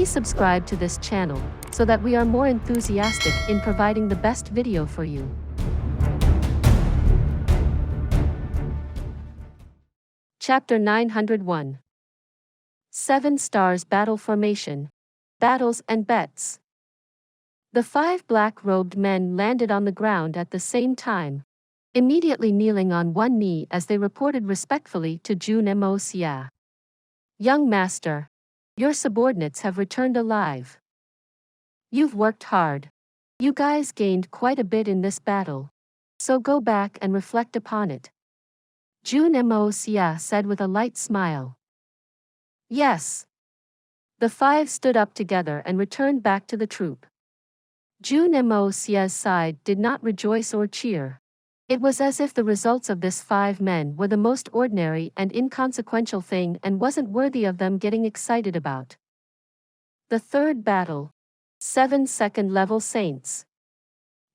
Please subscribe to this channel, so that we are more enthusiastic in providing the best video for you. Chapter 901. 7 Stars Battle Formation. Battles and Bets. The 5 black-robed men landed on the ground at the same time, immediately kneeling on one knee as they reported respectfully to Jun Moxie. "Young master, your subordinates have returned alive. You've worked hard. You guys gained quite a bit in this battle, so go back and reflect upon it," Jun Moxie said with a light smile. "Yes." The 5 stood up together and returned back to the troop. Jun Moxie's side did not rejoice or cheer. It was as if the results of this 5 men were the most ordinary and inconsequential thing and wasn't worthy of them getting excited about. The third battle. 7 second-level saints.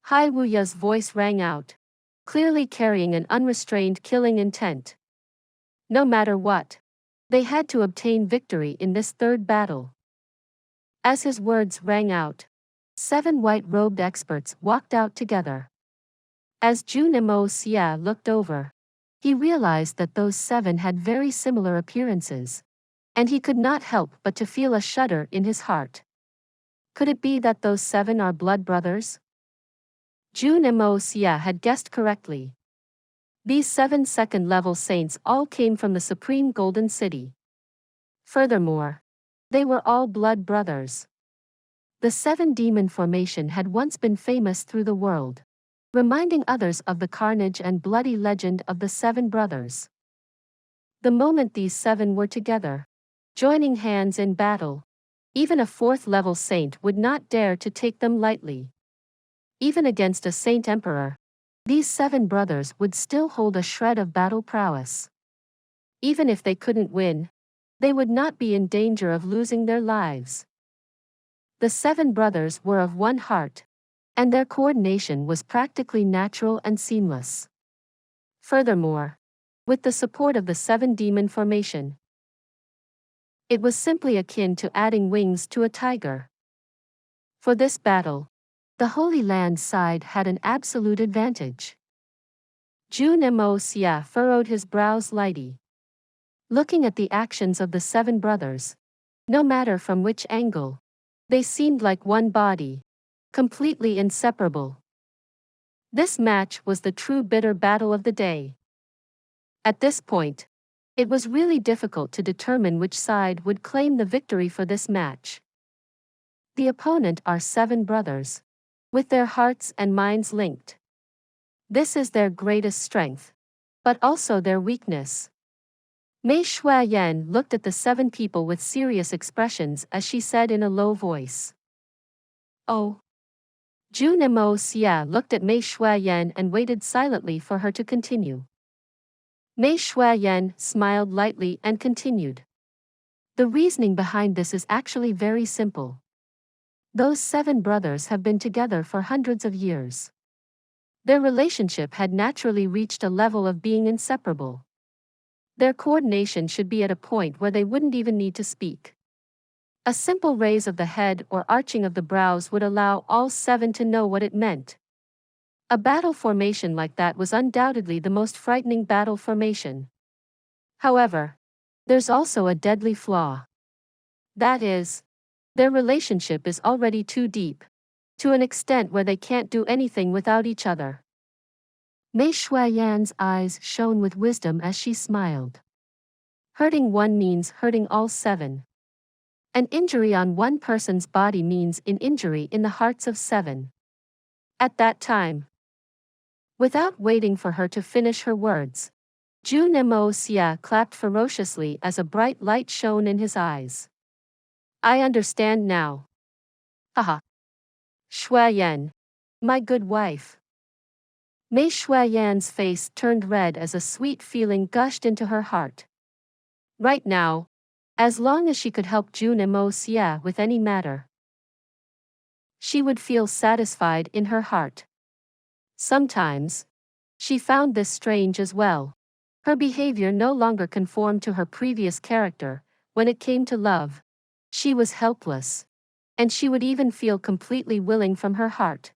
Hai Wuya's voice rang out, clearly carrying an unrestrained killing intent. No matter what, they had to obtain victory in this third battle. As his words rang out, 7 white-robed experts walked out together. As Jun Moxie looked over, he realized that those 7 had very similar appearances, and he could not help but to feel a shudder in his heart. Could it be that those 7 are blood brothers? Jun Moxie had guessed correctly. These 7 second-level saints all came from the Supreme Golden City. Furthermore, they were all blood brothers. The 7 demon formation had once been famous through the world, reminding others of the carnage and bloody legend of the 7 brothers. The moment these 7 were together, joining hands in battle, even a 4th-level saint would not dare to take them lightly. Even against a saint emperor, these 7 brothers would still hold a shred of battle prowess. Even if they couldn't win, they would not be in danger of losing their lives. The 7 brothers were of one heart, and their coordination was practically natural and seamless. Furthermore, with the support of the 7 demon formation, it was simply akin to adding wings to a tiger. For this battle, the Holy Land side had an absolute advantage. Jun Moxie furrowed his brows lightly. Looking at the actions of the 7 brothers, no matter from which angle, they seemed like one body, completely inseparable. This match was the true bitter battle of the day. At this point, it was really difficult to determine which side would claim the victory for this match. The opponent are 7 brothers, with their hearts and minds linked. This is their greatest strength, but also their weakness. Mei Shuayan looked at the 7 people with serious expressions as she said in a low voice. "Oh." Jun Moxie looked at Mei Shuayan and waited silently for her to continue. Mei Shuayan smiled lightly and continued. "The reasoning behind this is actually very simple. Those 7 brothers have been together for hundreds of years. Their relationship had naturally reached a level of being inseparable. Their coordination should be at a point where they wouldn't even need to speak. A simple raise of the head or arching of the brows would allow all 7 to know what it meant. A battle formation like that was undoubtedly the most frightening battle formation. However, there's also a deadly flaw. That is, their relationship is already too deep, to an extent where they can't do anything without each other." Mei Shuayan's eyes shone with wisdom as she smiled. Hurting one means hurting all 7. An injury on one person's body means an injury in the hearts of 7. At that time, without waiting for her to finish her words, Jun Moxie clapped ferociously as a bright light shone in his eyes. "I understand now. Haha. Shuayan, my good wife." Mei Shuayan's face turned red as a sweet feeling gushed into her heart. Right now, as long as she could help Jun Moxie with any matter, she would feel satisfied in her heart. Sometimes, she found this strange as well. Her behavior no longer conformed to her previous character, when it came to love. She was helpless. And she would even feel completely willing from her heart.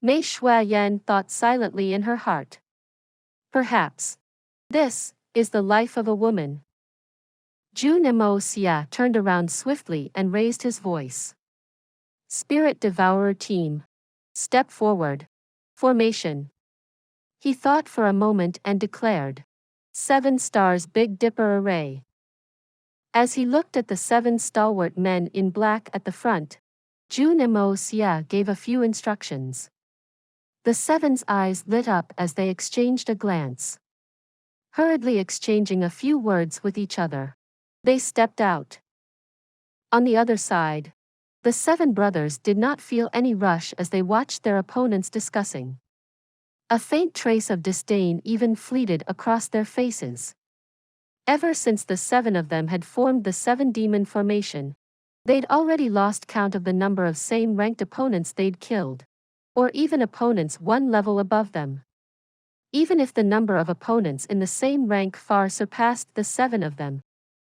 Mei Shuayan thought silently in her heart. Perhaps. This is the life of a woman. Jun Moxie turned around swiftly and raised his voice. Spirit Devourer Team. Step forward. Formation. He thought for a moment and declared. 7 stars Big Dipper Array. As he looked at the 7 stalwart men in black at the front, Jun Moxie gave a few instructions. The 7's eyes lit up as they exchanged a glance. Hurriedly exchanging a few words with each other, they stepped out. On the other side, the 7 brothers did not feel any rush as they watched their opponents discussing. A faint trace of disdain even fleeted across their faces. Ever since the 7 of them had formed the 7 demon formation, they'd already lost count of the number of same-ranked opponents they'd killed, or even opponents one level above them. Even if the number of opponents in the same rank far surpassed the 7 of them,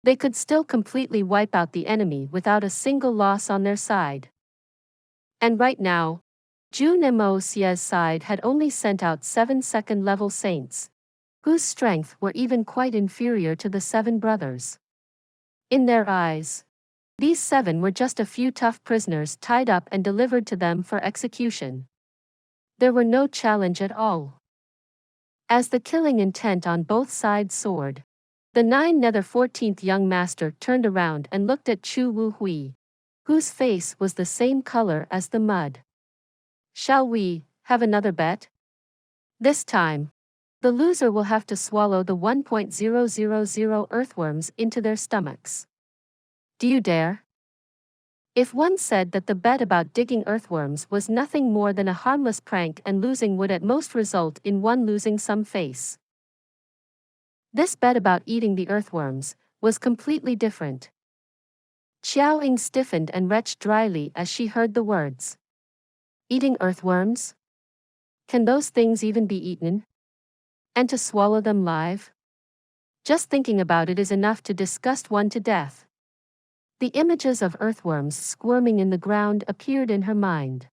they could still completely wipe out the enemy without a single loss on their side. And right now, Jun Moxie's side had only sent out 7 second-level saints, whose strength were even quite inferior to the 7 brothers. In their eyes, these 7 were just a few tough prisoners tied up and delivered to them for execution. There were no challenge at all. As the killing intent on both sides soared, the 14th young master turned around and looked at Chu Wuhui, whose face was the same color as the mud. Shall we have another bet? This time, the loser will have to swallow the 1.000 earthworms into their stomachs. Do you dare? If one said that the bet about digging earthworms was nothing more than a harmless prank and losing would at most result in one losing some face, this bet about eating the earthworms was completely different. Xiao Ying stiffened and retched dryly as she heard the words. Eating earthworms? Can those things even be eaten? And to swallow them live? Just thinking about it is enough to disgust one to death. The images of earthworms squirming in the ground appeared in her mind.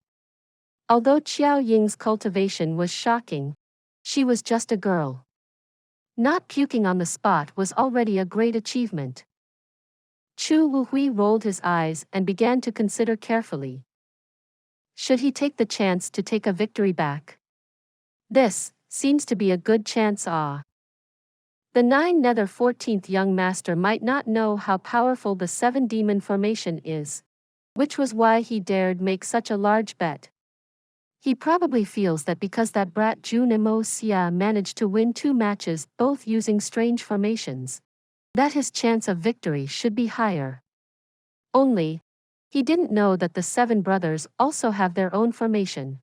Although Xiao Ying's cultivation was shocking, she was just a girl. Not puking on the spot was already a great achievement. Chu Wuhui rolled his eyes and began to consider carefully. Should he take the chance to take a victory back? This seems to be a good chance. The 14th young master might not know how powerful the 7 demon formation is, which was why he dared make such a large bet. He probably feels that because that brat Jun Moxie managed to win 2 matches both using strange formations, that his chance of victory should be higher. Only, he didn't know that the 7 brothers also have their own formation.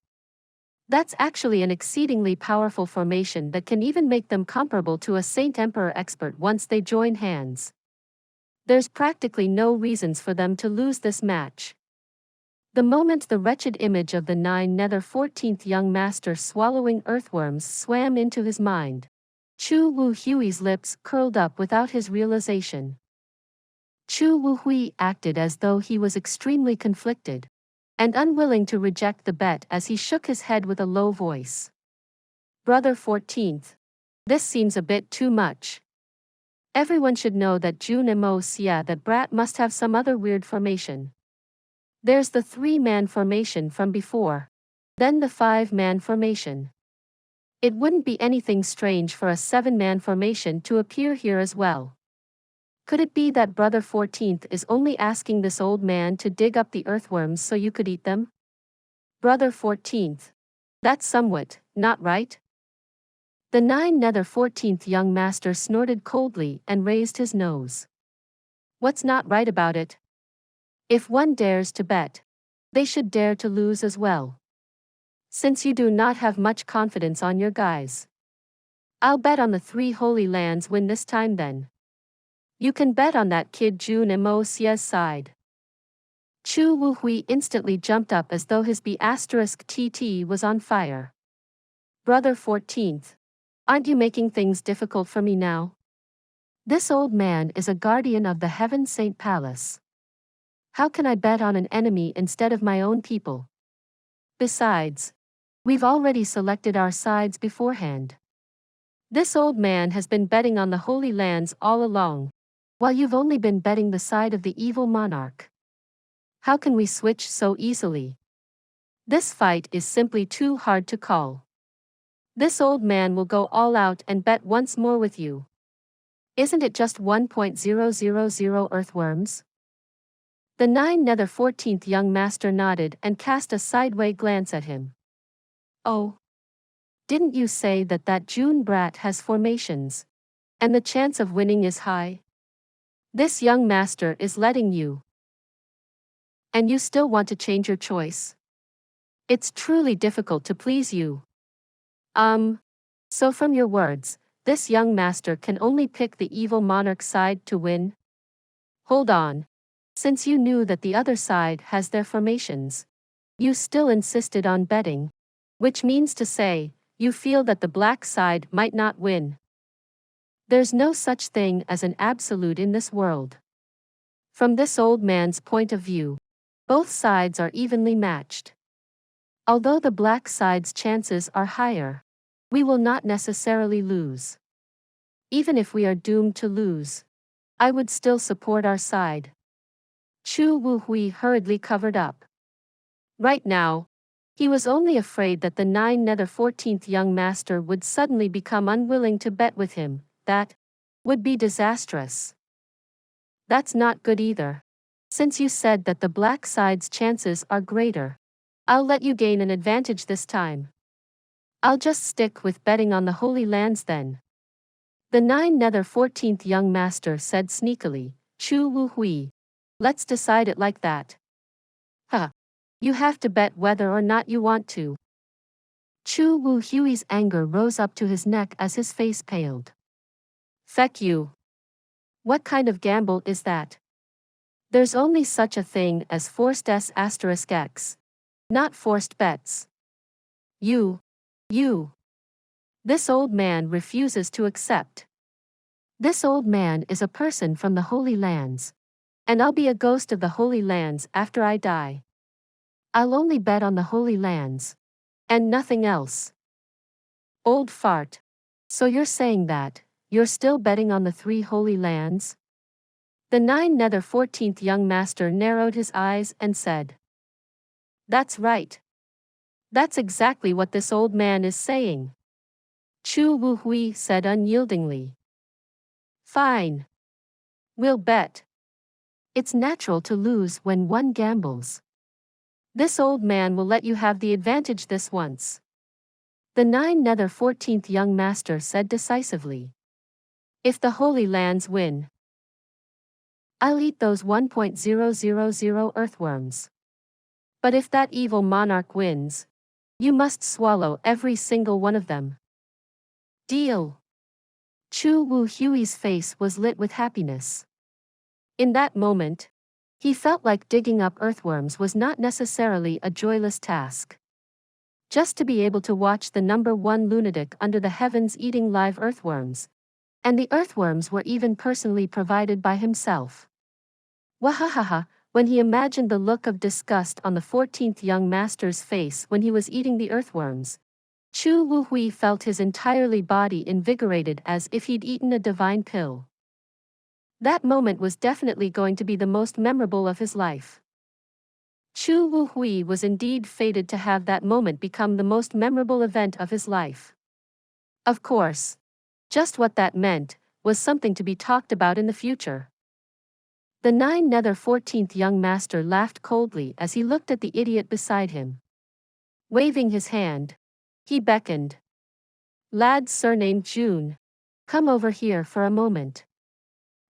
That's actually an exceedingly powerful formation that can even make them comparable to a Saint Emperor expert once they join hands. There's practically no reasons for them to lose this match. The moment the wretched image of the 14th young master swallowing earthworms swam into his mind, Chu Wuhui's lips curled up without his realization. Chu Wuhui acted as though he was extremely conflicted and unwilling to reject the bet as he shook his head with a low voice. Brother 14th, this seems a bit too much. Everyone should know that Jun Moxie, that brat, must have some other weird formation. There's the 3-man formation from before, then the 5-man formation. It wouldn't be anything strange for a 7-man formation to appear here as well. Could it be that Brother 14th is only asking this old man to dig up the earthworms so you could eat them? Brother 14th. That's somewhat not right. The 14th young master snorted coldly and raised his nose. What's not right about it? If one dares to bet, they should dare to lose as well. Since you do not have much confidence on your guys, I'll bet on the 3 Holy Lands win this time then. You can bet on that kid Jun Moxie's side. Chu Wuhui instantly jumped up as though his B*TT was on fire. Brother 14th, aren't you making things difficult for me now? This old man is a guardian of the Heaven Saint Palace. How can I bet on an enemy instead of my own people? Besides, we've already selected our sides beforehand. This old man has been betting on the Holy Lands all along, while you've only been betting the side of the evil monarch. How can we switch so easily? This fight is simply too hard to call. This old man will go all out and bet once more with you. Isn't it just 1.000 earthworms? The 9 nether 14th young master nodded and cast a sideway glance at him. Oh. Didn't you say that Jun brat has formations? And the chance of winning is high? This young master is letting you. And you still want to change your choice? It's truly difficult to please you. So from your words, this young master can only pick the evil monarch side to win? Hold on. Since you knew that the other side has their formations, you still insisted on betting, which means to say, you feel that the black side might not win. There's no such thing as an absolute in this world. From this old man's point of view, both sides are evenly matched. Although the black side's chances are higher, we will not necessarily lose. Even if we are doomed to lose, I would still support our side. Chu Wuhui hurriedly covered up. Right now, he was only afraid that the 9 nether 14th young master would suddenly become unwilling to bet with him. That would be disastrous. That's not good either. Since you said that the black side's chances are greater, I'll let you gain an advantage this time. I'll just stick with betting on the Holy Lands then. The 9 nether 14th young master said sneakily, Chu Wuhui. Let's decide it like that. Huh. You have to bet whether or not you want to. Chu Wuhui's anger rose up to his neck as his face paled. Feck you. What kind of gamble is that? There's only such a thing as forced S**x, not forced bets. You. This old man refuses to accept. This old man is a person from the Holy Lands. And I'll be a ghost of the Holy Lands after I die. I'll only bet on the Holy Lands. And nothing else. Old fart. So you're saying that you're still betting on the 3 Holy Lands? The 9 nether 14th young master narrowed his eyes and said. That's right. That's exactly what this old man is saying. Chu Wuhui said unyieldingly. Fine. We'll bet. It's natural to lose when one gambles. This old man will let you have the advantage this once. The 9 nether 14th young master said decisively. If the Holy Lands win, I'll eat those 1.000 earthworms. But if that evil monarch wins, you must swallow every single one of them. Deal. Chu Wuhui's face was lit with happiness. In that moment, he felt like digging up earthworms was not necessarily a joyless task. Just to be able to watch the number 1 lunatic under the heavens eating live earthworms. And the earthworms were even personally provided by himself. Wahahaha, when he imagined the look of disgust on the 14th young master's face when he was eating the earthworms, Chu Wuhui felt his entirely body invigorated as if he'd eaten a divine pill. That moment was definitely going to be the most memorable of his life. Chu Wuhui was indeed fated to have that moment become the most memorable event of his life. Of course. Just what that meant was something to be talked about in the future. The 9 nether 14th young master laughed coldly as he looked at the idiot beside him. Waving his hand, he beckoned. Lad surnamed Jun, come over here for a moment.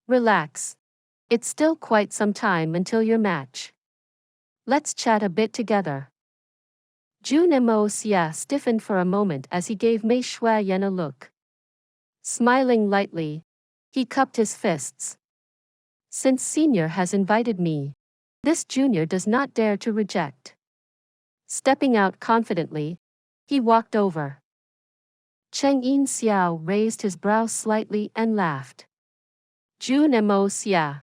Relax. It's still quite some time until your match. Let's chat a bit together. Jun Moxie stiffened for a moment as he gave Mei Shuayan a look. Smiling lightly, he cupped his fists. Since Senior has invited me, this junior does not dare to reject. Stepping out confidently, he walked over. Cheng Yin Xiao raised his brow slightly and laughed. Jun Moxie.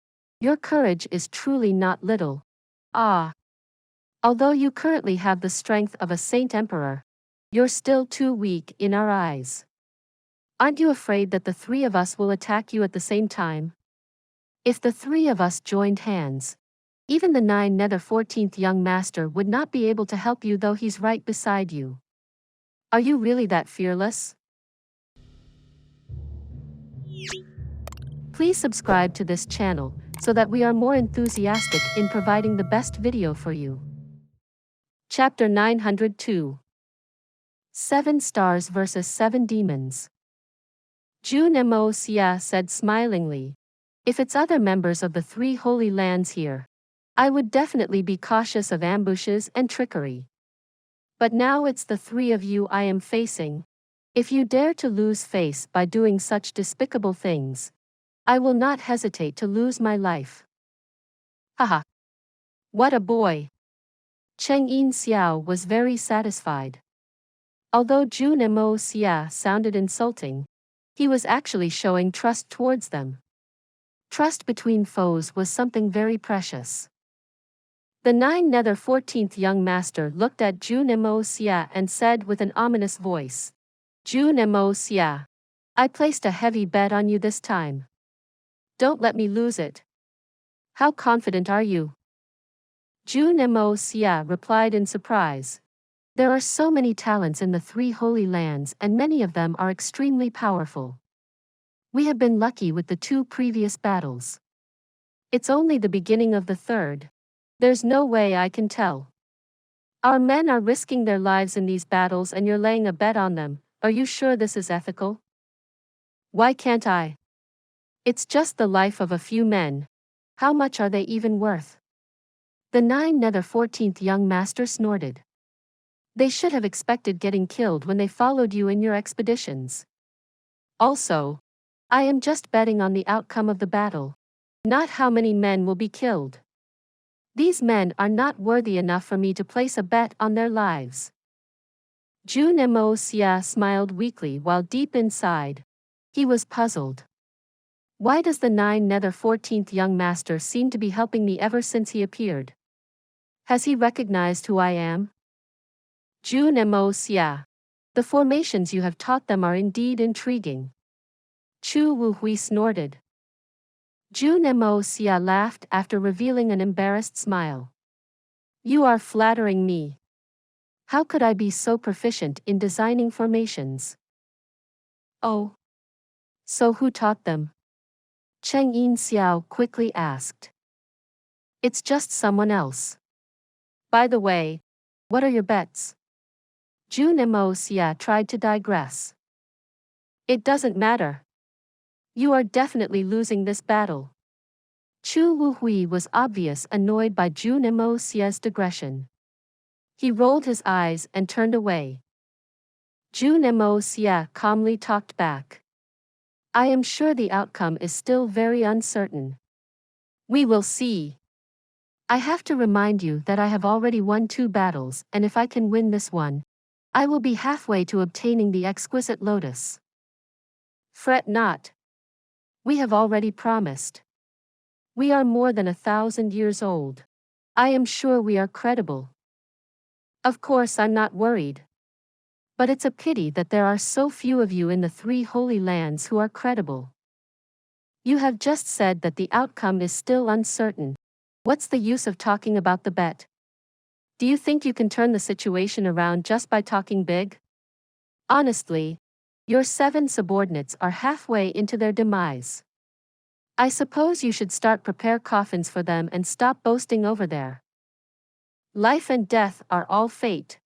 Your courage is truly not little. Ah. Although you currently have the strength of a saint emperor, you're still too weak in our eyes. Aren't you afraid that the three of us will attack you at the same time? If the three of us joined hands, even the 9 nether 14th young master would not be able to help you, though he's right beside you. Are you really that fearless? Please subscribe to this channel so that we are more enthusiastic in providing the best video for you. Chapter 902. 7 Stars vs 7 Demons. Jun Moxie said smilingly, "If it's other members of the 3 holy lands here, I would definitely be cautious of ambushes and trickery. But now it's the 3 of you I am facing. If you dare to lose face by doing such despicable things, I will not hesitate to lose my life." Haha. What a boy. Cheng Yin Xiao was very satisfied. Although Jun Moxie sounded insulting, he was actually showing trust towards them. Trust between foes was something very precious. The 9 nether 14th young master looked at Jun Moxie and said with an ominous voice, "Jun Moxie, I placed a heavy bet on you this time. Don't let me lose it." "How confident are you?" Jun Moxie replied in surprise. "There are so many talents in the 3 holy lands, and many of them are extremely powerful. We have been lucky with the 2 previous battles. It's only the beginning of the 3rd. There's no way I can tell. Our men are risking their lives in these battles and you're laying a bet on them. Are you sure this is ethical?" "Why can't I? It's just the life of a few men. How much are they even worth?" The 9 nether 14th young master snorted. "They should have expected getting killed when they followed you in your expeditions. Also, I am just betting on the outcome of the battle, not how many men will be killed. These men are not worthy enough for me to place a bet on their lives." Jun Moxie smiled weakly while deep inside, he was puzzled. Why does the 9 nether 14th young master seem to be helping me ever since he appeared? Has he recognized who I am? Jun Moxie, the formations you have taught them are indeed intriguing. Chu Wuhui snorted. Jun Moxie laughed after revealing an embarrassed smile. "You are flattering me. How could I be so proficient in designing formations?" "Oh. So who taught them?" Cheng Yin Xiao quickly asked. "It's just someone else. By the way, what are your bets?" Jun Moxie tried to digress. "It doesn't matter. You are definitely losing this battle." Chu Wuhui was obviously annoyed by Jun Moxie's digression. He rolled his eyes and turned away. Jun Moxie calmly talked back. "I am sure the outcome is still very uncertain. We will see. I have to remind you that I have already won 2 battles, and if I can win this one, I will be halfway to obtaining the exquisite lotus. Fret not. We have already promised. We are more than 1,000 years old. I am sure we are credible. Of course I'm not worried. But it's a pity that there are so few of you in the 3 holy lands who are credible. You have just said that the outcome is still uncertain. What's the use of talking about the bet? Do you think you can turn the situation around just by talking big? Honestly, your 7 subordinates are halfway into their demise. I suppose you should start prepare coffins for them and stop boasting over there. Life and death are all fate.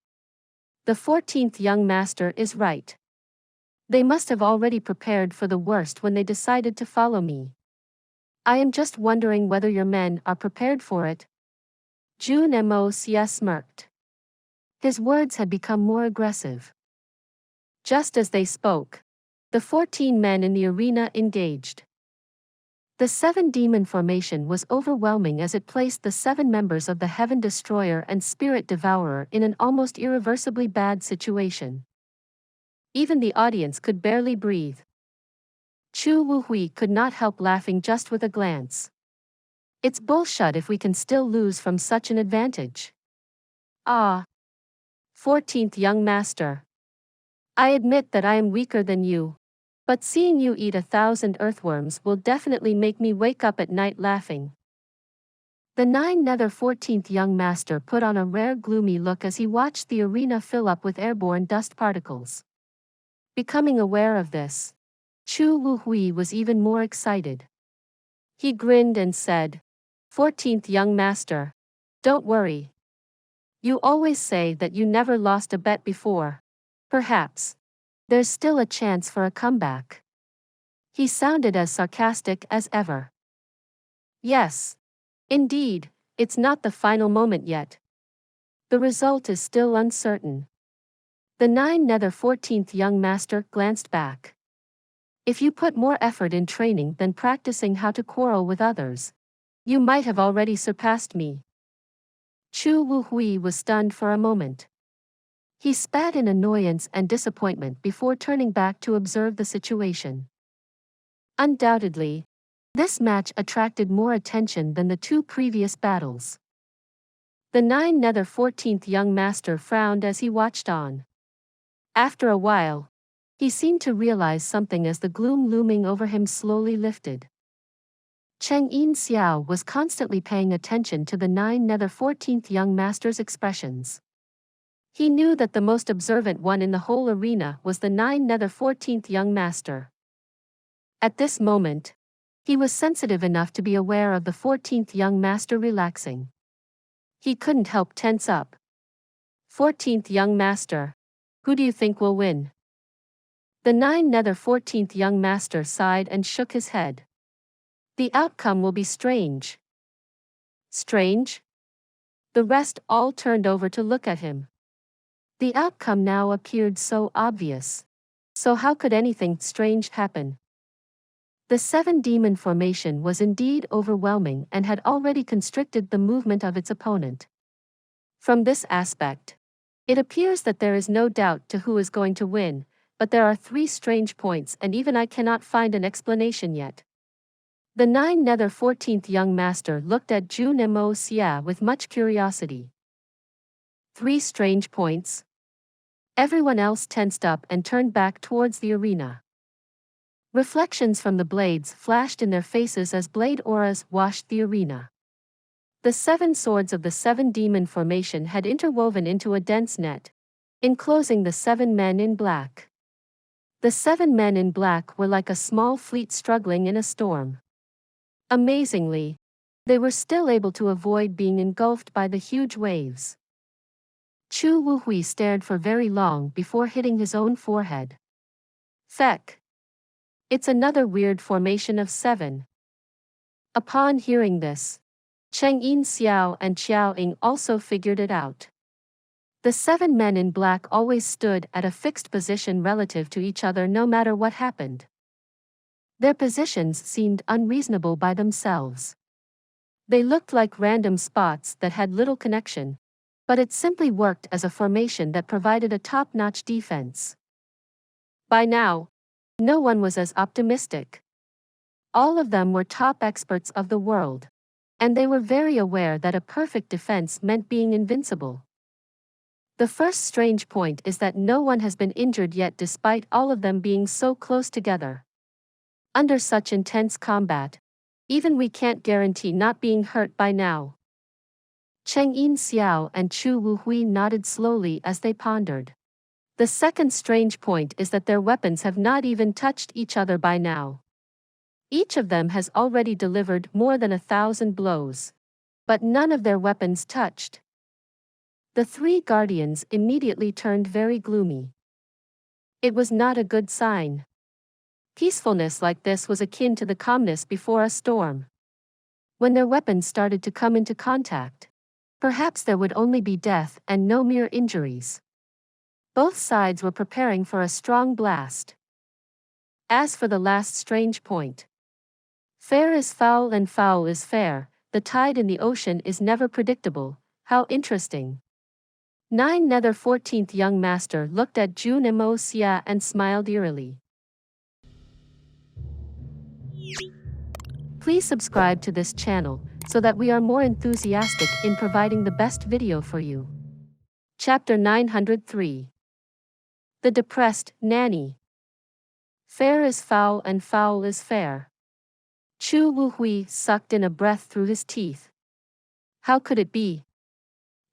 The 14th young master is right. They must have already prepared for the worst when they decided to follow me. I am just wondering whether your men are prepared for it." Jun Moxie smirked. His words had become more aggressive. Just as they spoke, the 14 men in the arena engaged. The 7 demon formation was overwhelming as it placed the 7 members of the Heaven Destroyer and Spirit Devourer in an almost irreversibly bad situation. Even the audience could barely breathe. Chu Wuhui could not help laughing just with a glance. It's bullshit if we can still lose from such an advantage. Ah. 14th Young Master. I admit that I am weaker than you. But seeing you eat 1,000 earthworms will definitely make me wake up at night laughing. The 14th Young Master put on a rare gloomy look as he watched the arena fill up with airborne dust particles. Becoming aware of this, Chu Wuhui was even more excited. He grinned and said, 14th Young Master, don't worry. You always say that you never lost a bet before. Perhaps there's still a chance for a comeback. He sounded as sarcastic as ever. Yes. Indeed, it's not the final moment yet. The result is still uncertain. The 14th Young Master glanced back. If you put more effort in training than practicing how to quarrel with others, you might have already surpassed me. Chu Wuhui was stunned for a moment. He spat in annoyance and disappointment before turning back to observe the situation. Undoubtedly, this match attracted more attention than the two previous battles. The 14th Young Master frowned as he watched on. After a while, he seemed to realize something as the gloom looming over him slowly lifted. Cheng Yin Xiao was constantly paying attention to the 14th Young Master's expressions. He knew that the most observant one in the whole arena was the 14th Young Master. At this moment, he was sensitive enough to be aware of the 14th Young Master relaxing. He couldn't help tense up. 14th Young Master, who do you think will win? The 14th Young Master sighed and shook his head. The outcome will be strange. Strange? The rest all turned over to look at him. The outcome now appeared so obvious. So how could anything strange happen? The 7-demon formation was indeed overwhelming and had already constricted the movement of its opponent. From this aspect, it appears that there is no doubt to who is going to win, but there are 3 strange points and even I cannot find an explanation yet. The 14th Young Master looked at Jun Moxie with much curiosity. 3 strange points? Everyone else tensed up and turned back towards the arena. Reflections from the blades flashed in their faces as blade auras washed the arena. The 7 swords of the 7-demon formation had interwoven into a dense net, enclosing the 7 men in black. The 7 men in black were like a small fleet struggling in a storm. Amazingly, they were still able to avoid being engulfed by the huge waves. Chu Wuhui stared for very long before hitting his own forehead. Feck. It's another weird formation of 7. Upon hearing this, Cheng Yin Xiao and Xiao Ying also figured it out. The 7 men in black always stood at a fixed position relative to each other no matter what happened. Their positions seemed unreasonable by themselves. They looked like random spots that had little connection, but it simply worked as a formation that provided a top-notch defense. By now, no one was as optimistic. All of them were top experts of the world, and they were very aware that a perfect defense meant being invincible. The first strange point is that no one has been injured yet despite all of them being so close together. Under such intense combat, even we can't guarantee not being hurt by now. Cheng Yin Xiao and Chu Wuhui nodded slowly as they pondered. The second strange point is that their weapons have not even touched each other by now. Each of them has already delivered more than 1,000 blows, but none of their weapons touched. The 3 guardians immediately turned very gloomy. It was not a good sign. Peacefulness like this was akin to the calmness before a storm. When their weapons started to come into contact, perhaps there would only be death and no mere injuries. Both sides were preparing for a strong blast. As for the last strange point, fair is foul and foul is fair, the tide in the ocean is never predictable. How interesting. 14th Young Master looked at Jun Moxie and smiled eerily. Please subscribe to this channel, so that we are more enthusiastic in providing the best video for you. Chapter 903. The Depressed Nanny. Fair is foul and foul is fair. Chu Wuhui sucked in a breath through his teeth. How could it be?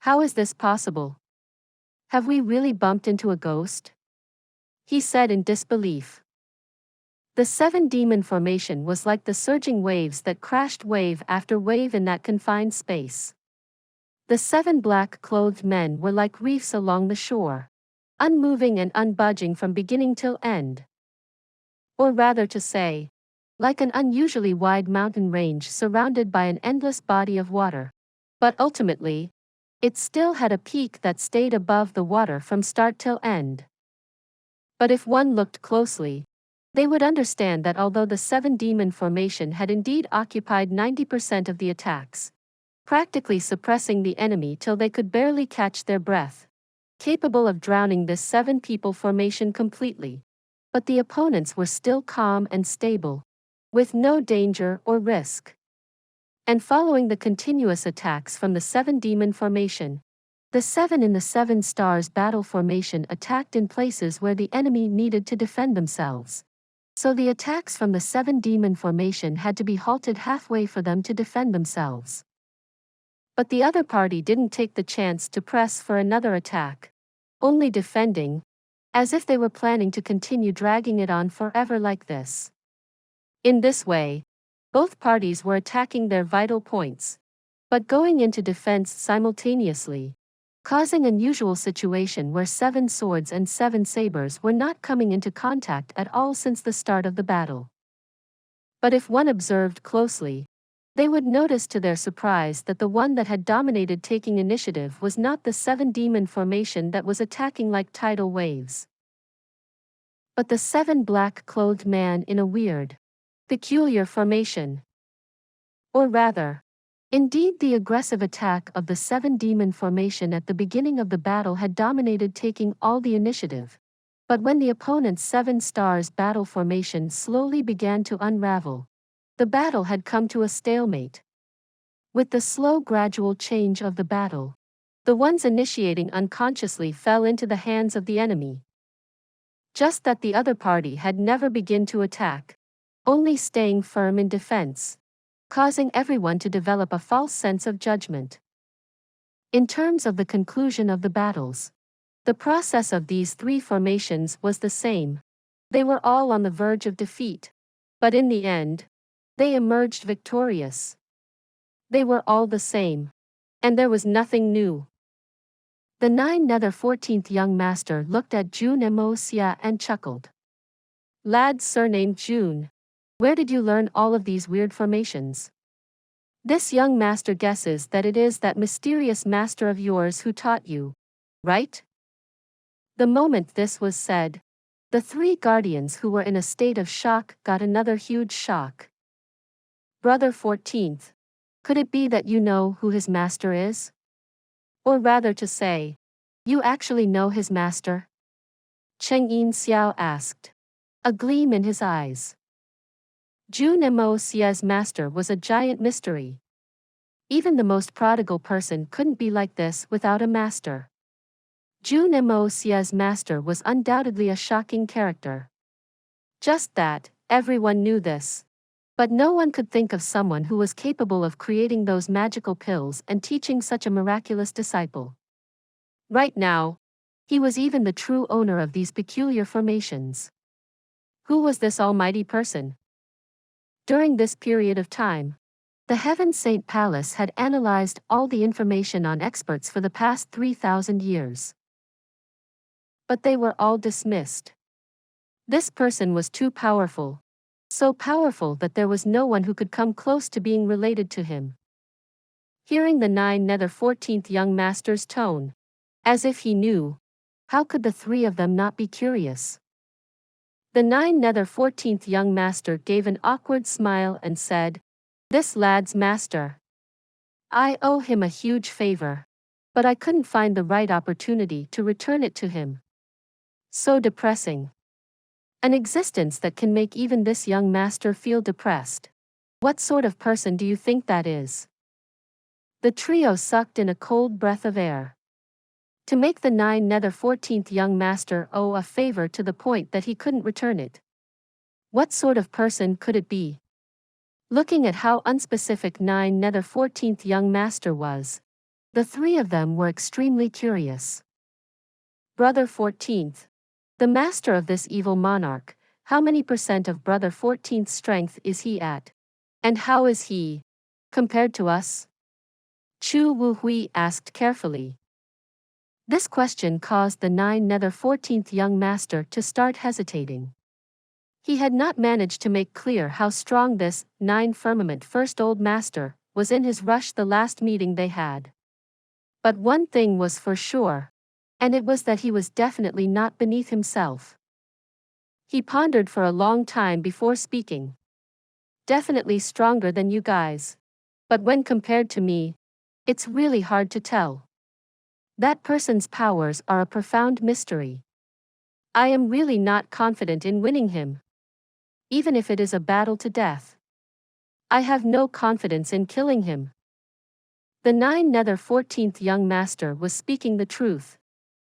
How is this possible? Have we really bumped into a ghost? He said in disbelief. The seven demon formation was like the surging waves that crashed wave after wave in that confined space. The seven black-clothed men were like reefs along the shore, unmoving and unbudging from beginning till end. Or rather to say, like an unusually wide mountain range surrounded by an endless body of water. But ultimately, it still had a peak that stayed above the water from start till end. But if one looked closely, they would understand that although the seven demon formation had indeed occupied 90% of the attacks, practically suppressing the enemy till they could barely catch their breath, capable of drowning this seven people formation completely, but the opponents were still calm and stable, with no danger or risk. And following the continuous attacks from the seven demon formation, the seven in the seven stars battle formation attacked in places where the enemy needed to defend themselves. So the attacks from the seven demon formation had to be halted halfway for them to defend themselves. But the other party didn't take the chance to press for another attack, only defending, as if they were planning to continue dragging it on forever like this. In this way, both parties were attacking their vital points, but going into defense simultaneously, causing an unusual situation where seven swords and seven sabers were not coming into contact at all since the start of the battle. But if one observed closely, they would notice to their surprise that the one that had dominated taking initiative was not the seven demon formation that was attacking like tidal waves, but the seven black-clothed man in a weird, peculiar formation. Or rather, indeed the aggressive attack of the seven demon formation at the beginning of the battle had dominated taking all the initiative, but when the opponent's seven stars battle formation slowly began to unravel, the battle had come to a stalemate. With the slow gradual change of the battle, the ones initiating unconsciously fell into the hands of the enemy. Just that the other party had never begun to attack, only staying firm in defense, causing everyone to develop a false sense of judgment. In terms of the conclusion of the battles, the process of these three formations was the same. They were all on the verge of defeat, but in the end, they emerged victorious. They were all the same, and there was nothing new. The 14th young master looked at Jun Moxie and chuckled. Lad surnamed Jun, where did you learn all of these weird formations? This young master guesses that it is that mysterious master of yours who taught you, right? The moment this was said, the three guardians who were in a state of shock got another huge shock. Brother 14th, could it be that you know who his master is? Or rather to say, you actually know his master? Cheng Yin Xiao asked, a gleam in his eyes. Jun Moxie's master was a giant mystery. Even the most prodigal person couldn't be like this without a master. Jun Moxie's master was undoubtedly a shocking character. Just that, everyone knew this. But no one could think of someone who was capable of creating those magical pills and teaching such a miraculous disciple. Right now, he was even the true owner of these peculiar formations. Who was this almighty person? During this period of time, the Heaven Saint Palace had analyzed all the information on experts for the past 3,000 years. But they were all dismissed. This person was too powerful, so powerful that there was no one who could come close to being related to him. Hearing the 14th young master's tone, as if he knew, how could the three of them not be curious? The 14th young master gave an awkward smile and said, this lad's master. I owe him a huge favor, but I couldn't find the right opportunity to return it to him. So depressing. An existence that can make even this young master feel depressed. What sort of person do you think that is? The trio sucked in a cold breath of air. To make the 9 nether 14th young master owe a favor to the point that he couldn't return it. What sort of person could it be? Looking at how unspecific 9 nether 14th young master was, the three of them were extremely curious. Brother 14th. The master of this evil monarch, how many % of Brother 14th's strength is he at? And how is he compared to us? Chu Wu Hui asked carefully. This question caused the 9 nether 14th young master to start hesitating. He had not managed to make clear how strong this 9 firmament first old master was in his rush the last meeting they had. But one thing was for sure, and it was that he was definitely not beneath himself. He pondered for a long time before speaking. Definitely stronger than you guys. But when compared to me, it's really hard to tell. That person's powers are a profound mystery. I am really not confident in winning him. Even if it is a battle to death. I have no confidence in killing him. The 9 nether 14th young master was speaking the truth,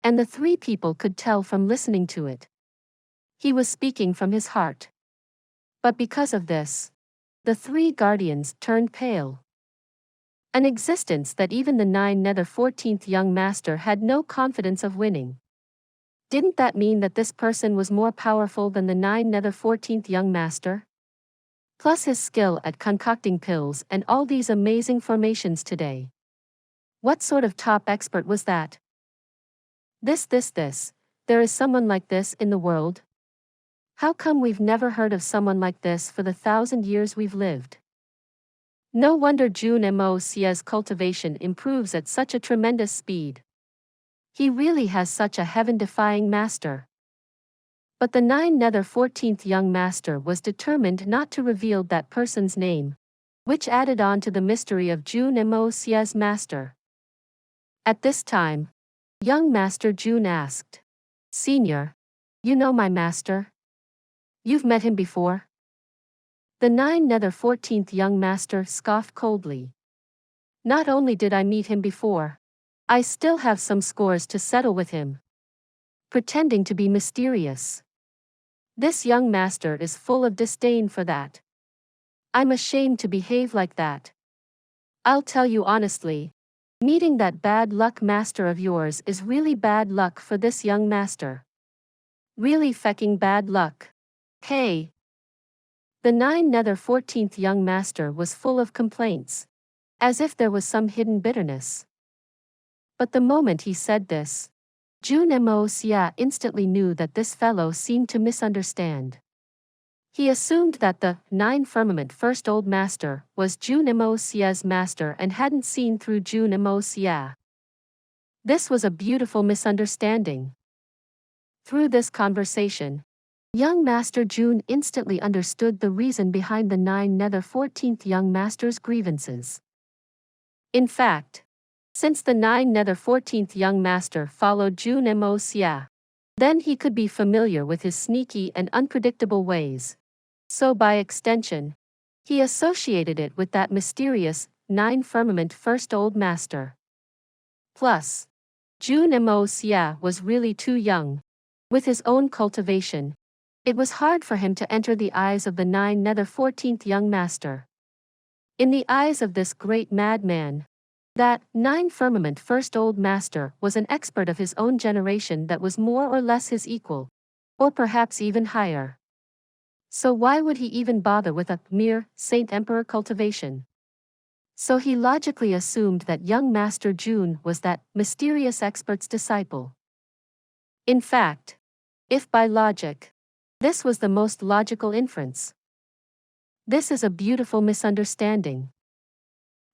and the three people could tell from listening to it. He was speaking from his heart. But because of this, the three guardians turned pale. An existence that even the 9 nether 14th young master had no confidence of winning. Didn't that mean that this person was more powerful than the 9 nether 14th young master? Plus his skill at concocting pills and all these amazing formations today. What sort of top expert was that? This, there is someone like this in the world? How come we've never heard of someone like this for the 1,000 years we've lived? No wonder Jun Moxie's cultivation improves at such a tremendous speed. He really has such a heaven-defying master. But the 9 nether 14th young master was determined not to reveal that person's name, which added on to the mystery of Jun Moxie's master. At this time, young Master Jun asked, "Senior, you know my master? You've met him before?" The 9 nether 14th young master scoffed coldly. "Not only did I meet him before, I still have some scores to settle with him." Pretending to be mysterious. This young master is full of disdain for that. I'm ashamed to behave like that. I'll tell you honestly, meeting that bad luck master of yours is really bad luck for this young master. Really fecking bad luck. Hey. The 9 nether 14th young master was full of complaints, as if there was some hidden bitterness. But the moment he said this, Jun Moxie instantly knew that this fellow seemed to misunderstand. He assumed that the 9 firmament first old master was Jun Moxie's master and hadn't seen through Jun Moxie. This was a beautiful misunderstanding. Through this conversation, young Master Jun instantly understood the reason behind the 9 nether 14th young master's grievances. In fact, since the 9 nether 14th young master followed Jun Moxie, then he could be familiar with his sneaky and unpredictable ways. So by extension, he associated it with that mysterious 9 firmament first old master. Plus, Jun Moxie was really too young. With his own cultivation, it was hard for him to enter the eyes of the 9 nether 14th young master. In the eyes of this great madman, that 9 firmament first old master was an expert of his own generation that was more or less his equal, or perhaps even higher. So why would he even bother with a mere Saint Emperor cultivation? So he logically assumed that young Master Jun was that mysterious expert's disciple. In fact, if by logic, this was the most logical inference. This is a beautiful misunderstanding.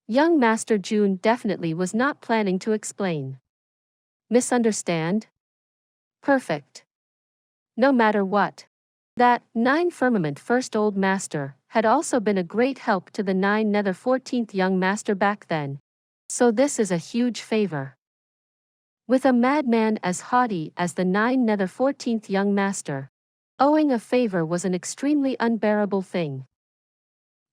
Young Master Jun definitely was not planning to explain. Misunderstand? Perfect. No matter what. That 9 firmament first old master had also been a great help to the 9 nether 14th young master back then. So this is a huge favor. With a madman as haughty as the 9 nether 14th young master, owing a favor was an extremely unbearable thing.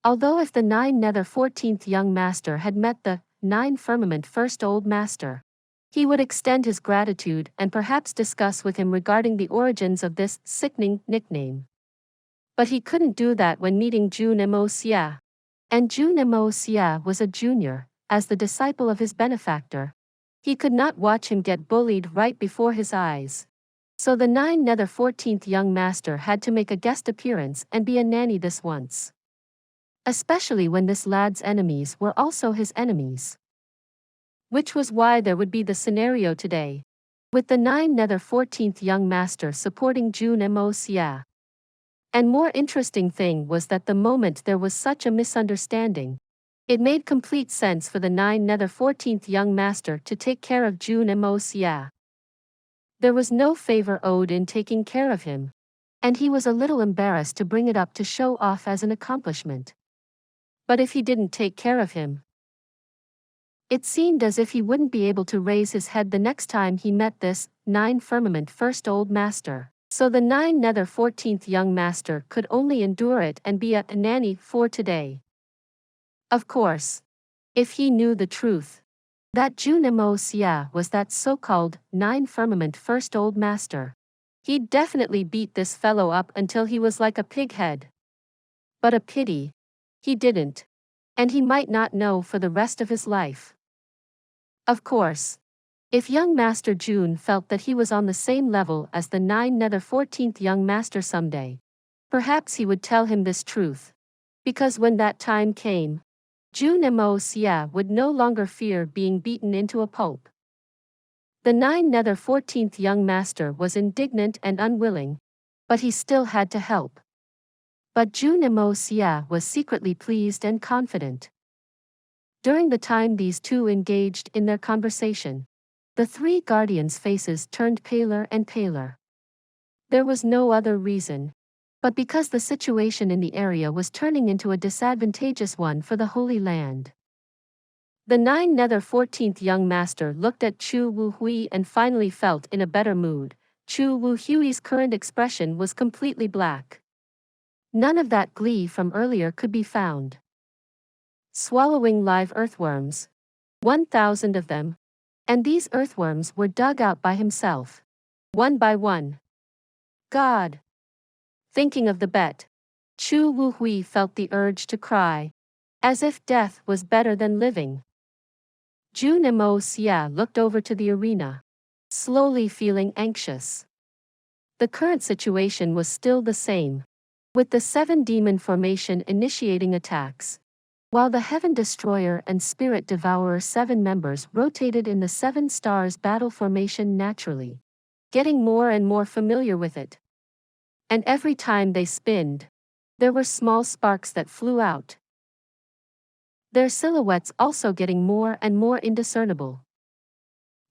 Although if the 9 nether 14th young master had met the 9 Firmament First Old Master. He would extend his gratitude and perhaps discuss with him regarding the origins of this sickening nickname. But he couldn't do that when meeting Jun Moxie. And Jun Moxie was a junior, as the disciple of his benefactor. He could not watch him get bullied right before his eyes. So the 14th young master had to make a guest appearance and be a nanny this once. Especially when this lad's enemies were also his enemies. Which was why there would be the scenario today, with the 14th young master supporting Jun Moxie. And more interesting thing was that the moment there was such a misunderstanding, it made complete sense for the 14th young master to take care of Jun Moxie. There was no favor owed in taking care of him, and he was a little embarrassed to bring it up to show off as an accomplishment. But if he didn't take care of him, it seemed as if he wouldn't be able to raise his head the next time he met this 9 Firmament First Old Master. So the 14th young master could only endure it and be a nanny for today. Of course, if he knew the truth, that Jun Moxie was that so-called 9 Firmament First Old Master, he'd definitely beat this fellow up until he was like a pig head. But a pity, he didn't. And he might not know for the rest of his life. Of course, if young Master Jun felt that he was on the same level as the 14th young master someday, perhaps he would tell him this truth. Because when that time came, Jun Moxie would no longer fear being beaten into a pulp. The 14th young master was indignant and unwilling, but he still had to help. But Jun Moxie was secretly pleased and confident. During the time these two engaged in their conversation, the three guardians' faces turned paler and paler. There was no other reason, but because the situation in the area was turning into a disadvantageous one for the Holy Land. The 14th young master looked at Chu Wuhui and finally felt in a better mood. Chu Wuhui's current expression was completely black. None of that glee from earlier could be found. Swallowing live earthworms. 1,000 of them. And these earthworms were dug out by himself. One by one. God. Thinking of the bet, Chu Wuhui felt the urge to cry. As if death was better than living. Jun Moxie looked over to the arena, slowly feeling anxious. The current situation was still the same, with the 7 demon formation initiating attacks, while the Heaven Destroyer and Spirit Devourer 7 members rotated in the 7 stars battle formation naturally, getting more and more familiar with it. And every time they spinned, there were small sparks that flew out. Their silhouettes also getting more and more indiscernible.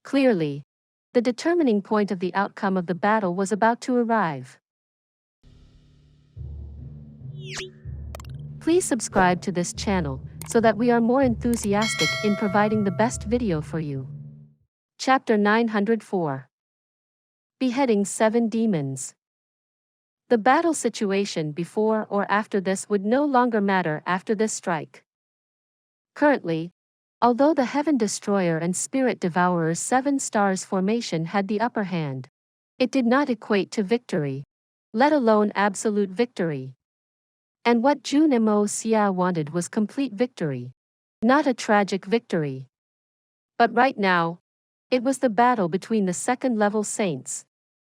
Clearly, the determining point of the outcome of the battle was about to arrive. Please subscribe to this channel, so that we are more enthusiastic in providing the best video for you. Chapter 904. Beheading 7 Demons. The battle situation before or after this would no longer matter after this strike. Currently, although the Heaven Destroyer and Spirit Devourer's 7 stars formation had the upper hand, it did not equate to victory, let alone absolute victory. And what Jun Moxie wanted was complete victory, not a tragic victory. But right now, it was the battle between the second-level saints,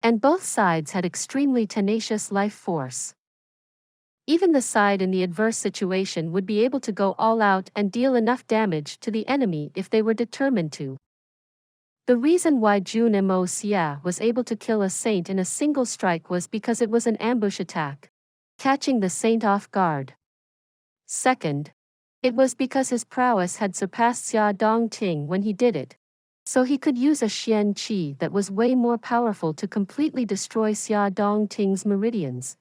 and both sides had extremely tenacious life force. Even the side in the adverse situation would be able to go all out and deal enough damage to the enemy if they were determined to. The reason why Jun Moxie was able to kill a saint in a single strike was because it was an ambush attack, catching the saint off guard. Second, it was because his prowess had surpassed Xia Dongting when he did it, so he could use a Xian Qi that was way more powerful to completely destroy Xia Dongting's meridians,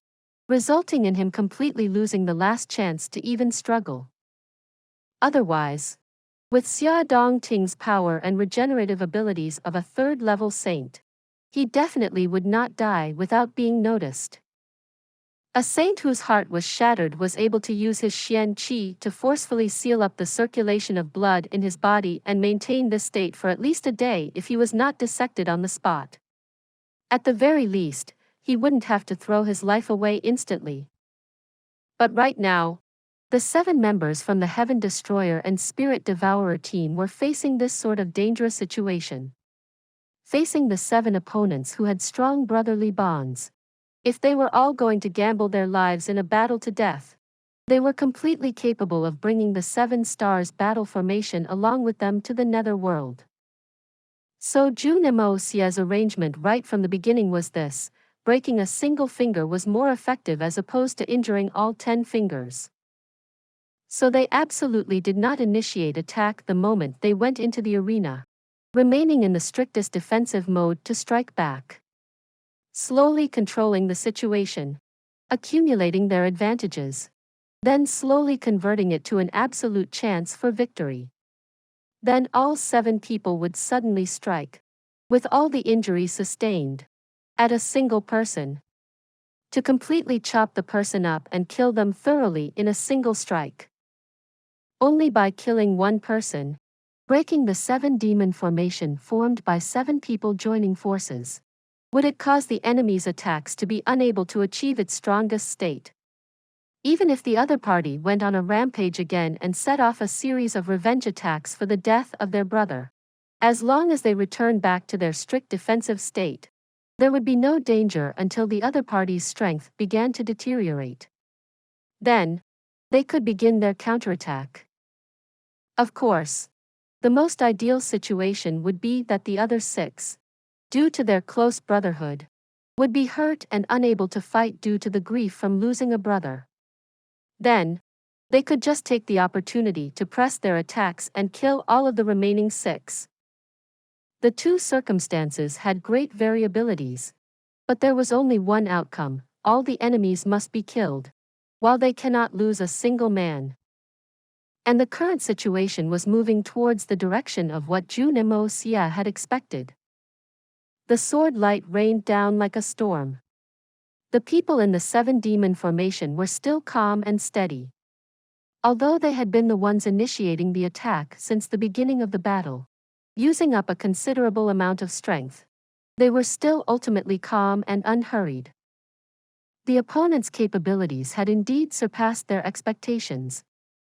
resulting in him completely losing the last chance to even struggle. Otherwise, with Xia Dongting's power and regenerative abilities of a 3rd-level saint, he definitely would not die without being noticed. A saint whose heart was shattered was able to use his Xian Qi to forcefully seal up the circulation of blood in his body and maintain this state for at least a day if he was not dissected on the spot. At the very least, he wouldn't have to throw his life away instantly. But right now, the 7 members from the Heaven Destroyer and Spirit Devourer team were facing this sort of dangerous situation. Facing the 7 opponents who had strong brotherly bonds. If they were all going to gamble their lives in a battle to death, they were completely capable of bringing the 7 stars battle formation along with them to the netherworld. So Jun Moxie's arrangement right from the beginning was this: breaking a single finger was more effective as opposed to injuring all 10 fingers. So they absolutely did not initiate attack the moment they went into the arena, remaining in the strictest defensive mode to strike back. Slowly controlling the situation, accumulating their advantages, then slowly converting it to an absolute chance for victory. Then all 7 people would suddenly strike, with all the injuries sustained, at a single person, to completely chop the person up and kill them thoroughly in a single strike. Only by killing one person, breaking the 7 demon formation formed by 7 people joining forces, would it cause the enemy's attacks to be unable to achieve its strongest state. Even if the other party went on a rampage again and set off a series of revenge attacks for the death of their brother, as long as they returned back to their strict defensive state, there would be no danger until the other party's strength began to deteriorate. Then, they could begin their counterattack. Of course, the most ideal situation would be that the other 6, due to their close brotherhood, would be hurt and unable to fight due to the grief from losing a brother. Then, they could just take the opportunity to press their attacks and kill all of the remaining 6. The 2 circumstances had great variabilities, but there was only one outcome: all the enemies must be killed, while they cannot lose a single man. And the current situation was moving towards the direction of what Jun Moxie had expected. The sword light rained down like a storm. The people in the 7 demon formation were still calm and steady. Although they had been the ones initiating the attack since the beginning of the battle, using up a considerable amount of strength, they were still ultimately calm and unhurried. The opponent's capabilities had indeed surpassed their expectations,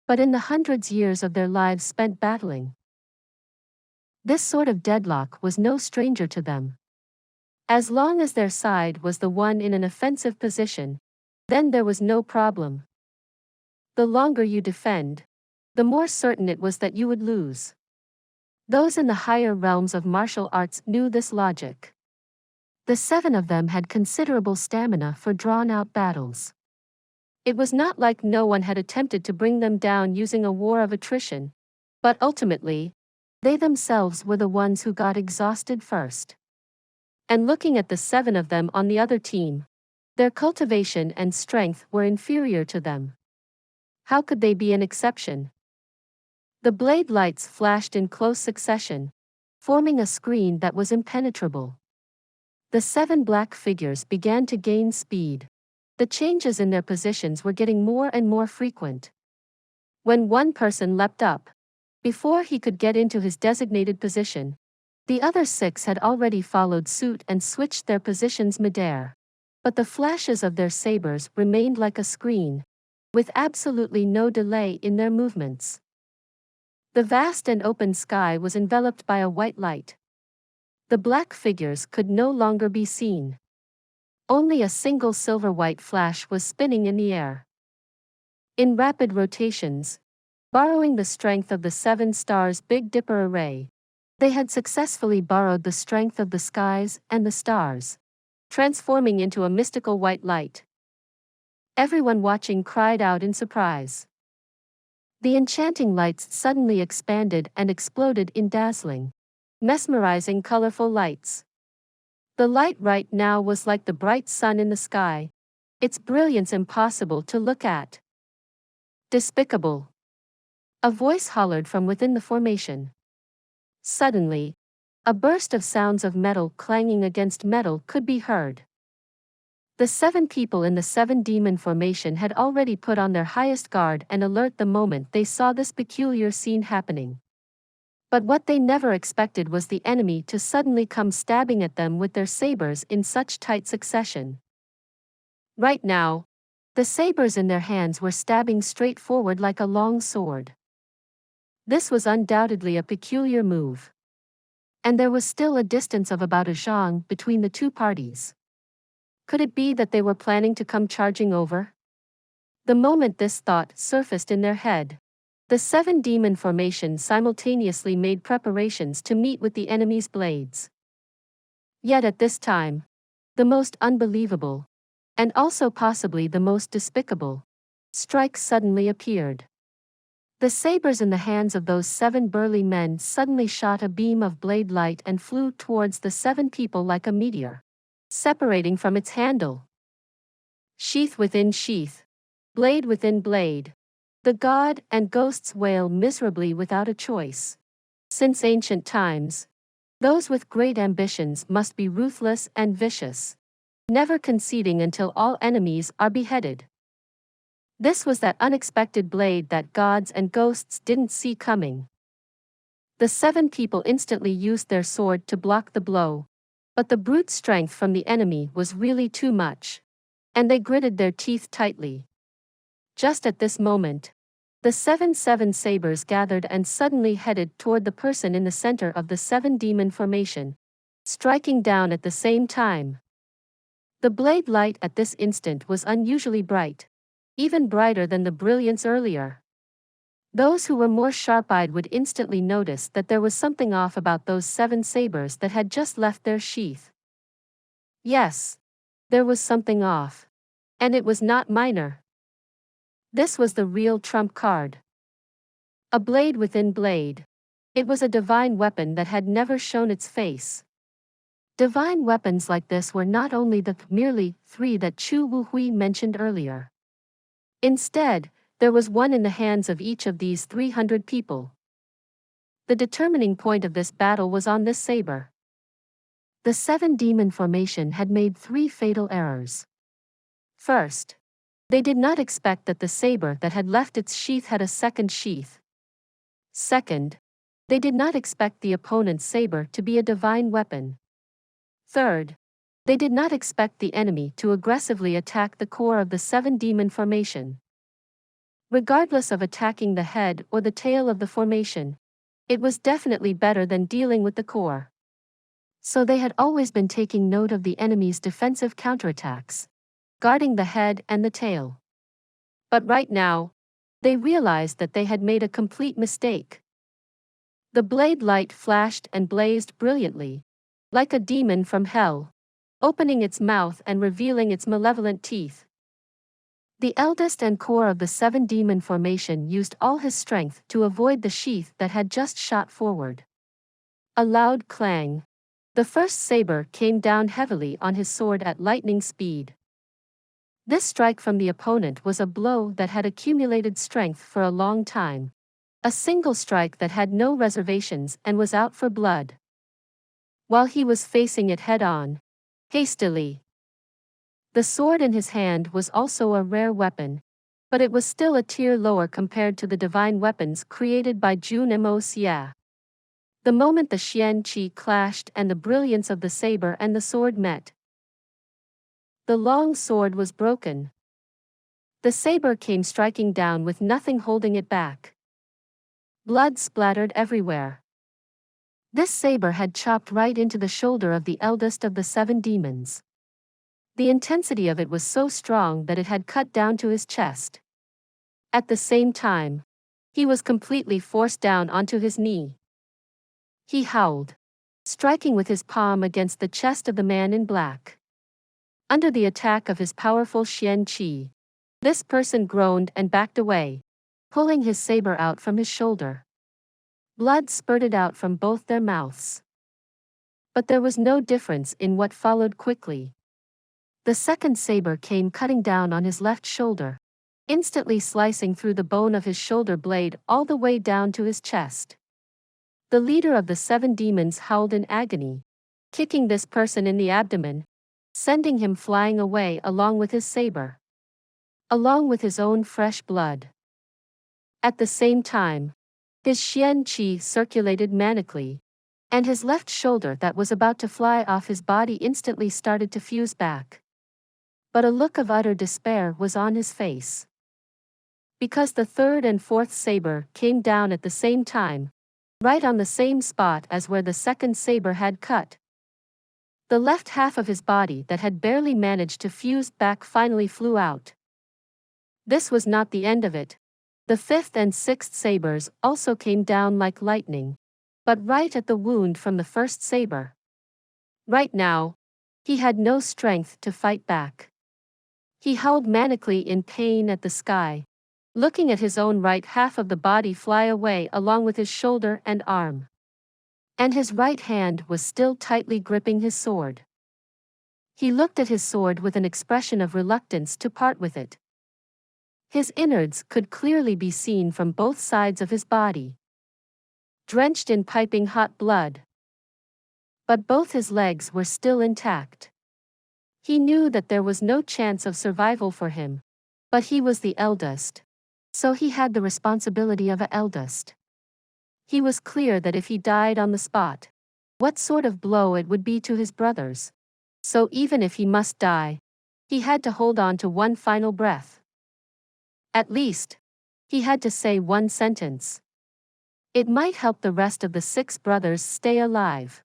but in the hundreds years of their lives spent battling, this sort of deadlock was no stranger to them. As long as their side was the one in an offensive position, then there was no problem. The longer you defend, the more certain it was that you would lose. Those in the higher realms of martial arts knew this logic. The 7 of them had considerable stamina for drawn-out battles. It was not like no one had attempted to bring them down using a war of attrition, but ultimately, they themselves were the ones who got exhausted first. And looking at the 7 of them on the other team, their cultivation and strength were inferior to them. How could they be an exception? The blade lights flashed in close succession, forming a screen that was impenetrable. The 7 black figures began to gain speed. The changes in their positions were getting more and more frequent. When one person leapt up, before he could get into his designated position, the other 6 had already followed suit and switched their positions midair. But the flashes of their sabers remained like a screen, with absolutely no delay in their movements. The vast and open sky was enveloped by a white light. The black figures could no longer be seen. Only a single silver-white flash was spinning in the air. In rapid rotations, borrowing the strength of the 7 stars Big Dipper array, they had successfully borrowed the strength of the skies and the stars, transforming into a mystical white light. Everyone watching cried out in surprise. The enchanting lights suddenly expanded and exploded in dazzling, mesmerizing colorful lights. The light right now was like the bright sun in the sky, its brilliance impossible to look at. Despicable! A voice hollered from within the formation. Suddenly, a burst of sounds of metal clanging against metal could be heard. The 7 people in the 7 demon formation had already put on their highest guard and alert the moment they saw this peculiar scene happening. But what they never expected was the enemy to suddenly come stabbing at them with their sabers in such tight succession. Right now, the sabers in their hands were stabbing straight forward like a long sword. This was undoubtedly a peculiar move. And there was still a distance of about a zhang between the two parties. Could it be that they were planning to come charging over? The moment this thought surfaced in their head, the 7 demon formation simultaneously made preparations to meet with the enemy's blades. Yet at this time, the most unbelievable, and also possibly the most despicable, strike suddenly appeared. The sabers in the hands of those 7 burly men suddenly shot a beam of blade light and flew towards the 7 people like a meteor, separating from its handle. Sheath within sheath, blade within blade, the god and ghosts wail miserably without a choice. Since ancient times, those with great ambitions must be ruthless and vicious, never conceding until all enemies are beheaded. This was that unexpected blade that gods and ghosts didn't see coming. The 7 people instantly used their sword to block the blow, but the brute strength from the enemy was really too much, and they gritted their teeth tightly. Just at this moment, the 7 sabers gathered and suddenly headed toward the person in the center of the 7 demon formation, striking down at the same time. The blade light at this instant was unusually bright, even brighter than the brilliance earlier. Those who were more sharp-eyed would instantly notice that there was something off about those 7 sabers that had just left their sheath. Yes, there was something off. And it was not minor. This was the real trump card. A blade within blade. It was a divine weapon that had never shown its face. Divine weapons like this were not only the merely 3 that Chu Wuhui mentioned earlier. Instead, there was one in the hands of each of these 300 people. The determining point of this battle was on this saber. The 7 demon formation had made 3 fatal errors. First, they did not expect that the saber that had left its sheath had a second sheath. Second, they did not expect the opponent's saber to be a divine weapon. Third, they did not expect the enemy to aggressively attack the core of the 7 demon formation. Regardless of attacking the head or the tail of the formation, it was definitely better than dealing with the core. So they had always been taking note of the enemy's defensive counterattacks, guarding the head and the tail. But right now, they realized that they had made a complete mistake. The blade light flashed and blazed brilliantly, like a demon from hell, opening its mouth and revealing its malevolent teeth. The eldest and core of the 7 demon formation used all his strength to avoid the sheath that had just shot forward. A loud clang. The first saber came down heavily on his sword at lightning speed. This strike from the opponent was a blow that had accumulated strength for a long time. A single strike that had no reservations and was out for blood. While he was facing it head-on, hastily. The sword in his hand was also a rare weapon, but it was still a tier lower compared to the divine weapons created by Jun Moxie. The moment the Xian Qi clashed and the brilliance of the saber and the sword met, the long sword was broken. The saber came striking down with nothing holding it back. Blood splattered everywhere. This saber had chopped right into the shoulder of the eldest of the 7 demons. The intensity of it was so strong that it had cut down to his chest. At the same time, he was completely forced down onto his knee. He howled, striking with his palm against the chest of the man in black. Under the attack of his powerful Xian Qi, this person groaned and backed away, pulling his saber out from his shoulder. Blood spurted out from both their mouths. But there was no difference in what followed quickly. The second saber came cutting down on his left shoulder, instantly slicing through the bone of his shoulder blade all the way down to his chest. The leader of the 7 demons howled in agony, kicking this person in the abdomen, sending him flying away along with his saber, along with his own fresh blood. At the same time, his xian qi circulated manically, and his left shoulder that was about to fly off his body instantly started to fuse back. But a look of utter despair was on his face. Because the third and fourth saber came down at the same time, right on the same spot as where the second saber had cut. The left half of his body that had barely managed to fuse back finally flew out. This was not the end of it. The fifth and sixth sabers also came down like lightning, but right at the wound from the first saber. Right now, he had no strength to fight back. He howled manically in pain at the sky, looking at his own right half of the body fly away along with his shoulder and arm. And his right hand was still tightly gripping his sword. He looked at his sword with an expression of reluctance to part with it. His innards could clearly be seen from both sides of his body, drenched in piping hot blood. But both his legs were still intact. He knew that there was no chance of survival for him, but he was the eldest, so he had the responsibility of an eldest. He was clear that if he died on the spot, what sort of blow it would be to his brothers. So even if he must die, he had to hold on to one final breath. At least, he had to say one sentence. It might help the rest of the 6 brothers stay alive.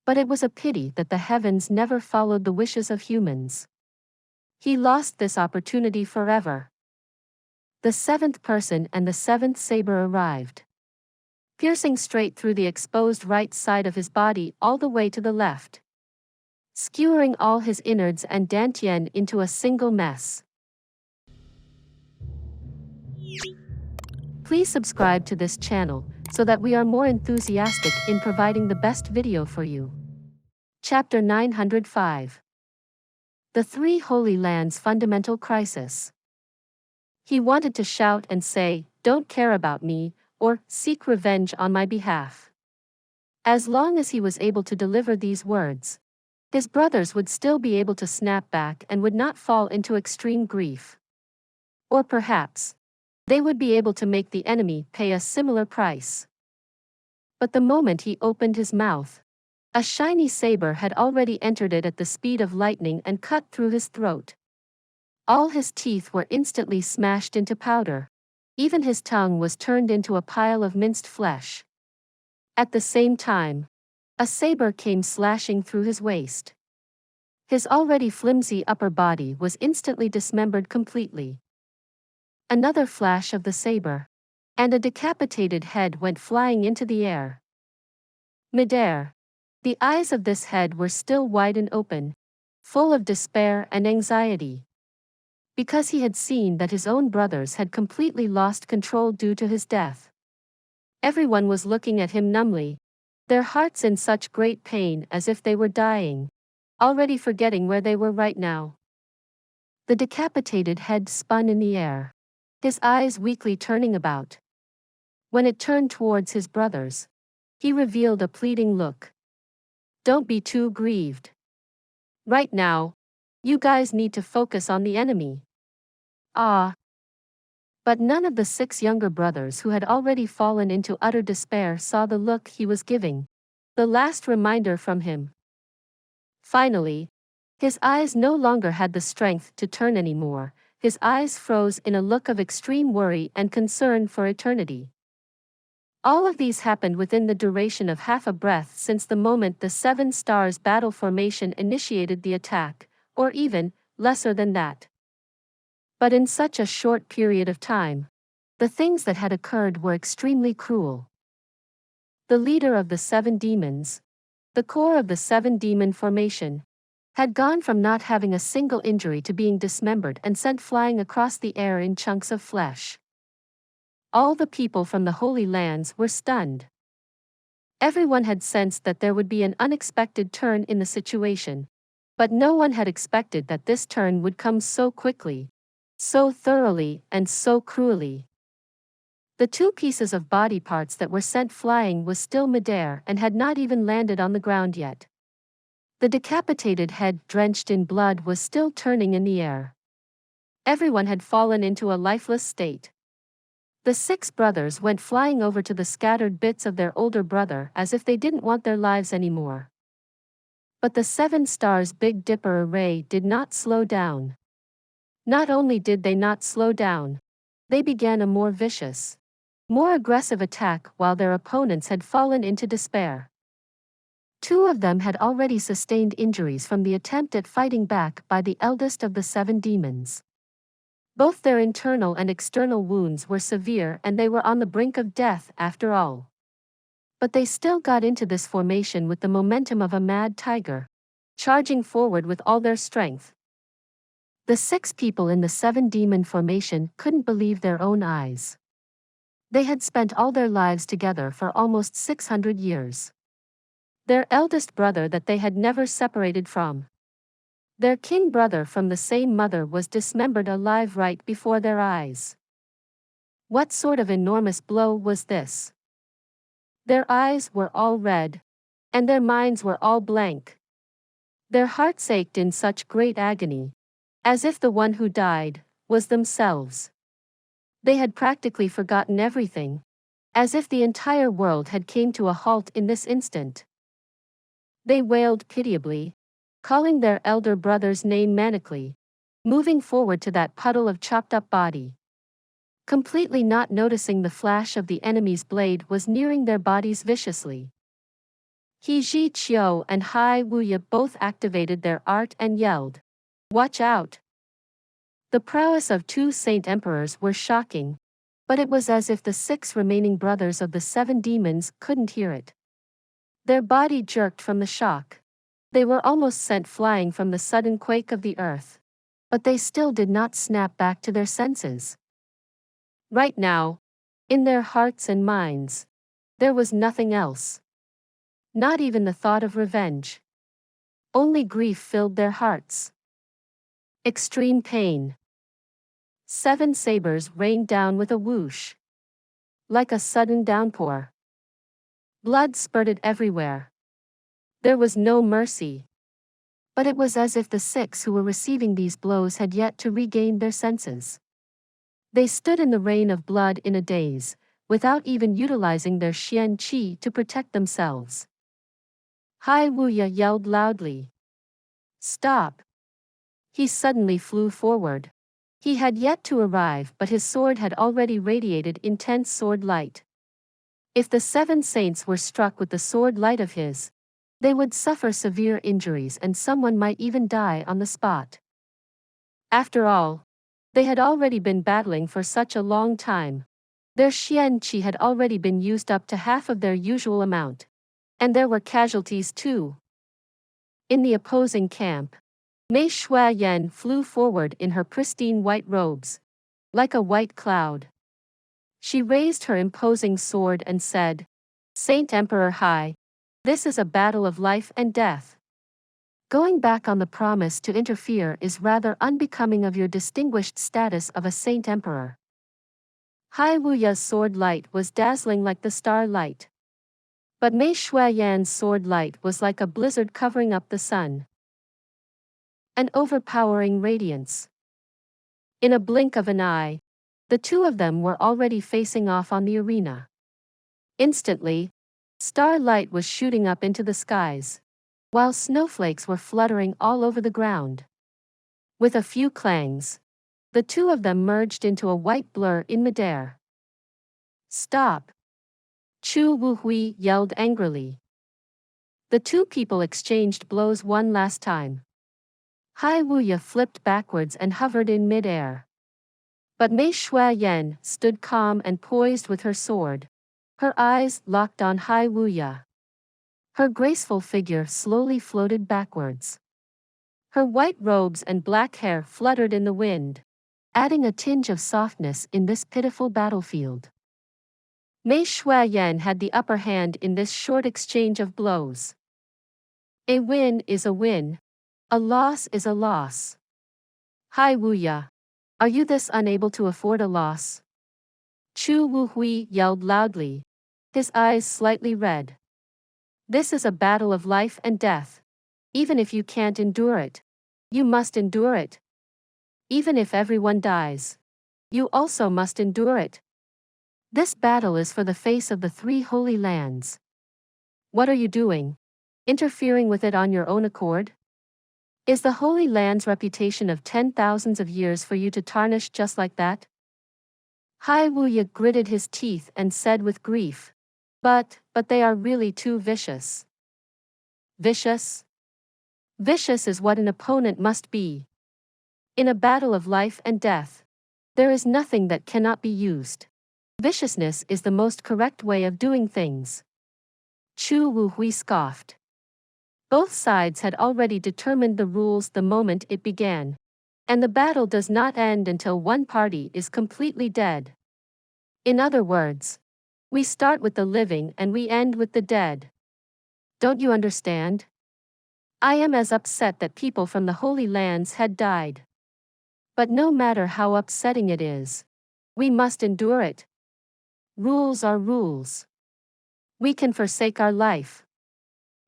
But it was a pity that the heavens never followed the wishes of humans. He lost this opportunity forever. The 7th person and the 7th saber arrived, piercing straight through the exposed right side of his body all the way to the left, skewering all his innards and dantian into a single mess. Please subscribe to this channel so that we are more enthusiastic in providing the best video for you. Chapter 905. The 3 Holy Lands Fundamental Crisis. He wanted to shout and say, "Don't care about me," or "seek revenge on my behalf." As long as he was able to deliver these words, his brothers would still be able to snap back and would not fall into extreme grief. Or perhaps, they would be able to make the enemy pay a similar price. But the moment he opened his mouth, a shiny saber had already entered it at the speed of lightning and cut through his throat. All his teeth were instantly smashed into powder. Even his tongue was turned into a pile of minced flesh. At the same time, a saber came slashing through his waist. His already flimsy upper body was instantly dismembered completely. Another flash of the saber, and a decapitated head went flying into the air. Midair, the eyes of this head were still wide and open, full of despair and anxiety. Because he had seen that his own brothers had completely lost control due to his death. Everyone was looking at him numbly, their hearts in such great pain as if they were dying, already forgetting where they were right now. The decapitated head spun in the air, his eyes weakly turning about. When it turned towards his brothers, he revealed a pleading look. "Don't be too grieved. Right now, you guys need to focus on the enemy." Ah. But none of the 6 younger brothers who had already fallen into utter despair saw the look he was giving, the last reminder from him. Finally, his eyes no longer had the strength to turn anymore. His eyes froze in a look of extreme worry and concern for eternity. All of these happened within the duration of half a breath since the moment the 7 stars battle formation initiated the attack, or even lesser than that. But in such a short period of time, the things that had occurred were extremely cruel. The leader of the 7 demons, the core of the 7 demon formation, had gone from not having a single injury to being dismembered and sent flying across the air in chunks of flesh. All the people from the Holy Lands were stunned. Everyone had sensed that there would be an unexpected turn in the situation, but no one had expected that this turn would come so quickly, so thoroughly, and so cruelly. The 2 pieces of body parts that were sent flying was still midair and had not even landed on the ground yet. The decapitated head, drenched in blood, was still turning in the air. Everyone had fallen into a lifeless state. The 6 brothers went flying over to the scattered bits of their older brother as if they didn't want their lives anymore. But the 7 stars Big Dipper array did not slow down. Not only did they not slow down, they began a more vicious, more aggressive attack while their opponents had fallen into despair. 2 of them had already sustained injuries from the attempt at fighting back by the eldest of the 7 demons. Both their internal and external wounds were severe and they were on the brink of death after all. But they still got into this formation with the momentum of a mad tiger, charging forward with all their strength. The 6 people in the 7 demon formation couldn't believe their own eyes. They had spent all their lives together for almost 600 years. Their eldest brother that they had never separated from. Their kin brother from the same mother was dismembered alive right before their eyes. What sort of enormous blow was this? Their eyes were all red, and their minds were all blank. Their hearts ached in such great agony, as if the one who died was themselves. They had practically forgotten everything, as if the entire world had come to a halt in this instant. They wailed pitiably, calling their elder brother's name manically, moving forward to that puddle of chopped-up body. Completely not noticing the flash of the enemy's blade was nearing their bodies viciously. He Ji Qiu and Hai Wuya both activated their art and yelled, "Watch out!" The prowess of 2 saint emperors were shocking, but it was as if the 6 remaining brothers of the 7 demons couldn't hear it. Their body jerked from the shock. They were almost sent flying from the sudden quake of the earth. But they still did not snap back to their senses. Right now, in their hearts and minds, there was nothing else. Not even the thought of revenge. Only grief filled their hearts. Extreme pain. 7 sabers rained down with a whoosh. Like a sudden downpour. Blood spurted everywhere. There was no mercy. But it was as if the 6 who were receiving these blows had yet to regain their senses. They stood in the rain of blood in a daze, without even utilizing their Xian Qi to protect themselves. Hai Wuya yelled loudly. "Stop!" He suddenly flew forward. He had yet to arrive, but his sword had already radiated intense sword light. If the 7 saints were struck with the sword light of his, they would suffer severe injuries and someone might even die on the spot. After all, they had already been battling for such a long time. Their Xian Qi had already been used up to half of their usual amount. And there were casualties too. In the opposing camp, Mei Shuayan flew forward in her pristine white robes, like a white cloud. She raised her imposing sword and said, "Saint Emperor Hai, this is a battle of life and death. Going back on the promise to interfere is rather unbecoming of your distinguished status of a Saint Emperor." Hai Wuya's sword light was dazzling like the starlight. But Mei Shuayan's sword light was like a blizzard covering up the sun. An overpowering radiance. In a blink of an eye, the 2 of them were already facing off on the arena. Instantly, starlight was shooting up into the skies, while snowflakes were fluttering all over the ground. With a few clangs, the 2 of them merged into a white blur in midair. "Stop!" Chu Wuhui yelled angrily. The 2 people exchanged blows one last time. Hai Wuya flipped backwards and hovered in midair. But Mei Shuayan stood calm and poised with her sword, her eyes locked on Hai Wuya. Her graceful figure slowly floated backwards. Her white robes and black hair fluttered in the wind, adding a tinge of softness in this pitiful battlefield. Mei Shuayan had the upper hand in this short exchange of blows. A win is a win. A loss is a loss. Hai Wuya, are you this unable to afford a loss? Chu Wuhui yelled loudly, his eyes slightly red. This is a battle of life and death. Even if you can't endure it, you must endure it. Even if everyone dies, you also must endure it. This battle is for the face of the three holy lands. What are you doing? Interfering with it on your own accord? Is the Holy Land's reputation of 10,000s of years for you to tarnish just like that? Hai Wuya gritted his teeth and said with grief, But they are really too vicious. Vicious? Vicious is what an opponent must be. In a battle of life and death, there is nothing that cannot be used. Viciousness is the most correct way of doing things. Chu Wuhui scoffed. Both sides had already determined the rules the moment it began. And the battle does not end until one party is completely dead. In other words, we start with the living and we end with the dead. Don't you understand? I am as upset that people from the Holy Lands had died. But no matter how upsetting it is, we must endure it. Rules are rules. We can forsake our life,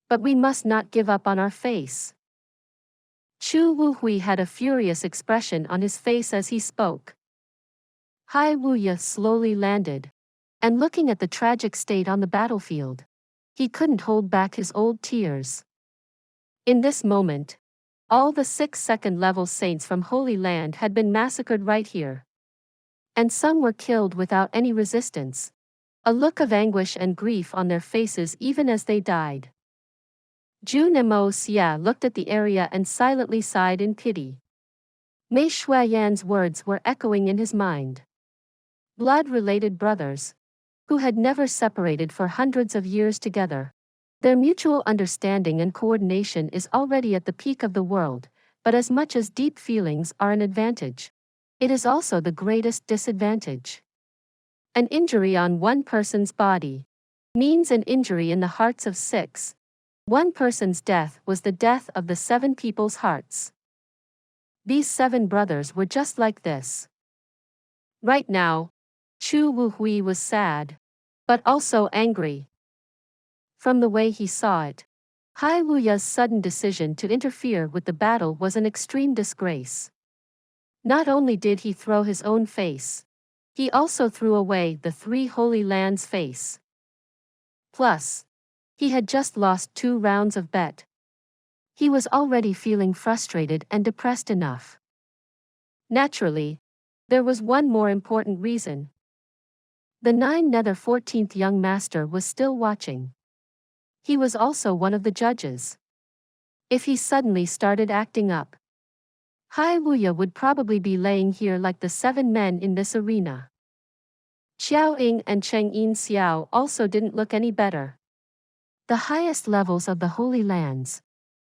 but we must not give up on our face. Chu Wuhui had a furious expression on his face as he spoke. Hai Wuya slowly landed, and looking at the tragic state on the battlefield, he couldn't hold back his old tears. In this moment, all the 6th level saints from Holy Land had been massacred right here. And some were killed without any resistance, a look of anguish and grief on their faces even as they died. Jun Moxie looked at the area and silently sighed in pity. Mei Shuiyan's words were echoing in his mind. Blood-related brothers, who had never separated for hundreds of years together. Their mutual understanding and coordination is already at the peak of the world, but as much as deep feelings are an advantage, it is also the greatest disadvantage. An injury on one person's body means an injury in the hearts of 6. One person's death was the death of the 7 people's hearts. These 7 brothers were just like this. Right now, Chu Wuhui was sad, but also angry. From the way he saw it, Hai Wuya's sudden decision to interfere with the battle was an extreme disgrace. Not only did he throw his own face, he also threw away the 3 Holy Lands' face. Plus, he had just lost 2 rounds of bet. He was already feeling frustrated and depressed enough. Naturally, there was one more important reason. The 14th young master was still watching. He was also one of the judges. If he suddenly started acting up, Hai Wuya would probably be laying here like the 7 men in this arena. Xiao Ying and Cheng Yin Xiao also didn't look any better. The highest levels of the Holy Lands,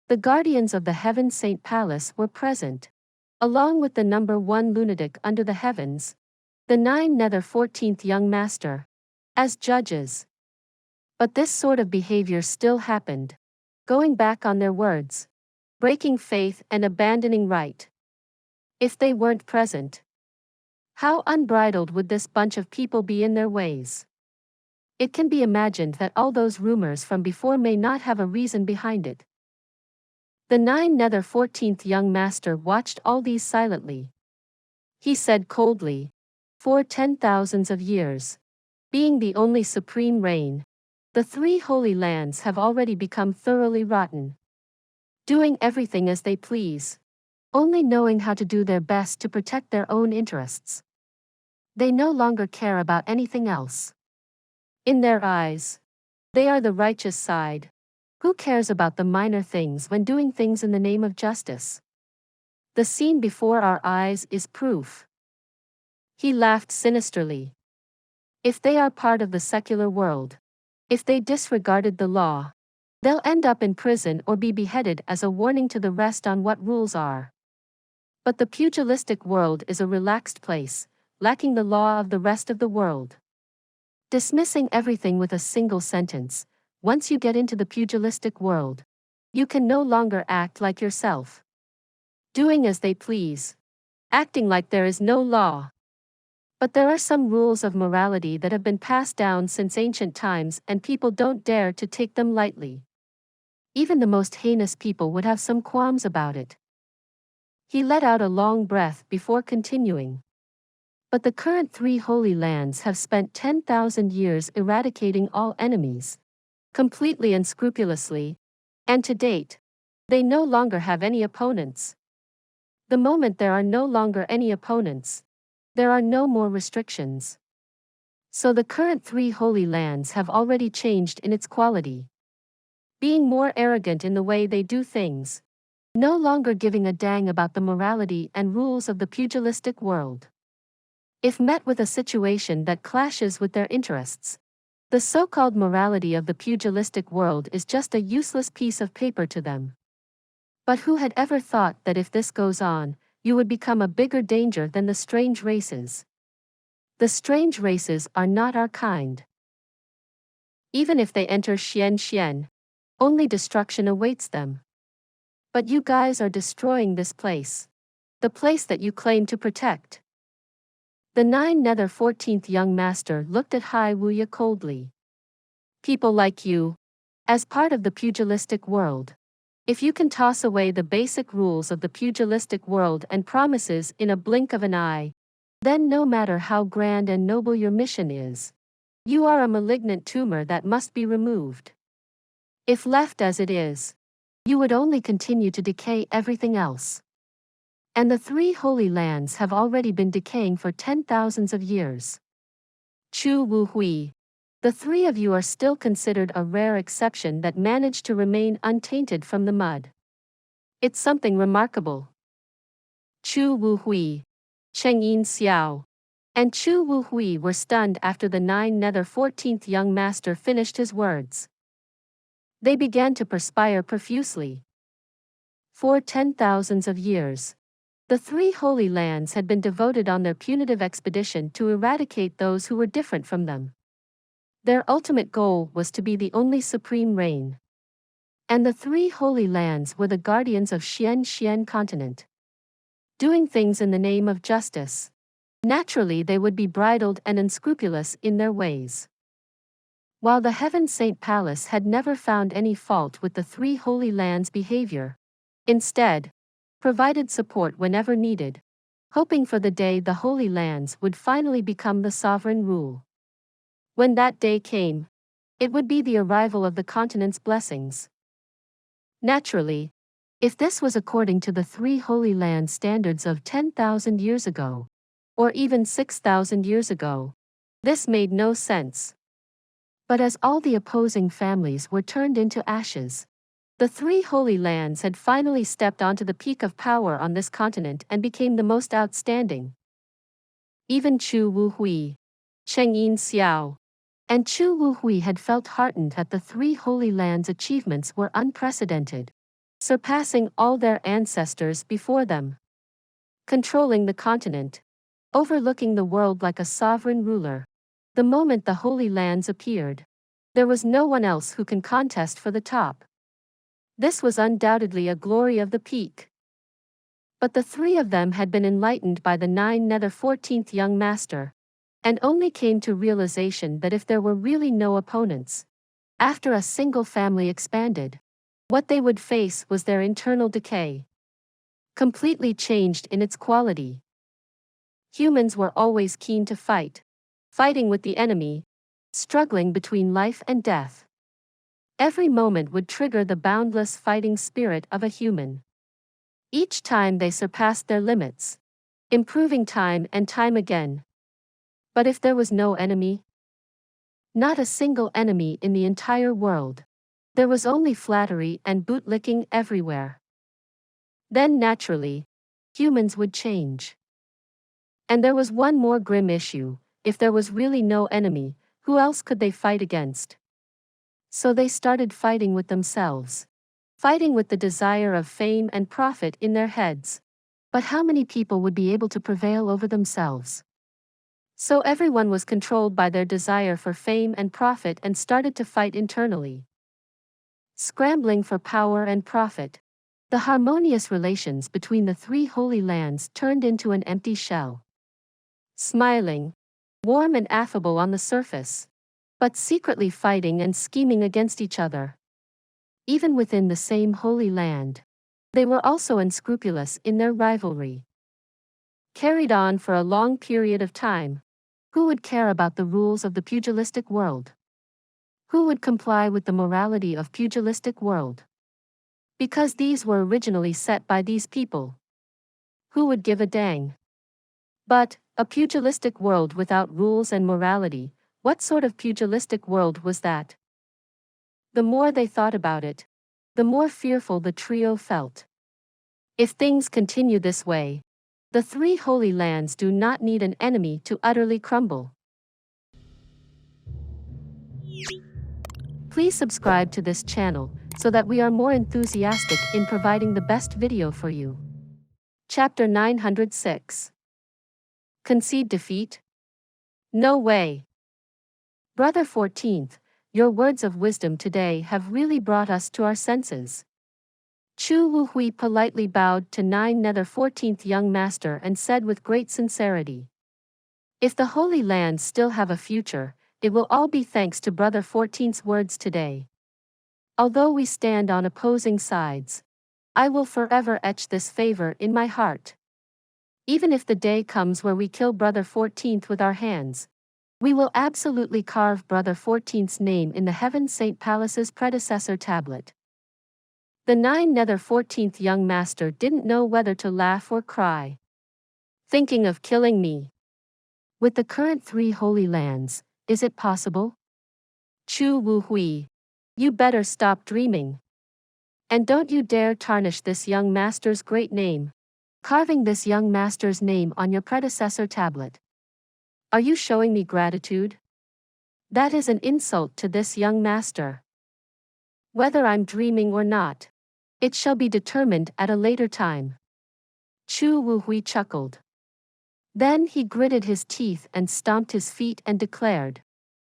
the guardians of the Heaven Saint Palace, were present, along with the number 1 lunatic under the heavens, the 14th young master, as judges. But this sort of behavior still happened, going back on their words, breaking faith and abandoning right. If they weren't present, how unbridled would this bunch of people be in their ways? It can be imagined that all those rumors from before may not have a reason behind it. The 14th young master watched all these silently. He said coldly, For 10,000s of years, being the only supreme reign, the 3 Holy Lands have already become thoroughly rotten. Doing everything as they please, only knowing how to do their best to protect their own interests. They no longer care about anything else. In their eyes, they are the righteous side. Who cares about the minor things when doing things in the name of justice? The scene before our eyes is proof. He laughed sinisterly. If they are part of the secular world, if they disregarded the law, they'll end up in prison or be beheaded as a warning to the rest on what rules are. But the pugilistic world is a relaxed place, lacking the law of the rest of the world. Dismissing everything with a single sentence, once you get into the pugilistic world, you can no longer act like yourself. Doing as they please, acting like there is no law. But there are some rules of morality that have been passed down since ancient times and people don't dare to take them lightly. even the most heinous people would have some qualms about it. He let out a long breath before continuing. But the current 3 holy lands have spent 10,000 years eradicating all enemies, completely and scrupulously, and to date, they no longer have any opponents. The moment there are no longer any opponents, there are no more restrictions. So the current 3 holy lands have already changed in its quality. Being more arrogant in the way they do things, no longer giving a dang about the morality and rules of the pugilistic world. If met with a situation that clashes with their interests, the so-called morality of the pugilistic world is just a useless piece of paper to them. But who had ever thought that if this goes on, you would become a bigger danger than the strange races? The strange races are not our kind. Even if they enter Xian, only destruction awaits them. But you guys are destroying this place. The place that you claim to protect. The 9 14th young master looked at Hai Wuya coldly. People like you, as part of the pugilistic world, if you can toss away the basic rules of the pugilistic world and promises in a blink of an eye, then no matter how grand and noble your mission is, you are a malignant tumor that must be removed. If left as it is, you would only continue to decay everything else. And the 3 holy lands have already been decaying for 10,000s of years. Chu Wu Hui, the 3 of you are still considered a rare exception that managed to remain untainted from the mud. It's something remarkable. Chu Wu Hui, Cheng Yin Xiao, and Chu Wu Hui were stunned after the 9 14th young master finished his words. They began to perspire profusely. For 10,000s of years, the 3 holy lands had been devoted on their punitive expedition to eradicate those who were different from them. Their ultimate goal was to be the only supreme reign. And the 3 holy lands were the guardians of Xian continent. Doing things in the name of justice. Naturally they would be bridled and unscrupulous in their ways. While the Heaven Saint Palace had never found any fault with the 3 holy lands' behavior, instead, provided support whenever needed, hoping for the day the holy lands would finally become the sovereign rule. When that day came, it would be the arrival of the continent's blessings. Naturally, if this was according to the 3 holy land standards of 10,000 years ago, or even 6,000 years ago, this made no sense. But as all the opposing families were turned into ashes, the 3 holy lands had finally stepped onto the peak of power on this continent and became the most outstanding. Even Chu Wu Hui, Cheng Yin Xiao, and Chu Wu Hui had felt heartened that the 3 holy lands' achievements were unprecedented, surpassing all their ancestors before them. Controlling the continent, overlooking the world like a sovereign ruler. The moment the Holy Lands appeared, there was no one else who can contest for the top. This was undoubtedly a glory of the peak. But the 3 of them had been enlightened by the 9 14th young master, and only came to realization that if there were really no opponents, after a single family expanded, what they would face was their internal decay. Completely changed in its quality. Humans were always keen to fight. Fighting with the enemy, struggling between life and death. Every moment would trigger the boundless fighting spirit of a human. Each time they surpassed their limits, improving time and time again. But if there was no enemy, not a single enemy in the entire world, there was only flattery and bootlicking everywhere. Then naturally, humans would change. And there was one more grim issue. If there was really no enemy, who else could they fight against? So they started fighting with themselves. Fighting with the desire of fame and profit in their heads. But how many people would be able to prevail over themselves? So everyone was controlled by their desire for fame and profit and started to fight internally. Scrambling for power and profit. The harmonious relations between the 3 holy lands turned into an empty shell. Smiling, warm and affable on the surface, but secretly fighting and scheming against each other. even within the same Holy Land. They were also unscrupulous in their rivalry. Carried on for a long period of time. Who would care about the rules of the pugilistic world? Who would comply with the morality of pugilistic world? Because these were originally set by these people. Who would give a dang? But, a pugilistic world without rules and morality, what sort of pugilistic world was that? The more they thought about it, the more fearful the trio felt. If things continue this way, the three Holy Lands do not need an enemy to utterly crumble. Please subscribe to this channel, so that we are more enthusiastic in providing the best video for you. Chapter 906. Concede defeat? No way. Brother 14th, your words of wisdom today have really brought us to our senses. Chu Wuhui politely bowed to 14th young master and said with great sincerity, if the Holy Lands still have a future, it will all be thanks to Brother 14th's words today. Although we stand on opposing sides, I will forever etch this favor in my heart. Even if the day comes where we kill Brother 14th with our hands, we will absolutely carve Brother 14th's name in the Heaven Saint Palace's predecessor tablet. The 14th young master didn't know whether to laugh or cry. Thinking of killing me? With the current three Holy Lands, is it possible? Chu Wuhui, you better stop dreaming. And don't you dare tarnish this young master's great name, carving this young master's name on your predecessor tablet. Are you showing me gratitude? That is an insult to this young master. Whether I'm dreaming or not, it shall be determined at a later time. Chu Wuhui chuckled. Then he gritted his teeth and stomped his feet and declared,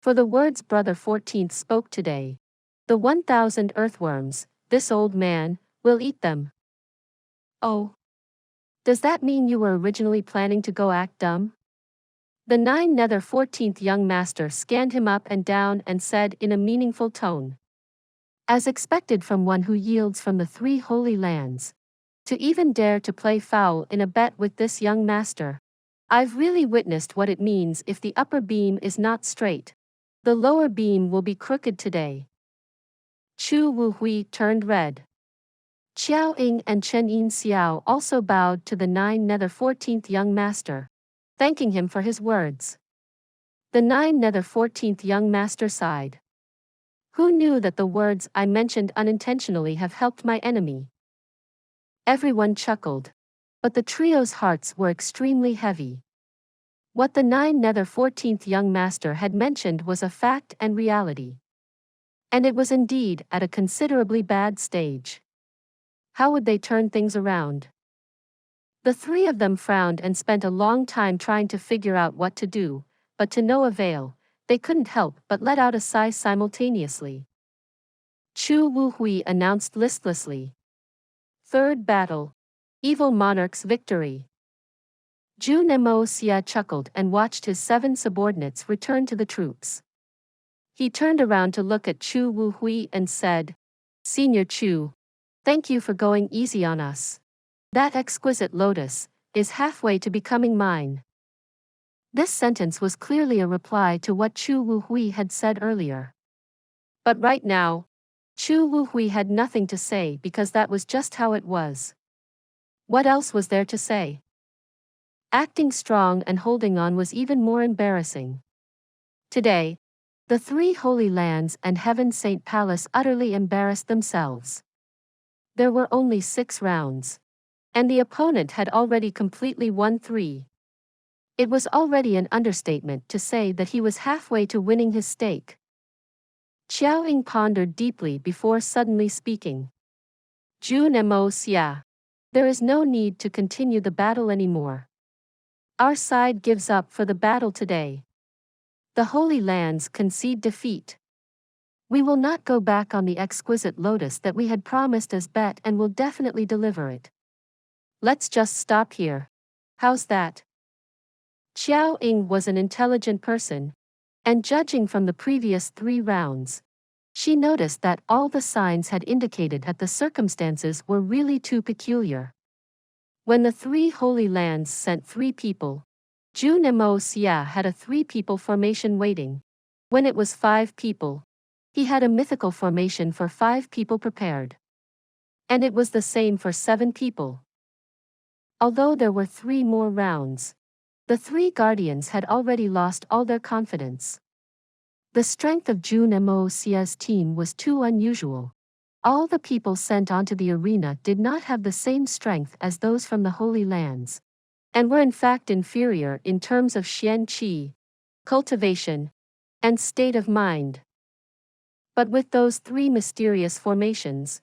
for the words Brother 14th spoke today, the 1,000 earthworms, this old man, will eat them. Oh. Does that mean you were originally planning to go act dumb? The 14th young master scanned him up and down and said in a meaningful tone, as expected from one who yields from the three Holy Lands, to even dare to play foul in a bet with this young master. I've really witnessed what it means if the upper beam is not straight. The lower beam will be crooked today. Chu Wuhui turned red. Qiao Ying and Chen Yin Xiao also bowed to the 14th young master, thanking him for his words. The 14th young master sighed. Who knew that the words I mentioned unintentionally have helped my enemy? Everyone chuckled, but the trio's hearts were extremely heavy. What the 14th young master had mentioned was a fact and reality. And it was indeed at a considerably bad stage. How would they turn things around? The three of them frowned and spent a long time trying to figure out what to do, but to no avail. They couldn't help but let out a sigh simultaneously. Chu Wuhui announced listlessly. Third battle. Evil Monarch's victory. Jun Moxie chuckled and watched his 7 subordinates return to the troops. He turned around to look at Chu Wuhui and said, Senior Chu, thank you for going easy on us. That exquisite lotus is halfway to becoming mine. This sentence was clearly a reply to what Chu Wuhui had said earlier. But right now, Chu Wuhui had nothing to say because that was just how it was. What else was there to say? Acting strong and holding on was even more embarrassing. Today, the three Holy Lands and Heaven Saint Palace utterly embarrassed themselves. There were only 6 rounds. And the opponent had already completely won 3. It was already an understatement to say that he was halfway to winning his stake. Qiao Ying pondered deeply before suddenly speaking. Jun Moxie, there is no need to continue the battle anymore. Our side gives up for the battle today. The Holy Lands concede defeat. We will not go back on the exquisite lotus that we had promised as bet and will definitely deliver it. Let's just stop here. How's that? Qiao Ying was an intelligent person, and judging from the previous 3 rounds, She noticed that all the signs had indicated that the circumstances were really too peculiar. When the three Holy Lands sent 3 people, Jun Moxie had a 3-people formation waiting. When it was 5 people, he had a mythical formation for 5 people prepared. And it was the same for 7 people. Although there were 3 more rounds, the 3 guardians had already lost all their confidence. The strength of Jun Moxie's team was too unusual. All the people sent onto the arena did not have the same strength as those from the Holy Lands, and were in fact inferior in terms of xian qi, cultivation, and state of mind. But with those 3 mysterious formations,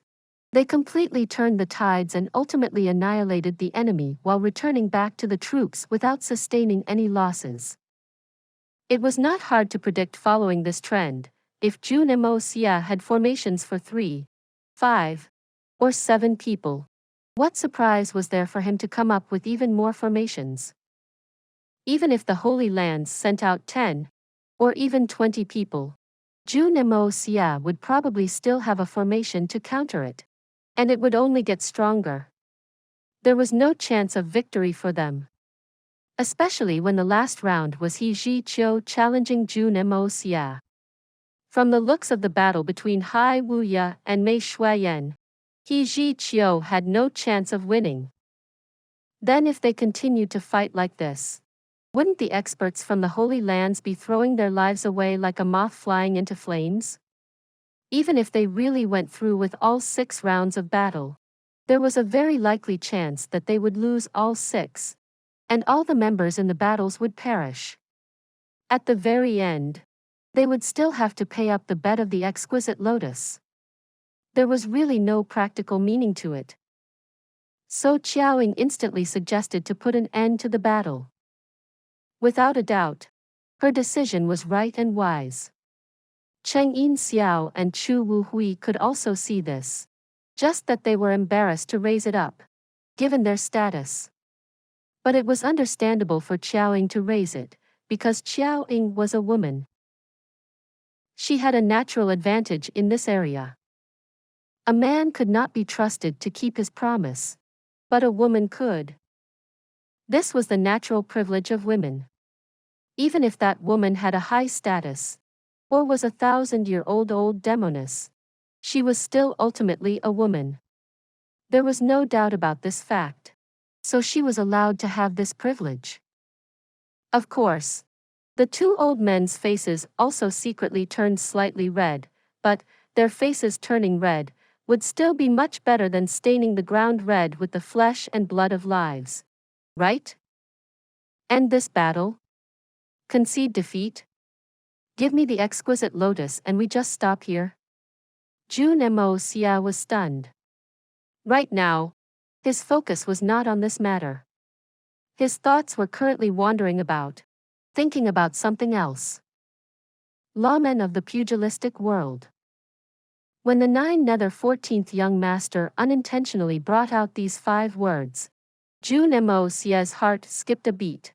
they completely turned the tides and ultimately annihilated the enemy while returning back to the troops without sustaining any losses. It was not hard to predict following this trend. If Jun Moxie had formations for 3, 5, or 7 people, what surprise was there for him to come up with even more formations? Even if the Holy Lands sent out 10, or even 20 people, Jun Moxie would probably still have a formation to counter it, and it would only get stronger. There was no chance of victory for them. Especially when the last round was He Zhiqiu challenging Jun Moxie. From the looks of the battle between Hai Wuya and Mei Shuiyan, He Zhiqiu had no chance of winning. Then if they continued to fight like this, wouldn't the experts from the Holy Lands be throwing their lives away like a moth flying into flames? Even if they really went through with all 6 rounds of battle, there was a very likely chance that they would lose all 6. And all the members in the battles would perish. At the very end, they would still have to pay up the bet of the exquisite lotus. There was really no practical meaning to it. So Qiaoying instantly suggested to put an end to the battle. Without a doubt, her decision was right and wise. Cheng Yin Xiao and Chu Wuhui could also see this, just that they were embarrassed to raise it up, given their status. But it was understandable for Qiaoying to raise it, because Qiaoying was a woman. She had a natural advantage in this area. A man could not be trusted to keep his promise, but a woman could. This was the natural privilege of women. Even if that woman had a high status, or was a 1,000-year-old demoness, she was still ultimately a woman. There was no doubt about this fact. So she was allowed to have this privilege. Of course, the 2 old men's faces also secretly turned slightly red, but their faces turning red would still be much better than staining the ground red with the flesh and blood of lives. Right? End this battle? Concede defeat? Give me the exquisite lotus and we just stop here? Jun Moxie was stunned. Right now, his focus was not on this matter. His thoughts were currently wandering about, thinking about something else. Lawmen of the pugilistic world. When the 9 nether 14th young master unintentionally brought out these 5 words, Jun Moxie's heart skipped a beat.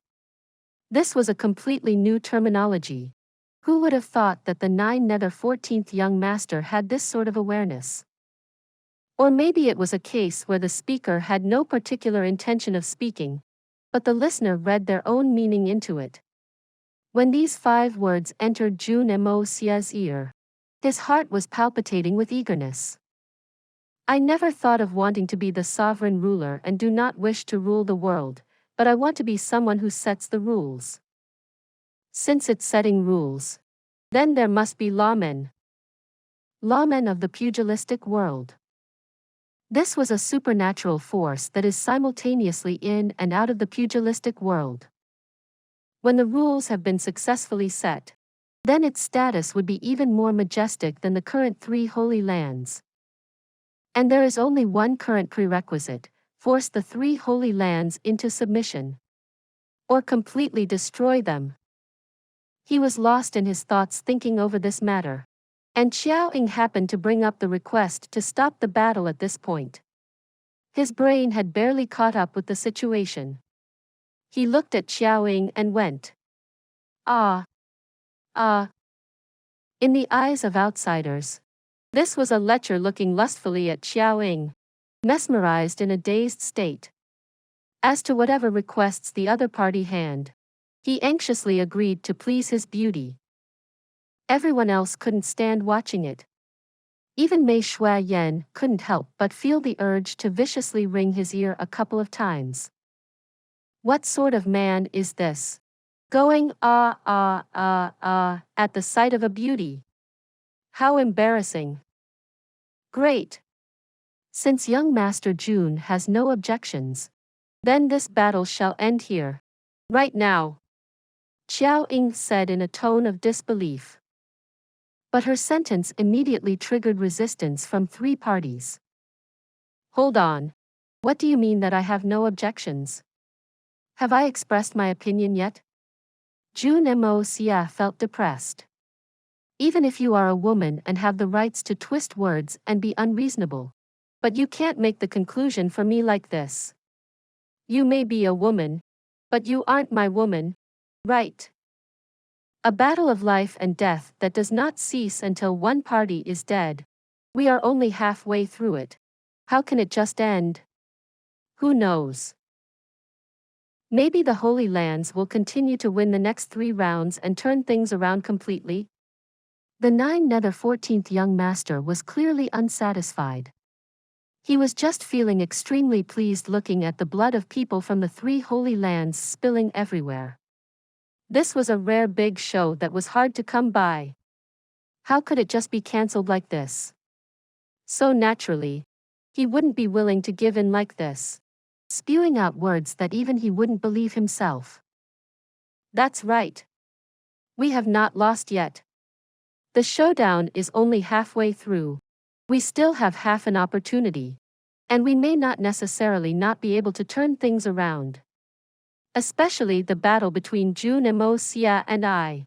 This was a completely new terminology. Who would have thought that the 9 nether 14th young master had this sort of awareness? Or maybe it was a case where the speaker had no particular intention of speaking, but the listener read their own meaning into it. When these 5 words entered Jun Moxie's ear, his heart was palpitating with eagerness. I never thought of wanting to be the sovereign ruler and do not wish to rule the world, but I want to be someone who sets the rules. Since it's setting rules, then there must be lawmen. Lawmen of the pugilistic world. This was a supernatural force that is simultaneously in and out of the pugilistic world. When the rules have been successfully set, then its status would be even more majestic than the current 3 holy lands. And there is only one current prerequisite: force the 3 holy lands into submission. Or completely destroy them. He was lost in his thoughts thinking over this matter. And Qiaoying happened to bring up the request to stop the battle at this point. His brain had barely caught up with the situation. He looked at Qiaoying and went, "Ah. Ah." In the eyes of outsiders, This was a lecher looking lustfully at Xiao Ying, mesmerized in a dazed state. As to whatever requests the other party had, he anxiously agreed to please his beauty. Everyone else couldn't stand watching it. Even Mei Shui Yan couldn't help but feel the urge to viciously ring his ear a couple of times. What sort of man is this? Going at the sight of a beauty. How embarrassing. Great. Since young Master Jun has no objections, then this battle shall end here. Right now. Xiao Ying said in a tone of disbelief. But her sentence immediately triggered resistance from three parties. Hold on. What do you mean that I have no objections? Have I expressed my opinion yet? Jun Moxie felt depressed. Even if you are a woman and have the rights to twist words and be unreasonable, but you can't make the conclusion for me like this. You may be a woman, but you aren't my woman, right? A battle of life and death that does not cease until one party is dead. We are only halfway through it. How can it just end? Who knows? Maybe the Holy Lands will continue to win the next 3 rounds and turn things around completely. The 14th young master was clearly unsatisfied. He was just feeling extremely pleased looking at the blood of people from the 3 Holy Lands spilling everywhere. This was a rare big show that was hard to come by. How could it just be cancelled like this? So naturally, he wouldn't be willing to give in like this, spewing out words that even he wouldn't believe himself. That's right. We have not lost yet. The showdown is only halfway through. We still have half an opportunity. And we may not necessarily not be able to turn things around. Especially the battle between Jun Moxie and I.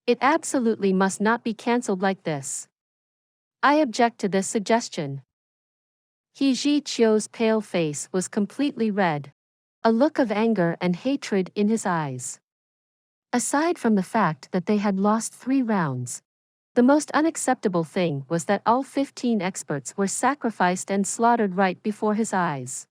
It absolutely must not be cancelled like this. I object to this suggestion. He Zhiqiu's pale face was completely red, a look of anger and hatred in his eyes. Aside from the fact that they had lost 3 rounds, the most unacceptable thing was that all 15 experts were sacrificed and slaughtered right before his eyes.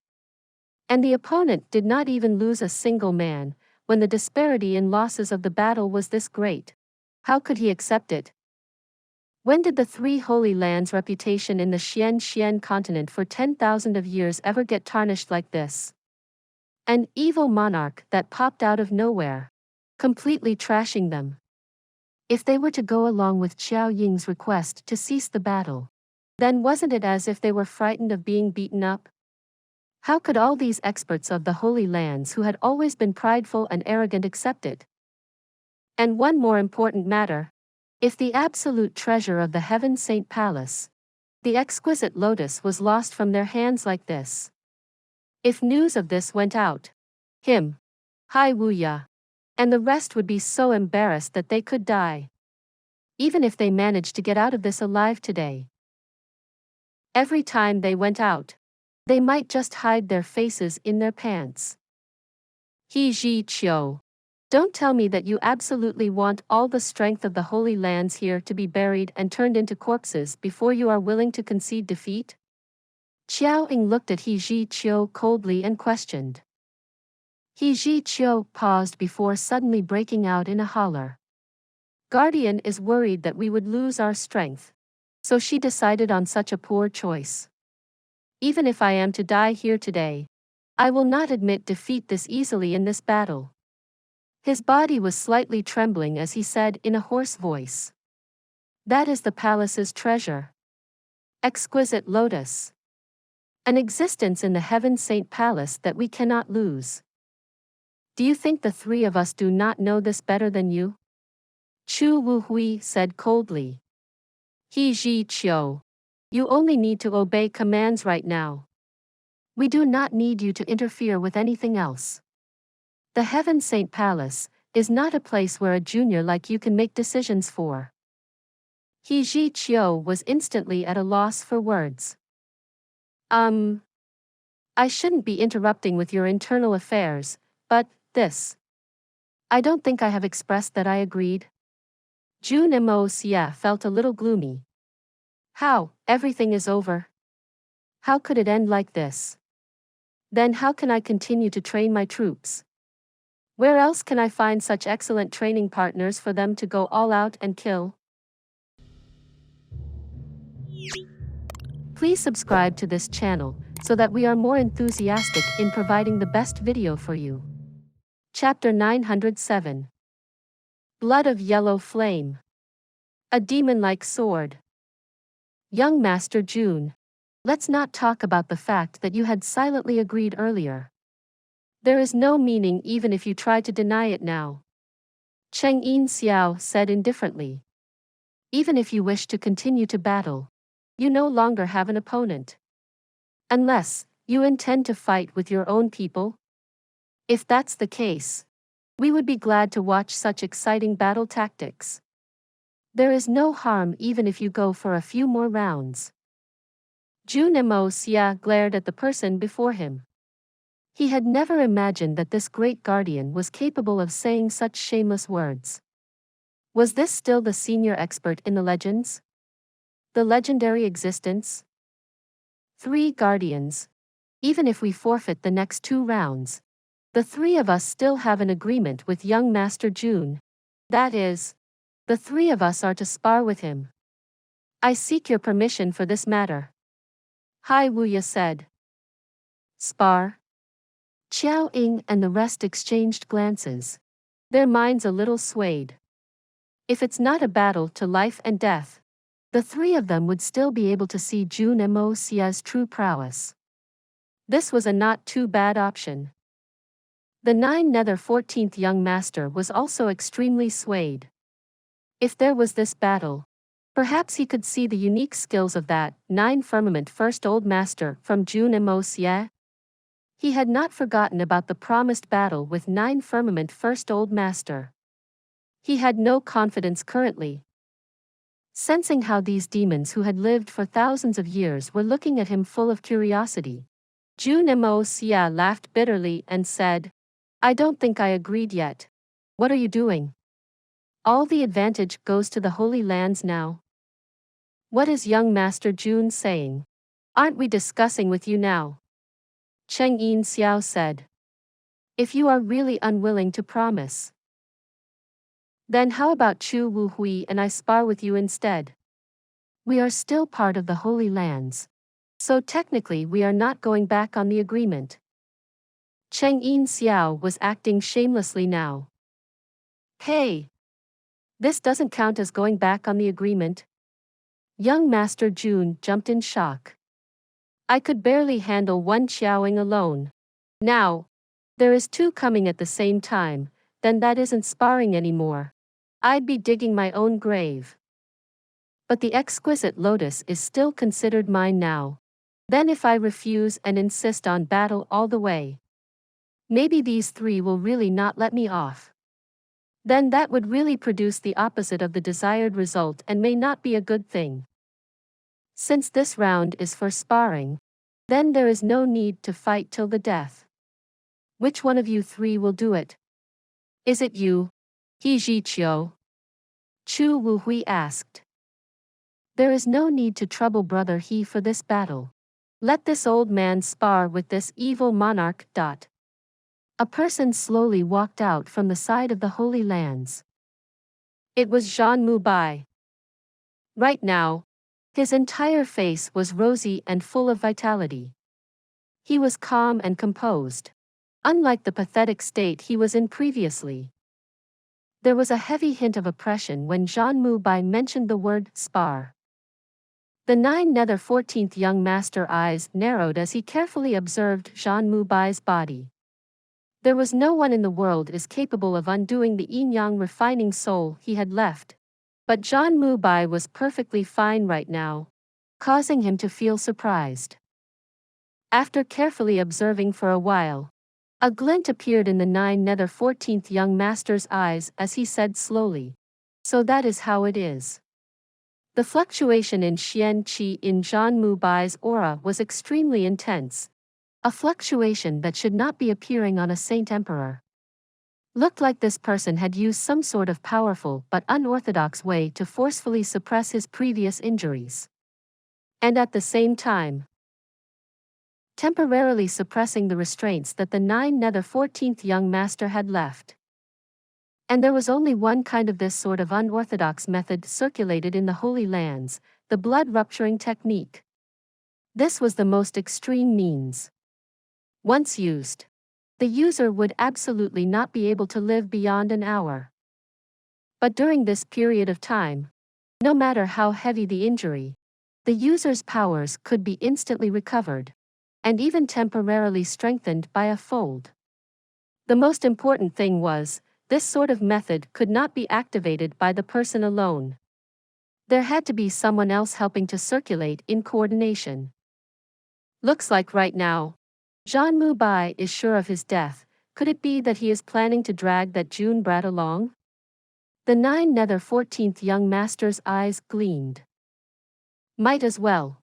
And the opponent did not even lose a single man, when the disparity in losses of the battle was this great. How could he accept it? When did the 3 Holy Lands' reputation in the Xian continent for 10,000 of years ever get tarnished like this? An evil monarch that popped out of nowhere, completely trashing them. If they were to go along with Xiao Ying's request to cease the battle, then wasn't it as if they were frightened of being beaten up? How could all these experts of the Holy Lands who had always been prideful and arrogant accept it? And one more important matter. If the absolute treasure of the Heaven Saint Palace, the exquisite lotus, was lost from their hands like this. If news of this went out, him, Hai Wuya, and the rest would be so embarrassed that they could die. Even if they managed to get out of this alive today. Every time they went out, they might just hide their faces in their pants. He Zhiqiu. Don't tell me that you absolutely want all the strength of the Holy Lands here to be buried and turned into corpses before you are willing to concede defeat? Xiao Ying looked at He Zhiqiu coldly and questioned. He Zhiqiu paused before suddenly breaking out in a holler. Guardian is worried that we would lose our strength, so she decided on such a poor choice. Even if I am to die here today, I will not admit defeat this easily in this battle. His body was slightly trembling as he said in a hoarse voice. That is the palace's treasure. Exquisite lotus. An existence in the Heaven Saint Palace that we cannot lose. Do you think the 3 of us do not know this better than you? Chu Wuhui said coldly. He Zhiqiu. You only need to obey commands right now. We do not need you to interfere with anything else. The Heaven Saint Palace is not a place where a junior like you can make decisions for. He Zhiqiu was instantly at a loss for words. I shouldn't be interrupting with your internal affairs, but this. I don't think I have expressed that I agreed. Jun Moxie felt a little gloomy. How? Everything is over. How could it end like this? Then how can I continue to train my troops? Where else can I find such excellent training partners for them to go all out and kill? Please subscribe to this channel so that we are more enthusiastic in providing the best video for you. Chapter 907. Blood of Yellow Flame. A demon-like sword. Young Master Jun, let's not talk about the fact that you had silently agreed earlier. There is no meaning even if you try to deny it now. Cheng Yin Xiao said indifferently. Even if you wish to continue to battle, you no longer have an opponent. Unless you intend to fight with your own people. If that's the case, we would be glad to watch such exciting battle tactics. There is no harm even if you go for a few more rounds. Jun Moxie glared at the person before him. He had never imagined that this great guardian was capable of saying such shameless words. Was this still the senior expert in the legends? The legendary existence? 3 guardians. Even if we forfeit the next 2 rounds, the 3 of us still have an agreement with young Master Jun. That is, the 3 of us are to spar with him. I seek your permission for this matter. Hai Wuya said. Spar? Qiao Ying and the rest exchanged glances, their minds a little swayed. If it's not a battle to life and death, the 3 of them would still be able to see Jun Moxie's true prowess. This was a not too bad option. The 9 Nether 14th young master was also extremely swayed. If there was this battle, perhaps he could see the unique skills of that 9 Firmament First Old Master from Jun Moxie. He had not forgotten about the promised battle with 9 Firmament First Old Master. He had no confidence currently. Sensing how these demons who had lived for thousands of years were looking at him full of curiosity, Jun Moxie laughed bitterly and said, I don't think I agreed yet. What are you doing? All the advantage goes to the Holy Lands now. What is young Master Jun saying? Aren't we discussing with you now? Cheng Yin Xiao said. If you are really unwilling to promise, then how about Chu Wu Hui and I spar with you instead? We are still part of the Holy Lands, so technically we are not going back on the agreement. Cheng Yin Xiao was acting shamelessly now. Hey! This doesn't count as going back on the agreement. Young Master Jun jumped in shock. I could barely handle 1 Qiaoying alone. Now, there is 2 coming at the same time, then that isn't sparring anymore. I'd be digging my own grave. But the exquisite lotus is still considered mine now. Then if I refuse and insist on battle all the way, maybe these 3 will really not let me off. Then that would really produce the opposite of the desired result and may not be a good thing. Since this round is for sparring, then there is no need to fight till the death. Which one of you 3 will do it? Is it you? He Zhiqiu? Chu Wu Hui asked. There is no need to trouble brother He for this battle. Let this old man spar with this evil monarch. A person slowly walked out from the side of the Holy Lands. It was Zhan Mubai. Right now, his entire face was rosy and full of vitality. He was calm and composed, unlike the pathetic state he was in previously. There was a heavy hint of oppression when Zhan Mubai mentioned the word spar. The 9 Nether 14th young master eyes narrowed as he carefully observed Zhan Mubai's body. There was no one in the world as capable of undoing the yin-yang refining soul he had left. But Zhan Mubai was perfectly fine right now, causing him to feel surprised. After carefully observing for a while, a glint appeared in the 9 Nether 14th young master's eyes as he said slowly, so that is how it is. The fluctuation in Xian Qi in Zhan Mubai's aura was extremely intense, a fluctuation that should not be appearing on a saint emperor. Looked like this person had used some sort of powerful but unorthodox way to forcefully suppress his previous injuries. and at the same time, temporarily suppressing the restraints that the 14th young master had left. And there was only one kind of this sort of unorthodox method circulated in the Holy Lands, the blood-rupturing technique. This was the most extreme means. Once used, the user would absolutely not be able to live beyond an hour. But during this period of time, no matter how heavy the injury, the user's powers could be instantly recovered, and even temporarily strengthened by a fold. The most important thing was, this sort of method could not be activated by the person alone. There had to be someone else helping to circulate in coordination. Looks like right now, Jun Moxie is sure of his death. Could it be that he is planning to drag that Jun brat along? The 14th young master's eyes gleamed. Might as well.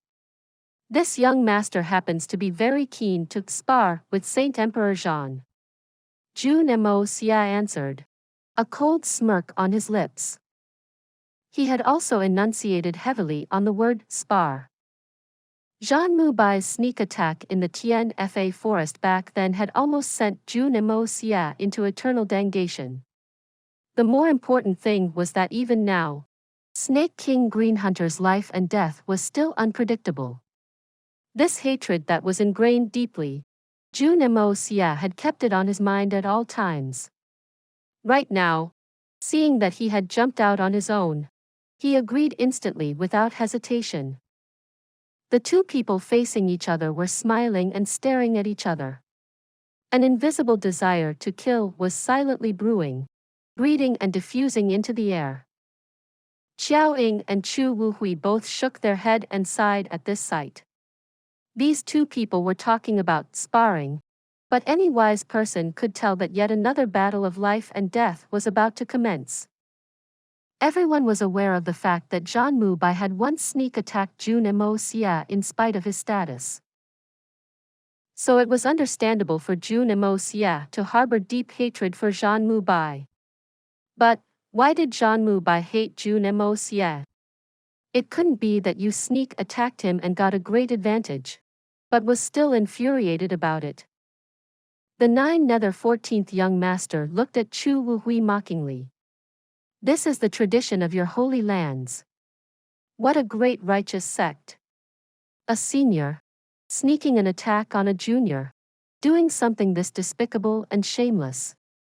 This young master happens to be very keen to spar with Saint Emperor Jun. Jun Moxie answered, a cold smirk on his lips. He had also enunciated heavily on the word spar. Jun Moxie's sneak attack in the Tianfa forest back then had almost sent Jun Moxie into eternal damnation. The more important thing was that even now, Snake King Greenhunter's life and death was still unpredictable. This hatred that was ingrained deeply, Jun Moxie had kept it on his mind at all times. Right now, seeing that he had jumped out on his own, he agreed instantly without hesitation. The two people facing each other were smiling and staring at each other. An invisible desire to kill was silently brewing, breeding and diffusing into the air. Xiao Ying and Chu Wuhui both shook their head and sighed at this sight. These two people were talking about sparring, but any wise person could tell that yet another battle of life and death was about to commence. Everyone was aware of the fact that Jun Moxie had once sneak attacked Jun Moxie in spite of his status. So it was understandable for Jun Moxie to harbor deep hatred for Jun Moxie. But why did Jun Moxie hate Jun Moxie? It couldn't be that you sneak attacked him and got a great advantage, but was still infuriated about it. The 14th young master looked at Chu Wuhui mockingly. This is the tradition of your holy lands. What a great righteous sect. A senior, sneaking an attack on a junior, doing something this despicable and shameless.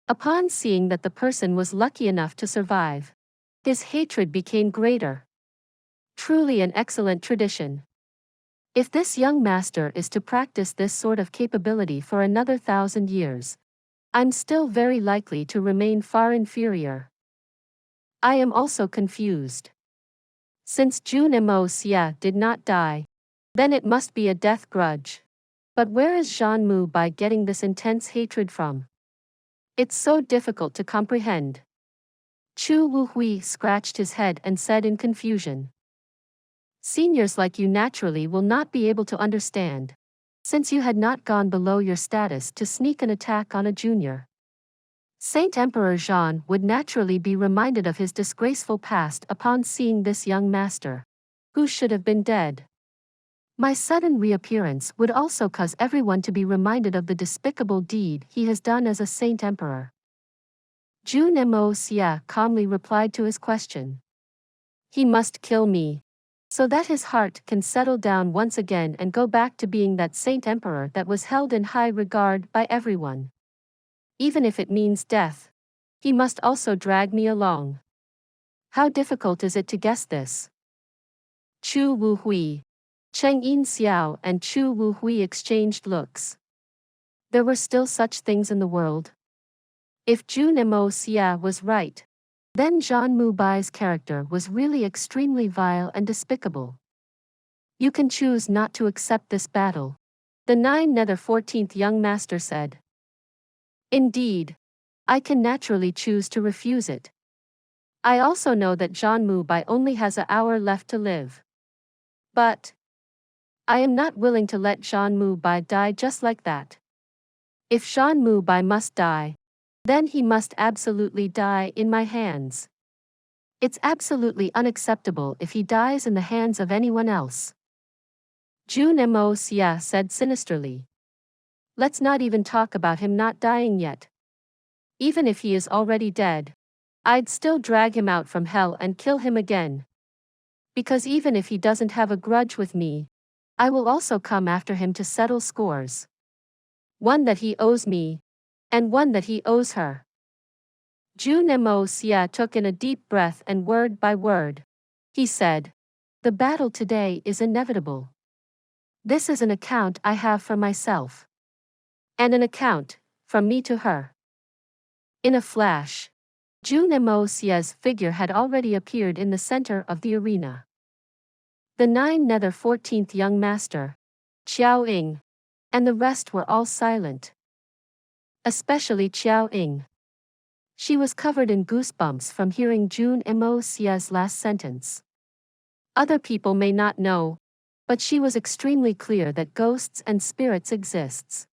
Upon seeing that the person was lucky enough to survive, his hatred became greater. Truly an excellent tradition. If this young master is to practice this sort of capability for another 1,000 years, I'm still very likely to remain far inferior. I am also confused. Since Jun Moxie did not die, then it must be a death grudge. But where is Jun Moxie getting this intense hatred from? It's so difficult to comprehend. Chu Wuhui scratched his head and said in confusion. Seniors like you naturally will not be able to understand, since you had not gone below your status to sneak an attack on a junior. Saint Emperor Jun would naturally be reminded of his disgraceful past upon seeing this young master, who should have been dead. My sudden reappearance would also cause everyone to be reminded of the despicable deed he has done as a Saint Emperor. Jun Moxie calmly replied to his question. He must kill me, so that his heart can settle down once again and go back to being that Saint Emperor that was held in high regard by everyone. Even if it means death, he must also drag me along. How difficult is it to guess this? Chu Wuhui, Cheng Yin Xiao and Chu Wuhui exchanged looks. There were still such things in the world. If Jun Moxie was right, then Jun Moxie's character was really extremely vile and despicable. You can choose not to accept this battle, the 14th young master said. Indeed, I can naturally choose to refuse it. I also know that Jun Moxie only has an hour left to live. But I am not willing to let Jun Moxie die just like that. If Jun Moxie must die, then he must absolutely die in my hands. It's absolutely unacceptable if he dies in the hands of anyone else. Jun Moxie said sinisterly. Let's not even talk about him not dying yet. Even if he is already dead, I'd still drag him out from hell and kill him again. Because even if he doesn't have a grudge with me, I will also come after him to settle scores. One that he owes me, and one that he owes her. Jun Moxie took in a deep breath and word by word, he said, the battle today is inevitable. This is an account I have for myself. And an account, from me to her. In a flash, Jun Moxie's figure had already appeared in the center of the arena. The 14th young master, Qiao Ying, and the rest were all silent. Especially Qiao Ying. She was covered in goosebumps from hearing Jun Moxie's last sentence. Other people may not know, but she was extremely clear that ghosts and spirits exists.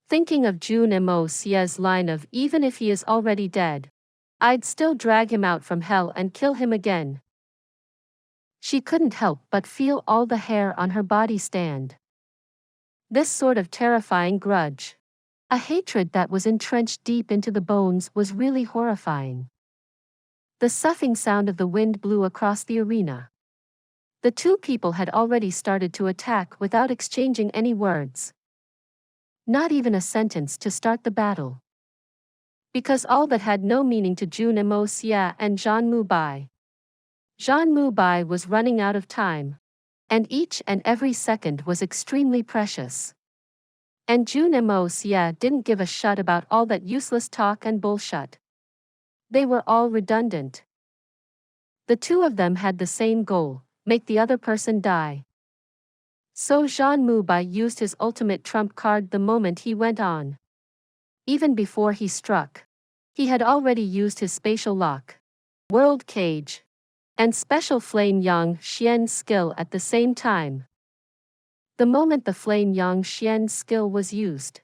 Thinking of Jun Moxie's line of even if he is already dead, I'd still drag him out from hell and kill him again. She couldn't help but feel all the hair on her body stand. This sort of terrifying grudge, a hatred that was entrenched deep into the bones, was really horrifying. The soughing sound of the wind blew across the arena. The two people had already started to attack without exchanging any words. Not even a sentence to start the battle. Because all that had no meaning to Jun Moxie and Zhan Mubai. Zhan Mubai was running out of time, and each and every second was extremely precious. And Jun Moxie didn't give a shut about all that useless talk and bullshit. They were all redundant. The two of them had the same goal, make the other person die. So Zhan Mubai used his ultimate trump card the moment he went on. Even before he struck, he had already used his spatial lock, world cage, and special flame yang xian skill at the same time. The moment the flame yang xian skill was used,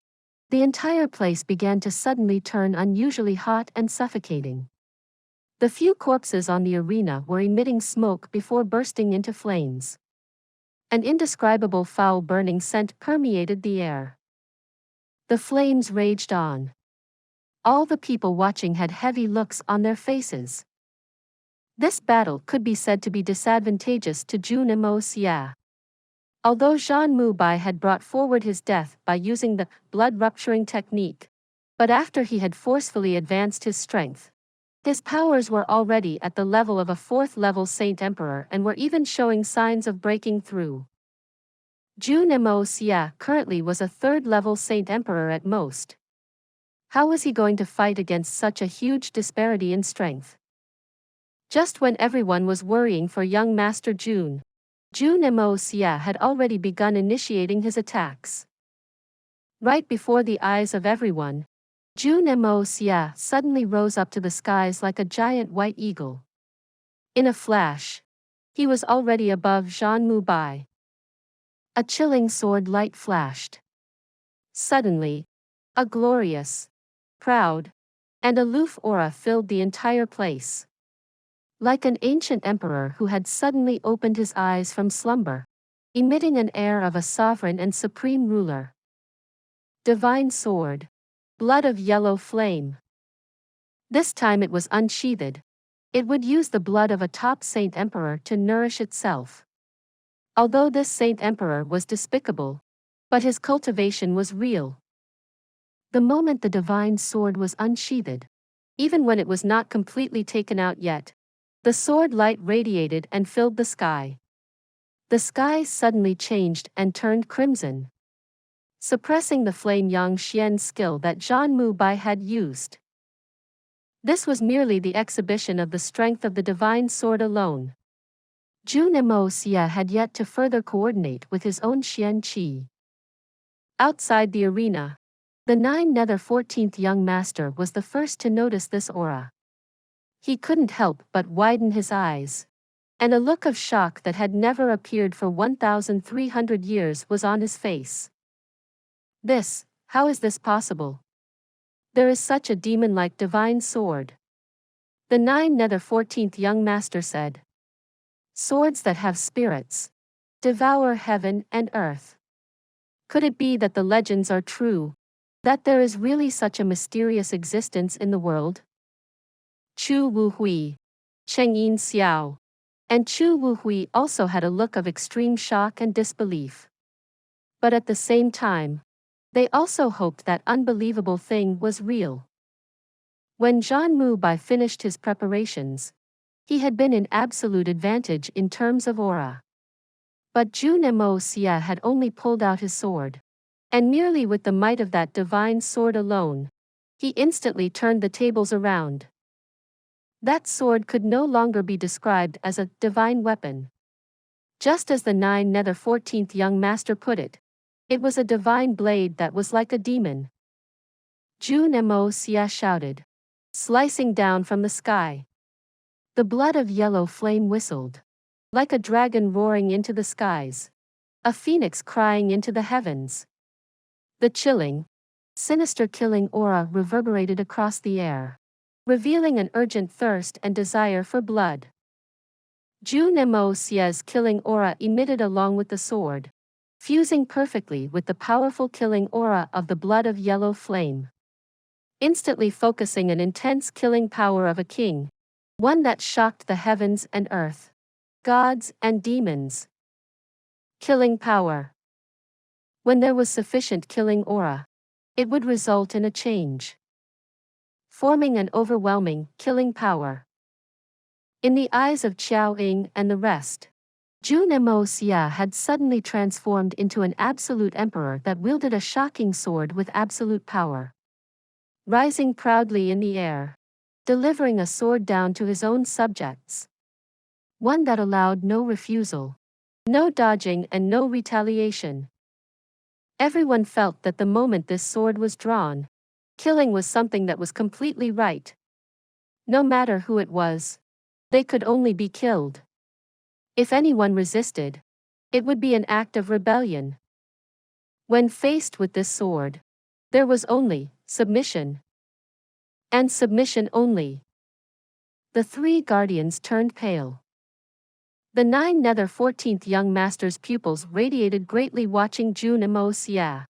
the entire place began to suddenly turn unusually hot and suffocating. The few corpses on the arena were emitting smoke before bursting into flames. An indescribable foul burning scent permeated the air. The flames raged on. All the people watching had heavy looks on their faces. This battle could be said to be disadvantageous to Jun Moxie. Although Zhan Mubai had brought forward his death by using the blood-rupturing technique, but after he had forcefully advanced his strength, his powers were already at the level of a 4th-level Saint Emperor and were even showing signs of breaking through. Jun Moxie currently was a 3rd-level Saint Emperor at most. How was he going to fight against such a huge disparity in strength? Just when everyone was worrying for young Master Jun Moxie had already begun initiating his attacks. Right before the eyes of everyone, Jun Moxie suddenly rose up to the skies like a giant white eagle. In a flash, he was already above Zhan Mubai. A chilling sword light flashed. Suddenly, a glorious, proud, and aloof aura filled the entire place. Like an ancient emperor who had suddenly opened his eyes from slumber, emitting an air of a sovereign and supreme ruler. Divine sword. Blood of yellow flame. This time it was unsheathed. It would use the blood of a top Saint Emperor to nourish itself. Although this Saint Emperor was despicable, but his cultivation was real. The moment the divine sword was unsheathed, even when it was not completely taken out yet, the sword light radiated and filled the sky. The sky suddenly changed and turned crimson, suppressing the flame yang xian skill that Zhan Mubai had used. This was merely the exhibition of the strength of the divine sword alone. Jun Moxie had yet to further coordinate with his own xian qi. Outside the arena, the 14th young master was the first to notice this aura. He couldn't help but widen his eyes, and a look of shock that had never appeared for 1,300 years was on his face. How is this possible? There is such a demon-like divine sword. The 14th young master said. Swords that have spirits. devour heaven and earth. Could it be that the legends are true? That there is really such a mysterious existence in the world? Chu Wuhui, Cheng Yin Xiao, and Chu Wuhui also had a look of extreme shock and disbelief. But at the same time, they also hoped that unbelievable thing was real. When Zhan Mubai finished his preparations, he had been in absolute advantage in terms of aura. But Jun Moxie had only pulled out his sword, and merely with the might of that divine sword alone, he instantly turned the tables around. That sword could no longer be described as a divine weapon. Just as the 14th young master put it, it was a divine blade that was like a demon. Jun Moxie shouted, slicing down from the sky. The blood of yellow flame whistled, like a dragon roaring into the skies, a phoenix crying into the heavens. The chilling, sinister killing aura reverberated across the air, revealing an urgent thirst and desire for blood. Jun Moxie's killing aura emitted along with the sword, fusing perfectly with the powerful killing aura of the blood of yellow flame, instantly focusing an intense killing power of a king, one that shocked the heavens and earth, gods and demons. Killing power. When there was sufficient killing aura, it would result in a change, forming an overwhelming killing power. In the eyes of Qiao Ying and the rest, Jun Moxie had suddenly transformed into an absolute emperor that wielded a shocking sword with absolute power. Rising proudly in the air, delivering a sword down to his own subjects. One that allowed no refusal, no dodging and no retaliation. Everyone felt that the moment this sword was drawn, killing was something that was completely right. No matter who it was, they could only be killed. If anyone resisted, it would be an act of rebellion. When faced with this sword, there was only submission. And submission only. The three guardians turned pale. The 14th young master's pupils radiated greatly watching Jun Moxie.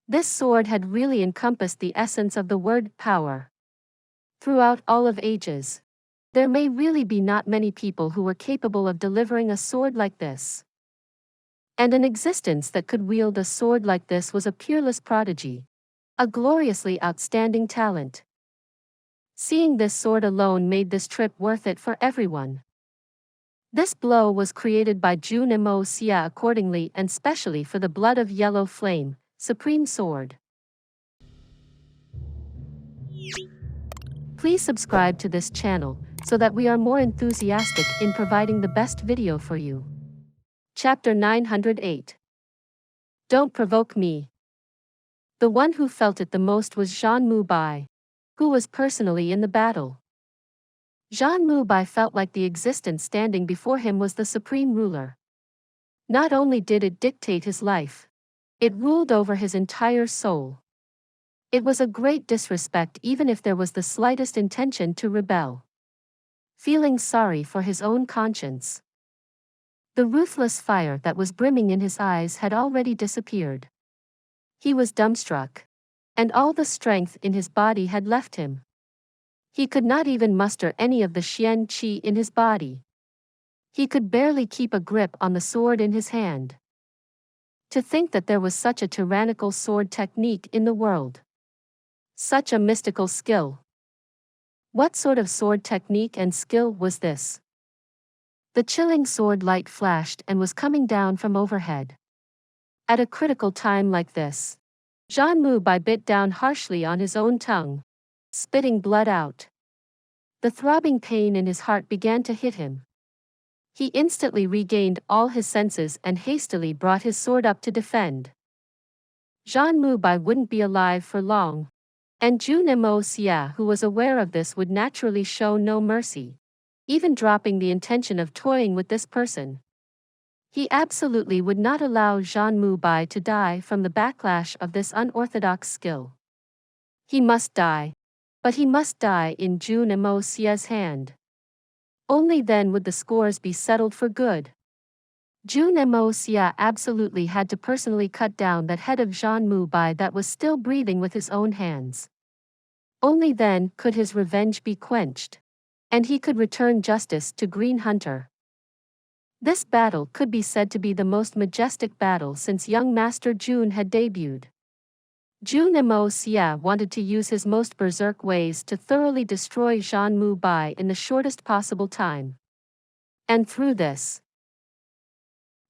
This sword had really encompassed the essence of the word power. Throughout all of ages, there may really be not many people who were capable of delivering a sword like this. And an existence that could wield a sword like this was a peerless prodigy, a gloriously outstanding talent. Seeing this sword alone made this trip worth it for everyone. This blow was created by Jun Moxie accordingly and specially for the blood of yellow flame, supreme sword. Please subscribe to this channel, so that we are more enthusiastic in providing the best video for you. Chapter 908. Don't provoke me. The one who felt it the most was Zhan Mubai, who was personally in the battle. Zhan Mubai felt like the existence standing before him was the supreme ruler. Not only did it dictate his life, it ruled over his entire soul. It was a great disrespect even if there was the slightest intention to rebel. Feeling sorry for his own conscience, the ruthless fire that was brimming in his eyes had already disappeared. He was dumbstruck, and all the strength in his body had left him. He could not even muster any of the Xian Qi in his body. He could barely keep a grip on the sword in his hand. To think that there was such a tyrannical sword technique in the world. Such a mystical skill. What sort of sword technique and skill was this? The chilling sword light flashed and was coming down from overhead. At a critical time like this, Zhan Mubai bit down harshly on his own tongue, spitting blood out. The throbbing pain in his heart began to hit him. He instantly regained all his senses and hastily brought his sword up to defend. Zhan Mubai wouldn't be alive for long, and Jun Moxie, who was aware of this, would naturally show no mercy, even dropping the intention of toying with this person. He absolutely would not allow Zhan Mubai to die from the backlash of this unorthodox skill. He must die, but he must die in Jun Moxie's hand. Only then would the scores be settled for good. Jun Moxie absolutely had to personally cut down that head of Jun Moxie that was still breathing with his own hands. Only then could his revenge be quenched, and he could return justice to Green Hunter. This battle could be said to be the most majestic battle since young Master Jun had debuted. Jun Moxie wanted to use his most berserk ways to thoroughly destroy Jun Moxie in the shortest possible time. And through this,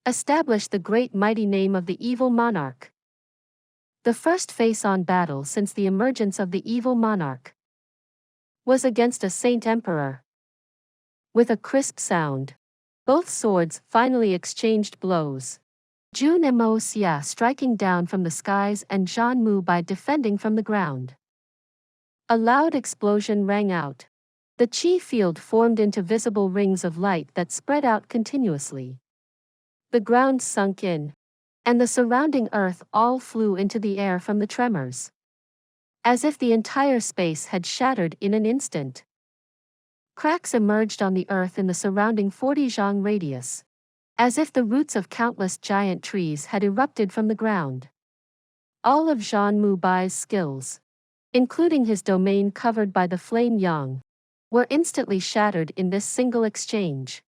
establish the great mighty name of the evil monarch. The first face-on battle since the emergence of the evil monarch was against a Saint Emperor. With a crisp sound, both swords finally exchanged blows. Jun Moxie striking down from the skies and Jun Moxie defending from the ground. A loud explosion rang out. The chi field formed into visible rings of light that spread out continuously. The ground sunk in, and the surrounding earth all flew into the air from the tremors, as if the entire space had shattered in an instant. Cracks emerged on the earth in the surrounding 40 zhang radius, as if the roots of countless giant trees had erupted from the ground. All of Jun Moxie's skills, including his domain covered by the flame yang, were instantly shattered in this single exchange.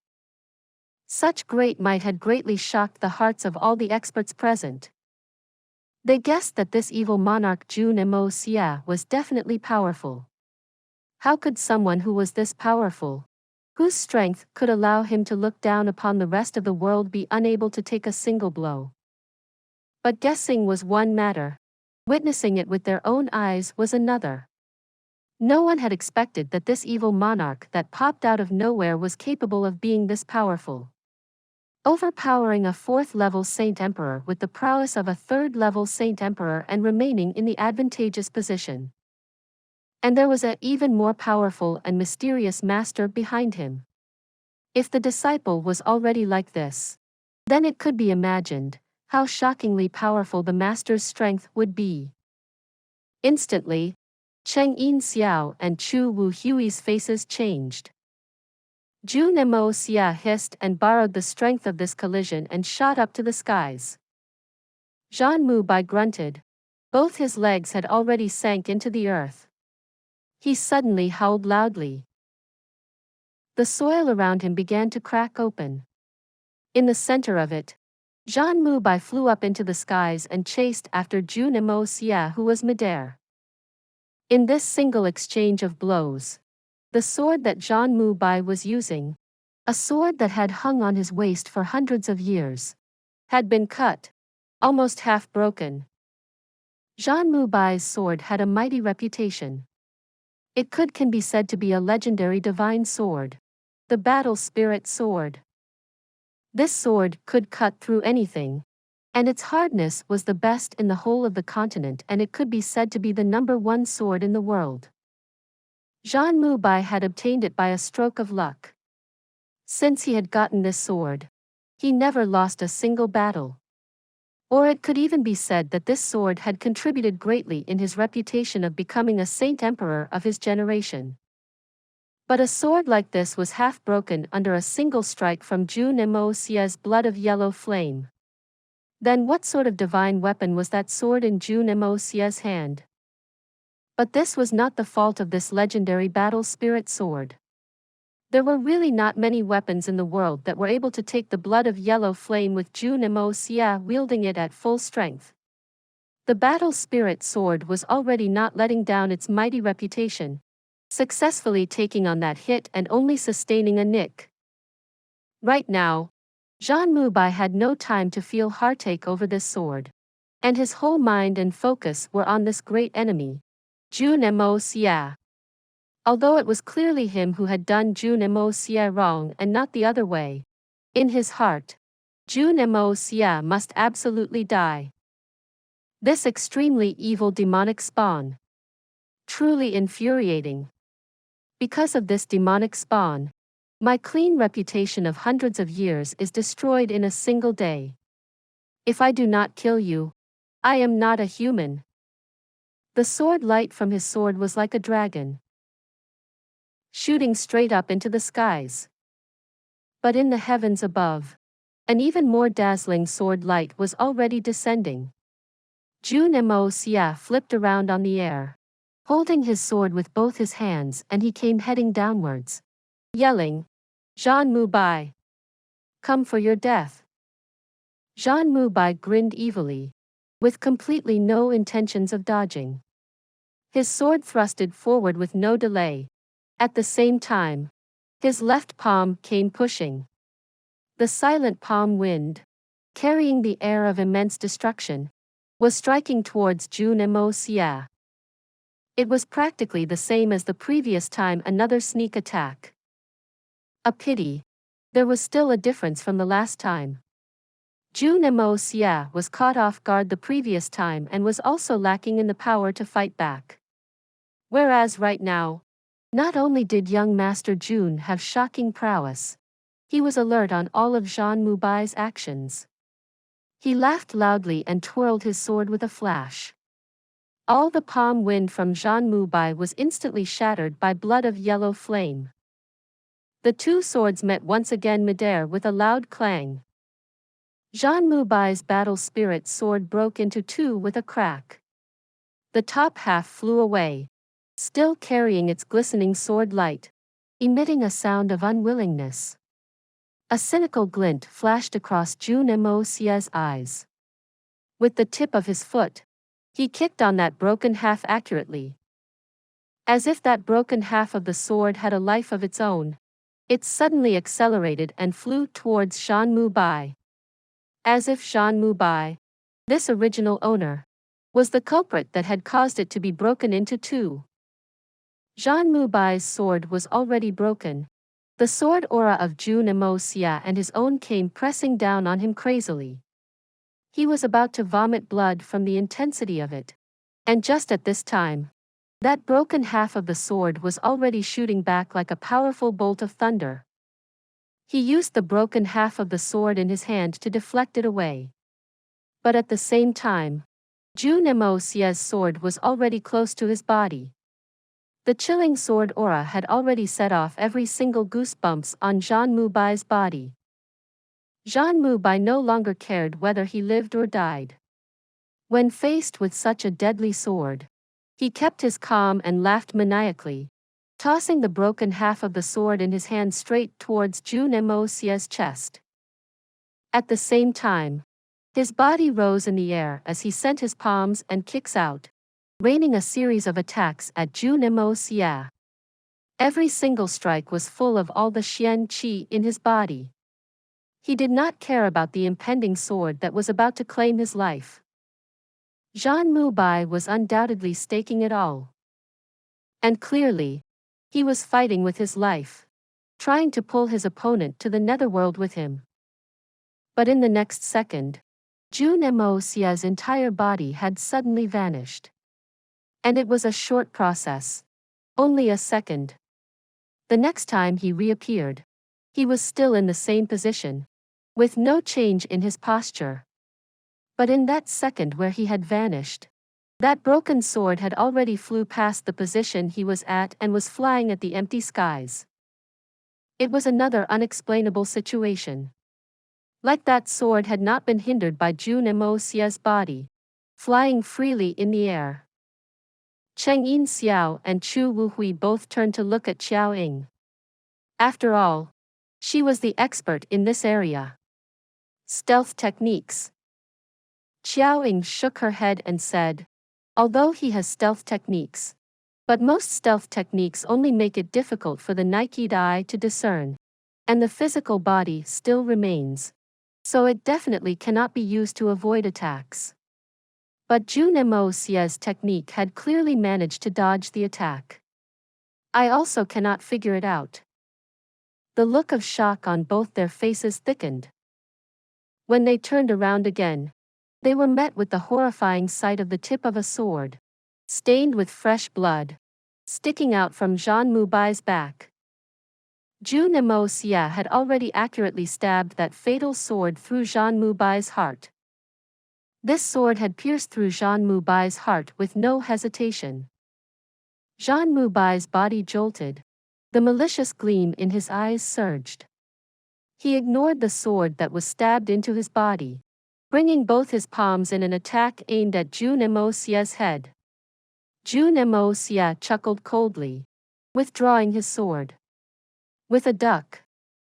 Such great might had greatly shocked the hearts of all the experts present. They guessed that this evil monarch Jun Moxie was definitely powerful. How could someone who was this powerful, whose strength could allow him to look down upon the rest of the world, be unable to take a single blow? But guessing was one matter. Witnessing it with their own eyes was another. No one had expected that this evil monarch that popped out of nowhere was capable of being this powerful. Overpowering a 4th-level Saint Emperor with the prowess of a 3rd-level Saint Emperor and remaining in the advantageous position. And there was an even more powerful and mysterious master behind him. If the disciple was already like this, then it could be imagined how shockingly powerful the master's strength would be. Instantly, Cheng Yin Xiao and Chu Wu Hui's faces changed. Jun Moxie hissed and borrowed the strength of this collision and shot up to the skies. Jun Moxie grunted. Both his legs had already sank into the earth. He suddenly howled loudly. The soil around him began to crack open. In the center of it, Jun Moxie flew up into the skies and chased after Jun Moxie, who was midair. In this single exchange of blows, the sword that Jun Moxie was using, a sword that had hung on his waist for hundreds of years, had been cut, almost half broken. Jun Moxie's sword had a mighty reputation. It can be said to be a legendary divine sword, the battle spirit sword. This sword could cut through anything, and its hardness was the best in the whole of the continent, and it could be said to be the #1 sword in the world. Jun Moxie had obtained it by a stroke of luck. Since he had gotten this sword, he never lost a single battle. Or it could even be said that this sword had contributed greatly in his reputation of becoming a Saint Emperor of his generation. But a sword like this was half broken under a single strike from Jun Moxie's blood of yellow flame. Then what sort of divine weapon was that sword in Jun Moxie's hand? But this was not the fault of this legendary battle spirit sword. There were really not many weapons in the world that were able to take the blood of yellow flame with Jun Moxie wielding it at full strength. The battle spirit sword was already not letting down its mighty reputation, successfully taking on that hit and only sustaining a nick. Right now, Jun Moxie had no time to feel heartache over this sword, and his whole mind and focus were on this great enemy, Jun Moxie. Although it was clearly him who had done Jun Moxie wrong and not the other way, in his heart, Jun Moxie must absolutely die. This extremely evil demonic spawn. Truly infuriating. Because of this demonic spawn, my clean reputation of hundreds of years is destroyed in a single day. If I do not kill you, I am not a human. The sword light from his sword was like a dragon, shooting straight up into the skies. But in the heavens above, An even more dazzling sword light was already descending. Jun Moxie flipped around on the air, holding his sword with both his hands, and he came heading downwards, yelling, "Jun Moxie! Come for your death!" Jun Moxie grinned evilly, with completely no intentions of dodging. His sword thrusted forward with no delay. At the same time, his left palm came pushing. The silent palm wind, carrying the air of immense destruction, was striking towards Jun Moxie. It was practically the same as the previous time, another sneak attack. A pity. There was still a difference from the last time. Jun Moxie was caught off guard the previous time and was also lacking in the power to fight back. Whereas right now, not only did young Master Jun have shocking prowess, he was alert on all of Jun Moxie's actions. He laughed loudly and twirled his sword with a flash. All the palm wind from Jun Moxie was instantly shattered by blood of yellow flame. The two swords met once again midair with a loud clang. Jun Moxie's battle spirit sword broke into two with a crack. The top half flew away, still carrying its glistening sword light, emitting a sound of unwillingness. A cynical glint flashed across Jun Moxie's eyes. With the tip of his foot, he kicked on that broken half accurately. As if that broken half of the sword had a life of its own, it suddenly accelerated and flew towards Jun Moxie. As if Jun Moxie, this original owner, was the culprit that had caused it to be broken into two. Jun Moxie's sword was already broken. The sword aura of Jun Moxie and his own came pressing down on him crazily. He was about to vomit blood from the intensity of it. And just at this time, that broken half of the sword was already shooting back like a powerful bolt of thunder. He used the broken half of the sword in his hand to deflect it away. But at the same time, Jun Moxie's sword was already close to his body. The chilling sword aura had already set off every single goosebumps on Jun Moxie's body. Jun Moxie no longer cared whether he lived or died. When faced with such a deadly sword, he kept his calm and laughed maniacally, tossing the broken half of the sword in his hand straight towards Jun Moxie's chest. At the same time, his body rose in the air as he sent his palms and kicks out, raining a series of attacks at Jun Moxie. Every single strike was full of all the Xian Qi in his body. He did not care about the impending sword that was about to claim his life. Jun Moxie was undoubtedly staking it all. And clearly, he was fighting with his life, trying to pull his opponent to the netherworld with him. But in the next second, Jun Moxie's entire body had suddenly vanished. And it was a short process. Only a second. The next time he reappeared, he was still in the same position, with no change in his posture. But in that second where he had vanished, that broken sword had already flew past the position he was at and was flying at the empty skies. It was another unexplainable situation. Like that sword had not been hindered by Jun Moxie's body, flying freely in the air. Cheng Yin Xiao and Chu Wuhui both turned to look at Xiao Ying. After all, she was the expert in this area. Stealth techniques. Xiao Ying shook her head and said, although he has stealth techniques, but most stealth techniques only make it difficult for the naked eye to discern, and the physical body still remains, so it definitely cannot be used to avoid attacks. But Jun Moxie's technique had clearly managed to dodge the attack. I also cannot figure it out. The look of shock on both their faces thickened. When they turned around again, they were met with the horrifying sight of the tip of a sword, stained with fresh blood, sticking out from Jun Moxie's back. Jun Moxie had already accurately stabbed that fatal sword through Jun Moxie's heart. This sword had pierced through Jun Moxie's heart with no hesitation. Jun Moxie's body jolted. The malicious gleam in his eyes surged. He ignored the sword that was stabbed into his body, bringing both his palms in an attack aimed at Jun Moxie's head. Jun Moxie chuckled coldly, withdrawing his sword. With a duck,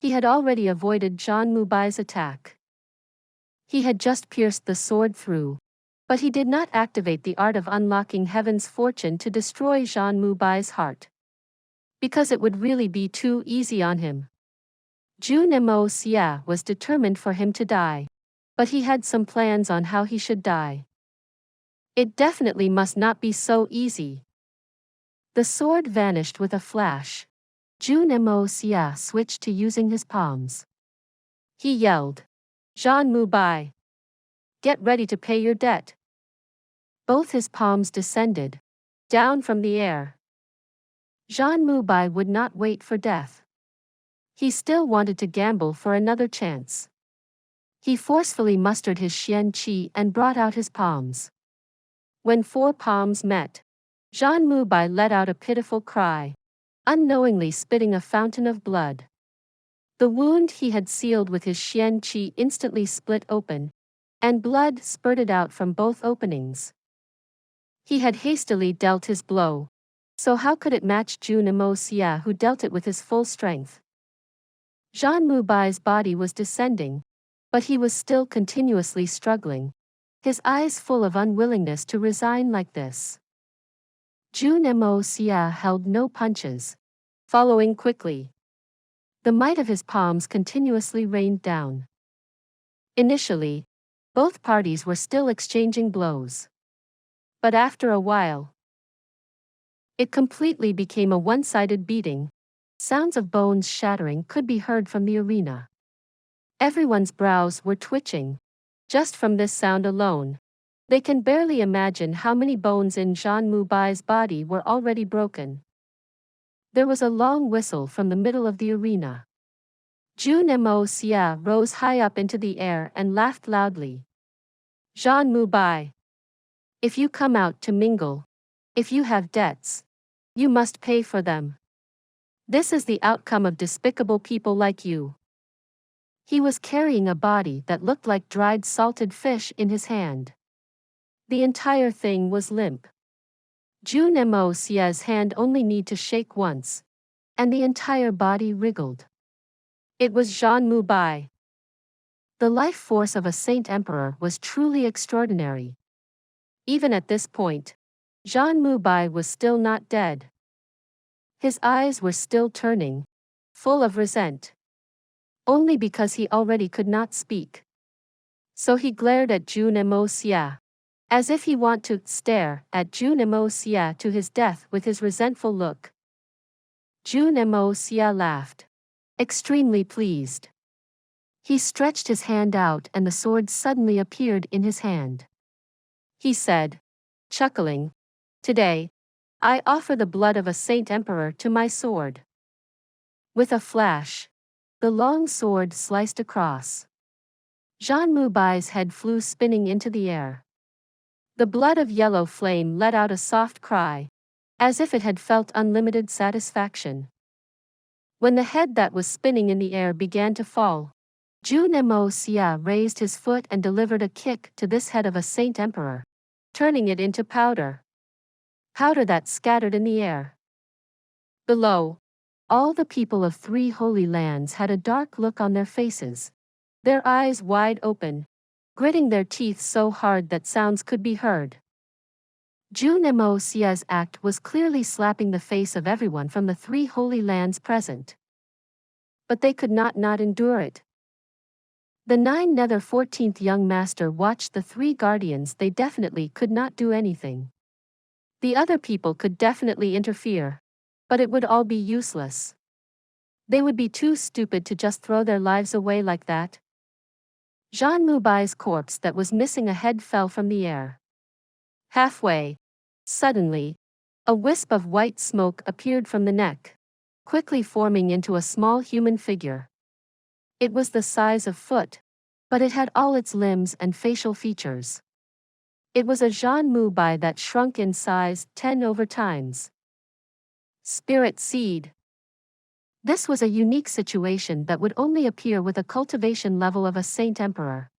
he had already avoided Jun Moxie's attack. He had just pierced the sword through, but he did not activate the art of unlocking heaven's fortune to destroy Jun Moxie's heart, because it would really be too easy on him. Jun Moxie was determined for him to die, but he had some plans on how he should die. It definitely must not be so easy. The sword vanished with a flash. Jun Moxie switched to using his palms. He yelled, "Jun Moxie! Get ready to pay your debt." Both his palms descended, down from the air. Jun Moxie would not wait for death. He still wanted to gamble for another chance. He forcefully mustered his xian qi and brought out his palms. When 4 palms met, Jun Moxie let out a pitiful cry, unknowingly spitting a fountain of blood. The wound he had sealed with his xian qi instantly split open, and blood spurted out from both openings. He had hastily dealt his blow, so how could it match Jun Moxie, who dealt it with his full strength? Jun Moxie's body was descending, but he was still continuously struggling, his eyes full of unwillingness to resign like this. Jun Moxie held no punches, following quickly. The might of his palms continuously rained down. Initially, both parties were still exchanging blows. But after a while, it completely became a one-sided beating. Sounds of bones shattering could be heard from the arena. Everyone's brows were twitching. Just from this sound alone, they can barely imagine how many bones in Jun Moxie's body were already broken. There was a long whistle from the middle of the arena. Jun Moxie rose high up into the air and laughed loudly. "Jun Moxie, if you come out to mingle, if you have debts, you must pay for them. This is the outcome of despicable people like you." He was carrying a body that looked like dried salted fish in his hand. The entire thing was limp. Jun Moxie's hand only needed to shake once, and the entire body wriggled. It was Jun Moxie. The life force of a saint emperor was truly extraordinary. Even at this point, Jun Moxie was still not dead. His eyes were still turning, full of resent. Only because he already could not speak. So he glared at Jun Moxie, as if he wanted to stare at Jun Moxie to his death with his resentful look. Jun Moxie laughed, extremely pleased. He stretched his hand out and the sword suddenly appeared in his hand. He said, chuckling, "Today, I offer the blood of a saint emperor to my sword." With a flash, the long sword sliced across. Jun Moxie's head flew spinning into the air. The blood of yellow flame let out a soft cry, as if it had felt unlimited satisfaction. When the head that was spinning in the air began to fall, Jun Moxie raised his foot and delivered a kick to this head of a saint emperor, turning it into powder. Powder that scattered in the air. Below, all the people of 3 holy lands had a dark look on their faces, their eyes wide open, gritting their teeth so hard that sounds could be heard. Jun Moxie's act was clearly slapping the face of everyone from the 3 holy lands present. But they could not endure it. The 9 Nether 14th young master watched the 3 guardians. They definitely could not do anything. The other people could definitely interfere, but it would all be useless. They would be too stupid to just throw their lives away like that. Jun Moxie's corpse that was missing a head fell from the air. Halfway, suddenly, a wisp of white smoke appeared from the neck, quickly forming into a small human figure. It was the size of foot, but it had all its limbs and facial features. It was a Jun Moxie that shrunk in size 10 over times. Spirit seed. This was a unique situation that would only appear with a cultivation level of a Saint Emperor.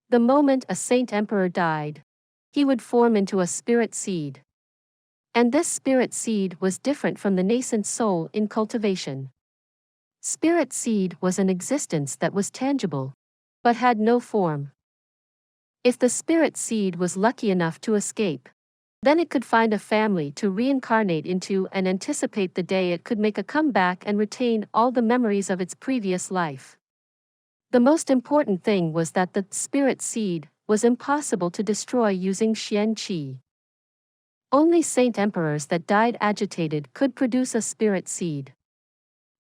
The moment a Saint Emperor died, he would form into a spirit seed. And this spirit seed was different from the nascent soul in cultivation. Spirit seed was an existence that was tangible, but had no form. If the spirit seed was lucky enough to escape, then it could find a family to reincarnate into and anticipate the day it could make a comeback and retain all the memories of its previous life. The most important thing was that the spirit seed was impossible to destroy using Xian Qi. Only Saint Emperors that died agitated could produce a spirit seed.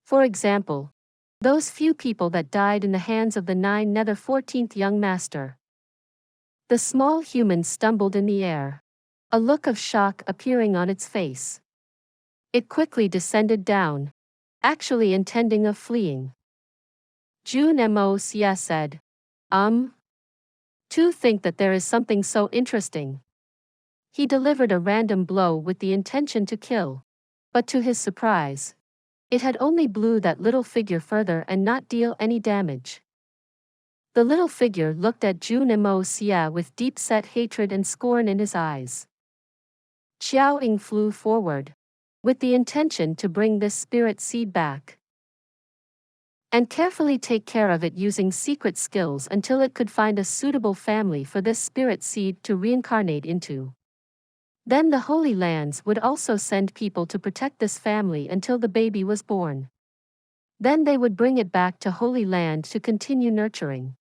For example, those few people that died in the hands of the 14th young master. The small human stumbled in the air, a look of shock appearing on its face. It quickly descended down, actually intending of fleeing. Jun Moxie said, To think that there is something so interesting. He delivered a random blow with the intention to kill. But to his surprise, it had only blew that little figure further and not deal any damage. The little figure looked at Jun Moxie with deep-set hatred and scorn in his eyes. Qiao Ying flew forward, with the intention to bring this spirit seed back, and carefully take care of it using secret skills until it could find a suitable family for this spirit seed to reincarnate into. Then the Holy Lands would also send people to protect this family until the baby was born. Then they would bring it back to Holy Land to continue nurturing.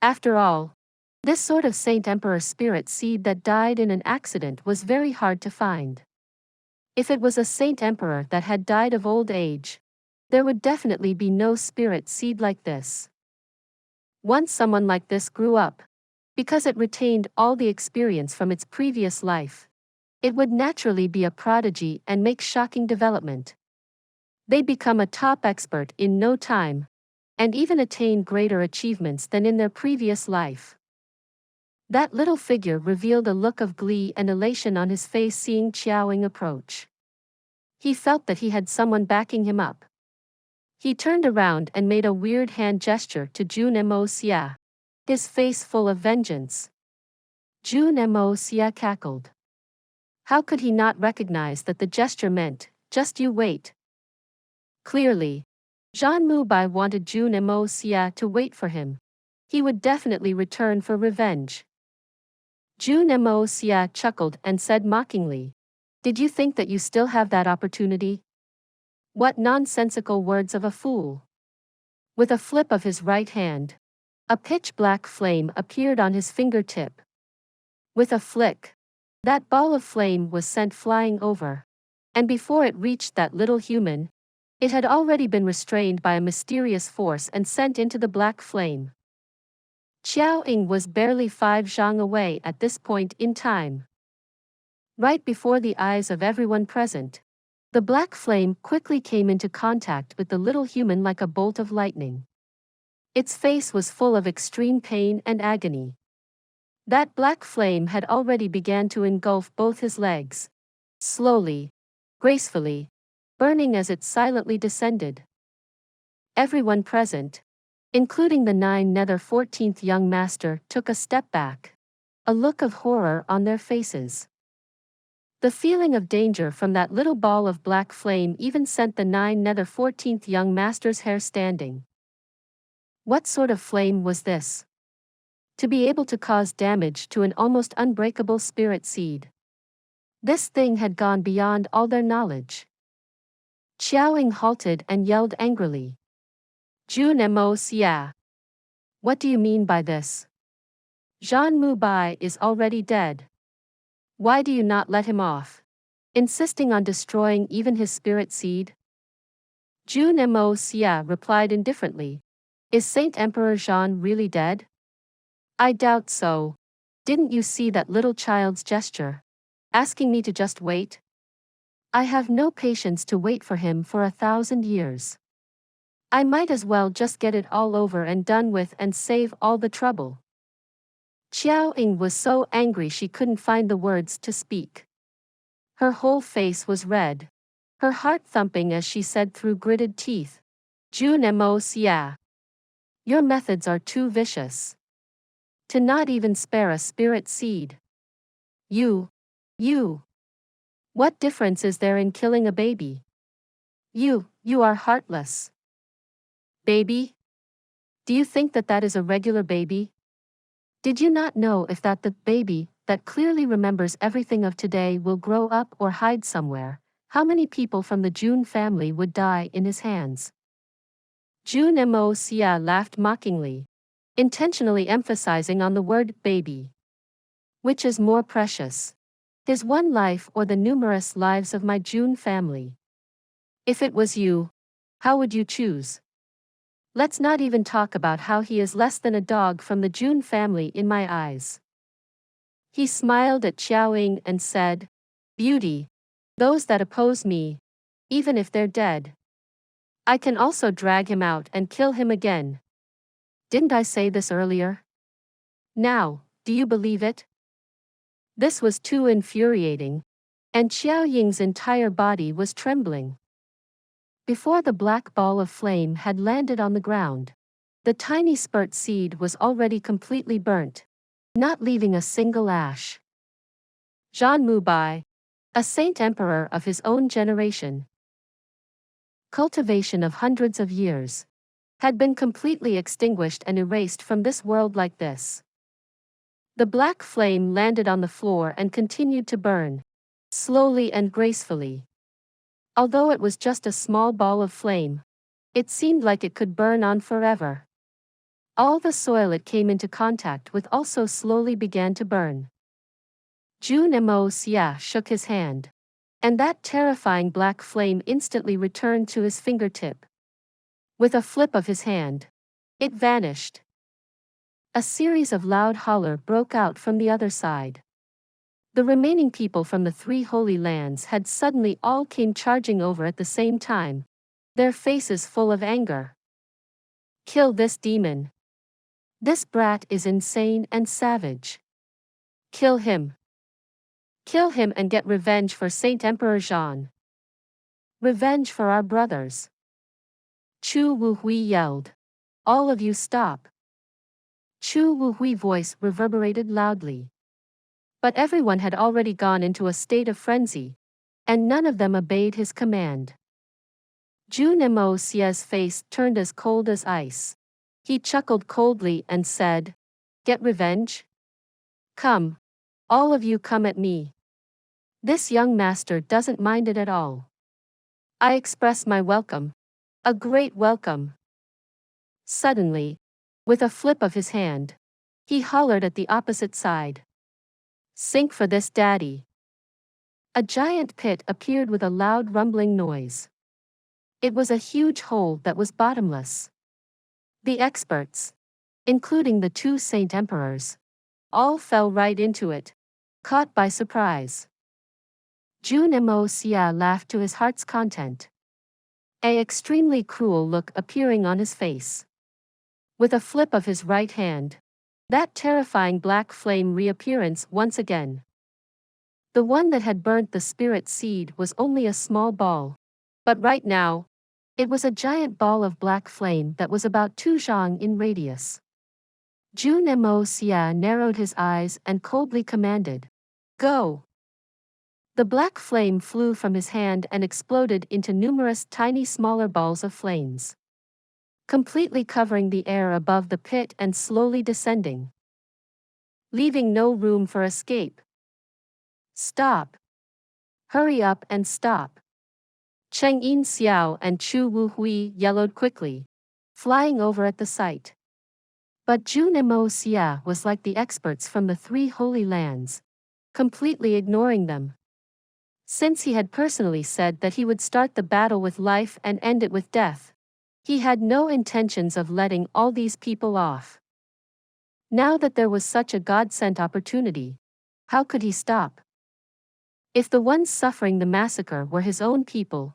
After all, this sort of Saint Emperor spirit seed that died in an accident was very hard to find. If it was a Saint Emperor that had died of old age, there would definitely be no spirit seed like this. Once someone like this grew up, because it retained all the experience from its previous life, it would naturally be a prodigy and make shocking development. They'd become a top expert in no time, and even attain greater achievements than in their previous life. That little figure revealed a look of glee and elation on his face seeing Qiao Ying approach. He felt that he had someone backing him up. He turned around and made a weird hand gesture to Jun Moxie, his face full of vengeance. Jun Moxie cackled. How could he not recognize that the gesture meant, just you wait? Clearly, Zhan Mubai wanted Jun Moxie to wait for him. He would definitely return for revenge. Jun Moxie chuckled and said mockingly, Did you think that you still have that opportunity? What nonsensical words of a fool. With a flip of his right hand, a pitch-black flame appeared on his fingertip. With a flick, that ball of flame was sent flying over. And before it reached that little human, it had already been restrained by a mysterious force and sent into the black flame. Qiao Ying was barely 5 zhang away at this point in time. Right before the eyes of everyone present, the black flame quickly came into contact with the little human like a bolt of lightning. Its face was full of extreme pain and agony. That black flame had already begun to engulf both his legs, slowly, gracefully, burning as it silently descended. Everyone present, including the 14th young master, took a step back, a look of horror on their faces. The feeling of danger from that little ball of black flame even sent the 14th young master's hair standing. What sort of flame was this? To be able to cause damage to an almost unbreakable spirit seed. This thing had gone beyond all their knowledge. Qiao Ying halted and yelled angrily. Jun Moxie. What do you mean by this? Zhan Mubai is already dead. Why do you not let him off? Insisting on destroying even his spirit seed? Jun Moxie replied indifferently. Is Saint Emperor Zhan really dead? I doubt so. Didn't you see that little child's gesture? Asking me to just wait? I have no patience to wait for him for 1,000 years. I might as well just get it all over and done with and save all the trouble. Qiao Ying was so angry she couldn't find the words to speak. Her whole face was red. her heart thumping as she said through gritted teeth, Jun Moxie. Your methods are too vicious. To not even spare a spirit seed. You. What difference is there in killing a baby? You are heartless. Baby? Do you think that that is a regular baby? Did you not know if that the baby, that clearly remembers everything of today will grow up or hide somewhere, how many people from the Jun family would die in his hands? Jun Moxie laughed mockingly, intentionally emphasizing on the word baby. Which is more precious? His one life or the numerous lives of my Jun family? If it was you, how would you choose? Let's not even talk about how he is less than a dog from the Jun family in my eyes. He smiled at Xiaoying and said, Beauty. Those that oppose me, even if they're dead. I can also drag him out and kill him again. Didn't I say this earlier? Now, do you believe it? This was too infuriating, and Xiaoying's entire body was trembling. Before the black ball of flame had landed on the ground, the tiny spurt seed was already completely burnt, not leaving a single ash. Zhan Mubai, a saint emperor of his own generation, cultivation of hundreds of years, had been completely extinguished and erased from this world like this. The black flame landed on the floor and continued to burn, slowly and gracefully. Although it was just a small ball of flame, it seemed like it could burn on forever. All the soil it came into contact with also slowly began to burn. Jun Moxie shook his hand, and that terrifying black flame instantly returned to his fingertip. With a flip of his hand, it vanished. A series of loud holler broke out from the other side. The remaining people from the three holy lands had suddenly all came charging over at the same time, their faces full of anger. Kill this demon. This brat is insane and savage. Kill him. Kill him and get revenge for Saint Emperor Zhan. Revenge for our brothers. Chu Wuhui yelled. All of you stop. Chu Wuhui's voice reverberated loudly. But everyone had already gone into a state of frenzy, and none of them obeyed his command. Jun Moxie's face turned as cold as ice. He chuckled coldly and said, Get revenge? Come. All of you come at me. This young master doesn't mind it at all. I express my welcome. A great welcome. Suddenly, with a flip of his hand, he hollered at the opposite side. Sink for this, daddy. A giant pit appeared with a loud rumbling noise. It was a huge hole that was bottomless. The experts, including the two saint emperors, all fell right into it, caught by surprise. Jun Moxie laughed to his heart's content, an extremely cruel look appearing on his face. With a flip of his right hand, that terrifying black flame reappearance once again. The one that had burnt the spirit seed was only a small ball, but right now, it was a giant ball of black flame that was about 2 zhang in radius. Jun Moxie narrowed his eyes and coldly commanded, Go! The black flame flew from his hand and exploded into numerous tiny smaller balls of flames, completely covering the air above the pit and slowly descending, leaving no room for escape. Stop! Hurry up and stop! Cheng Yin Xiao and Chu Wuhui yellowed quickly, flying over at the sight. But Jun Moxie was like the experts from the three holy lands, completely ignoring them. Since he had personally said that he would start the battle with life and end it with death, he had no intentions of letting all these people off. Now that there was such a God-sent opportunity, how could he stop? If the ones suffering the massacre were his own people,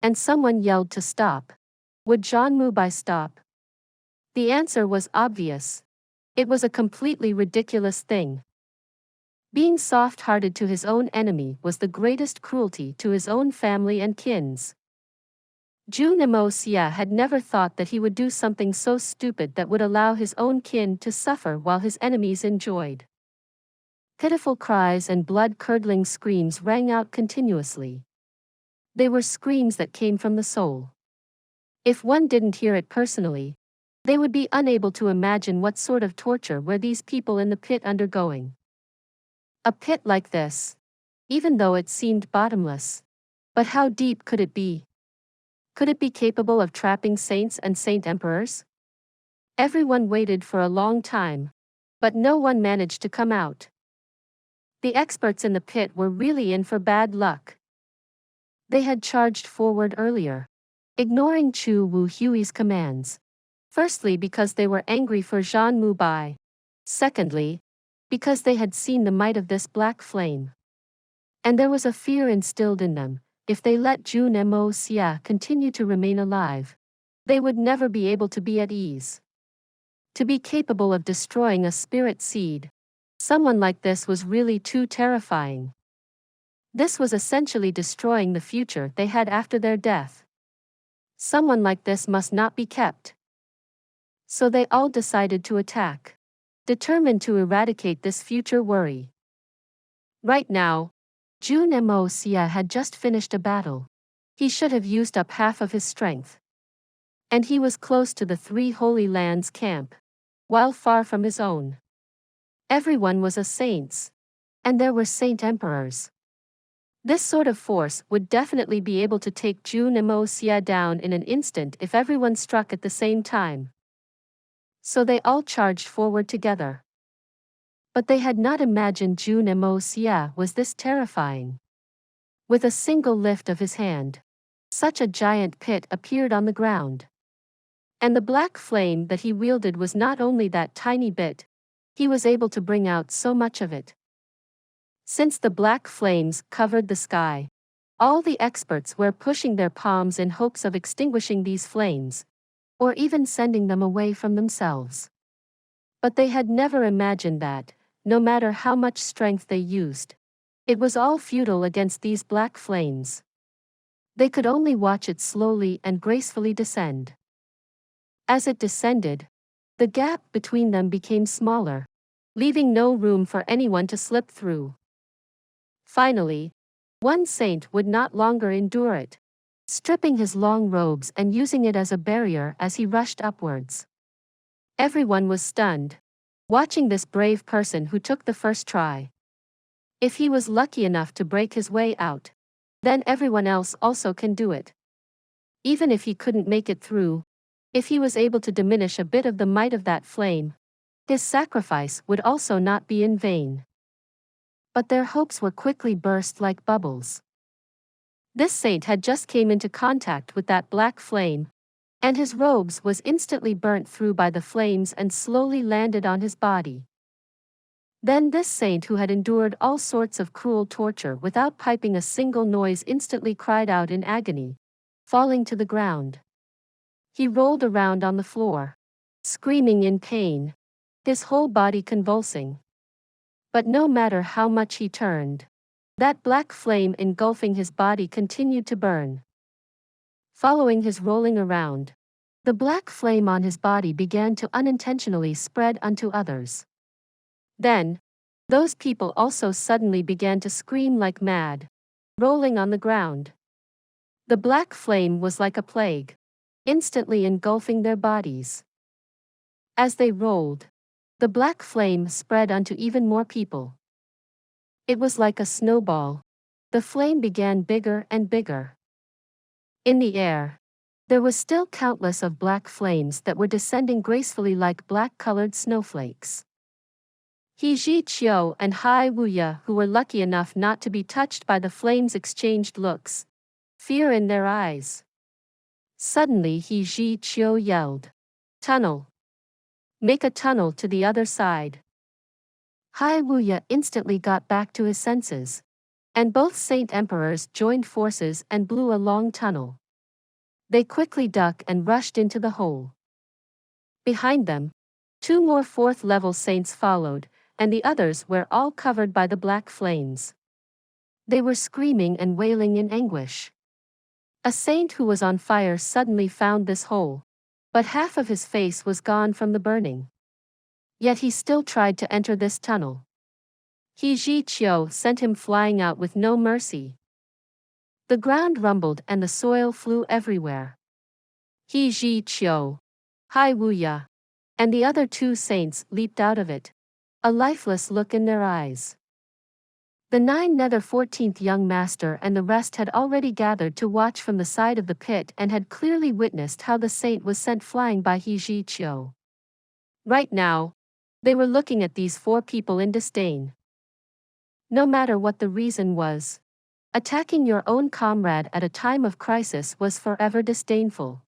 and someone yelled to stop, would Zhan Mubai stop? The answer was obvious. It was a completely ridiculous thing. Being soft-hearted to his own enemy was the greatest cruelty to his own family and kins. Jun Xie had never thought that he would do something so stupid that would allow his own kin to suffer while his enemies enjoyed. Pitiful cries and blood-curdling screams rang out continuously. They were screams that came from the soul. If one didn't hear it personally, they would be unable to imagine what sort of torture were these people in the pit undergoing. A pit like this, even though it seemed bottomless. But how deep could it be? Could it be capable of trapping saints and saint emperors? Everyone waited for a long time, but no one managed to come out. The experts in the pit were really in for bad luck. They had charged forward earlier, ignoring Chu Wu Hui's commands. Firstly, because they were angry for Zhan Mu Bai. Secondly, because they had seen the might of this black flame. And there was a fear instilled in them. If they let Jun Moxie continue to remain alive, they would never be able to be at ease. To be capable of destroying a spirit seed, someone like this was really too terrifying. This was essentially destroying the future they had after their death. Someone like this must not be kept. So they all decided to attack, determined to eradicate this future worry. Right now, Jun Moxie had just finished a battle. He should have used up half of his strength. And he was close to the Three Holy Lands camp, while far from his own. Everyone was a saint, and there were saint emperors. This sort of force would definitely be able to take Jun Moxie down in an instant if everyone struck at the same time. So they all charged forward together. But they had not imagined Jun Moxie was this terrifying. With a single lift of his hand, such a giant pit appeared on the ground. And the black flame that he wielded was not only that tiny bit, he was able to bring out so much of it. Since the black flames covered the sky, all the experts were pushing their palms in hopes of extinguishing these flames, or even sending them away from themselves. But they had never imagined that, no matter how much strength they used, it was all futile against these black flames. They could only watch it slowly and gracefully descend. As it descended, the gap between them became smaller, leaving no room for anyone to slip through. Finally, one saint would not longer endure it, stripping his long robes and using it as a barrier as he rushed upwards. Everyone was stunned, watching this brave person who took the first try. If he was lucky enough to break his way out, then everyone else also can do it. Even if he couldn't make it through, if he was able to diminish a bit of the might of that flame, his sacrifice would also not be in vain. But their hopes were quickly burst like bubbles. This saint had just came into contact with that black flame, and his robes was instantly burnt through by the flames and slowly landed on his body. Then this saint who had endured all sorts of cruel torture without piping a single noise instantly cried out in agony, falling to the ground. He rolled around on the floor, screaming in pain, his whole body convulsing. But no matter how much he turned, that black flame engulfing his body continued to burn. Following his rolling around, the black flame on his body began to unintentionally spread unto others. Then, those people also suddenly began to scream like mad, rolling on the ground. The black flame was like a plague, instantly engulfing their bodies. As they rolled, the black flame spread unto even more people. It was like a snowball. The flame began bigger and bigger. In the air, there was still countless of black flames that were descending gracefully like black-colored snowflakes. He Zhiqiu and Hai Wuya, who were lucky enough not to be touched by the flames, exchanged looks, fear in their eyes. Suddenly He Zhiqiu yelled, "Tunnel! Make a tunnel to the other side." Hai Wuya instantly got back to his senses, and both Saint Emperors joined forces and blew a long tunnel. They quickly ducked and rushed into the hole. Behind them, two more fourth-level saints followed, and the others were all covered by the black flames. They were screaming and wailing in anguish. A saint who was on fire suddenly found this hole, but half of his face was gone from the burning. Yet he still tried to enter this tunnel. He Chiu sent him flying out with no mercy. The ground rumbled and the soil flew everywhere. He Chiu, Hai Wuya, and the other two saints leaped out of it, a lifeless look in their eyes. The 9 Nether 14th young master and the rest had already gathered to watch from the side of the pit and had clearly witnessed how the saint was sent flying by He Chiu. Right now, they were looking at these 4 people in disdain. No matter what the reason was, attacking your own comrade at a time of crisis was forever disdainful.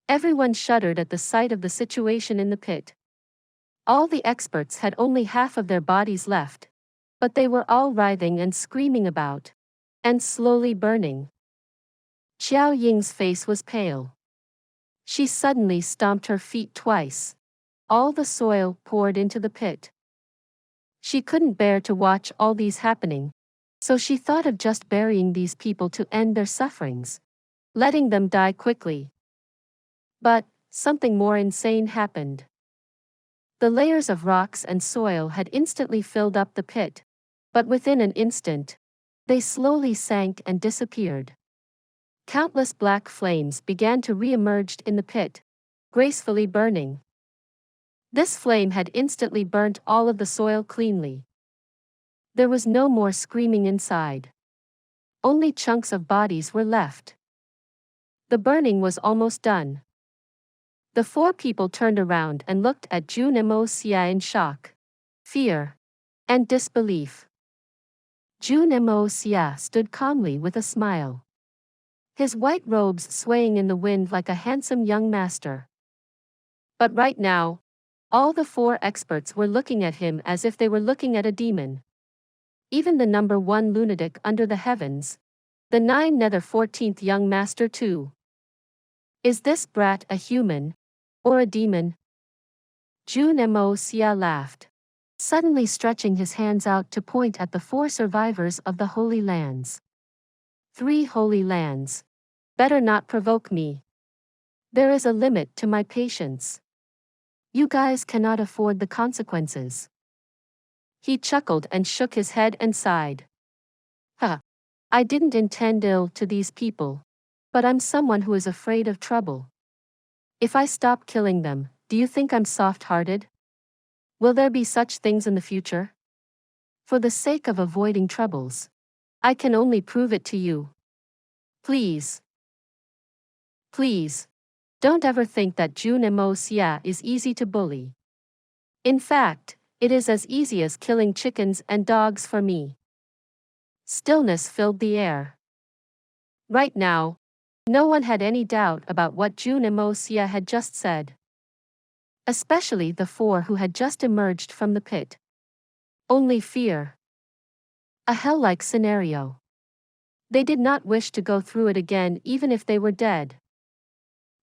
Everyone shuddered at the sight of the situation in the pit. All the experts had only half of their bodies left, but they were all writhing and screaming about, and slowly burning. Xiao Ying's face was pale. She suddenly stomped her feet twice. All the soil poured into the pit. She couldn't bear to watch all these happening, so she thought of just burying these people to end their sufferings, letting them die quickly. But something more insane happened. The layers of rocks and soil had instantly filled up the pit, but within an instant, they slowly sank and disappeared. Countless black flames began to re-emerge in the pit, gracefully burning. This flame had instantly burnt all of the soil cleanly. There was no more screaming inside. Only chunks of bodies were left. The burning was almost done. The 4 people turned around and looked at Jun Moxie in shock, fear, and disbelief. Jun Moxie stood calmly with a smile. His white robes swaying in the wind like a handsome young master. But right now, all the 4 experts were looking at him as if they were looking at a demon. Even the number 1 lunatic under the heavens, the 9 Nether 14th young master too. Is this brat a human, or a demon? Jun Moxie laughed, suddenly stretching his hands out to point at the 4 survivors of the Holy Lands. 3 Holy Lands. Better not provoke me. There is a limit to my patience. You guys cannot afford the consequences. He chuckled and shook his head and sighed. I didn't intend ill to these people, but I'm someone who is afraid of trouble. If I stop killing them, do you think I'm soft-hearted? Will there be such things in the future? For the sake of avoiding troubles, I can only prove it to you. Please. Please. Don't ever think that Jun Moxie is easy to bully. In fact, it is as easy as killing chickens and dogs for me. Stillness filled the air. Right now, no one had any doubt about what Jun Moxie had just said. Especially the 4 who had just emerged from the pit. Only fear. A hell-like scenario. They did not wish to go through it again even if they were dead.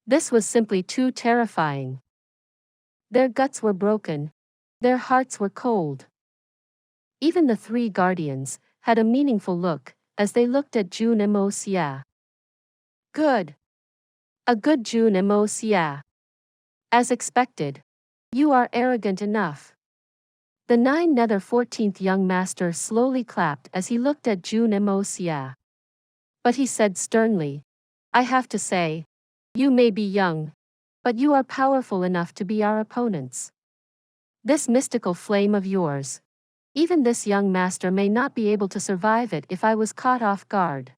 This was simply too terrifying. Their guts were broken. Their hearts were cold. Even the 3 guardians had a meaningful look as they looked at Jun Moxie. Good. A good Jun Moxie. As expected, you are arrogant enough. The 9 Nether 14th young master slowly clapped as he looked at Jun Moxie. But he said sternly, I have to say, you may be young, but you are powerful enough to be our opponents. This mystical flame of yours, even this young master may not be able to survive it if I was caught off guard.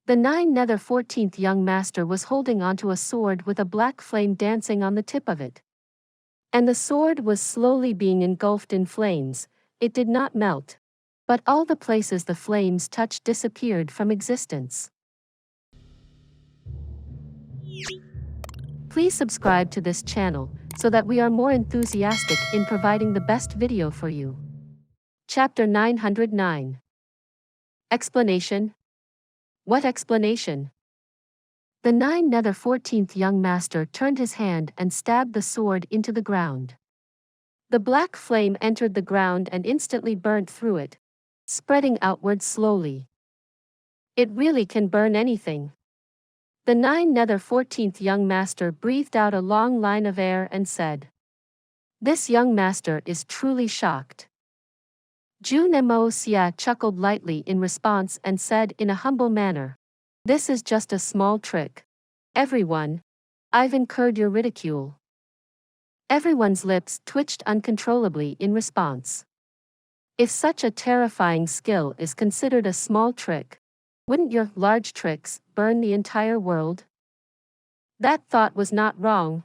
The 9 Nether 14th young master was holding onto a sword with a black flame dancing on the tip of it. And the sword was slowly being engulfed in flames. It did not melt, but all the places the flames touched disappeared from existence. Please subscribe to this channel so that we are more enthusiastic in providing the best video for you. Chapter 909. Explanation. What explanation? The 9 Nether 14th young master turned his hand and stabbed the sword into the ground. The black flame entered the ground and instantly burnt through it, spreading outward slowly. It really can burn anything. The nether 14th young master breathed out a long line of air and said. This young master is truly shocked. Jun Moxie chuckled lightly in response and said in a humble manner. This is just a small trick. Everyone, I've incurred your ridicule. Everyone's lips twitched uncontrollably in response. If such a terrifying skill is considered a small trick, wouldn't your large tricks burn the entire world? That thought was not wrong.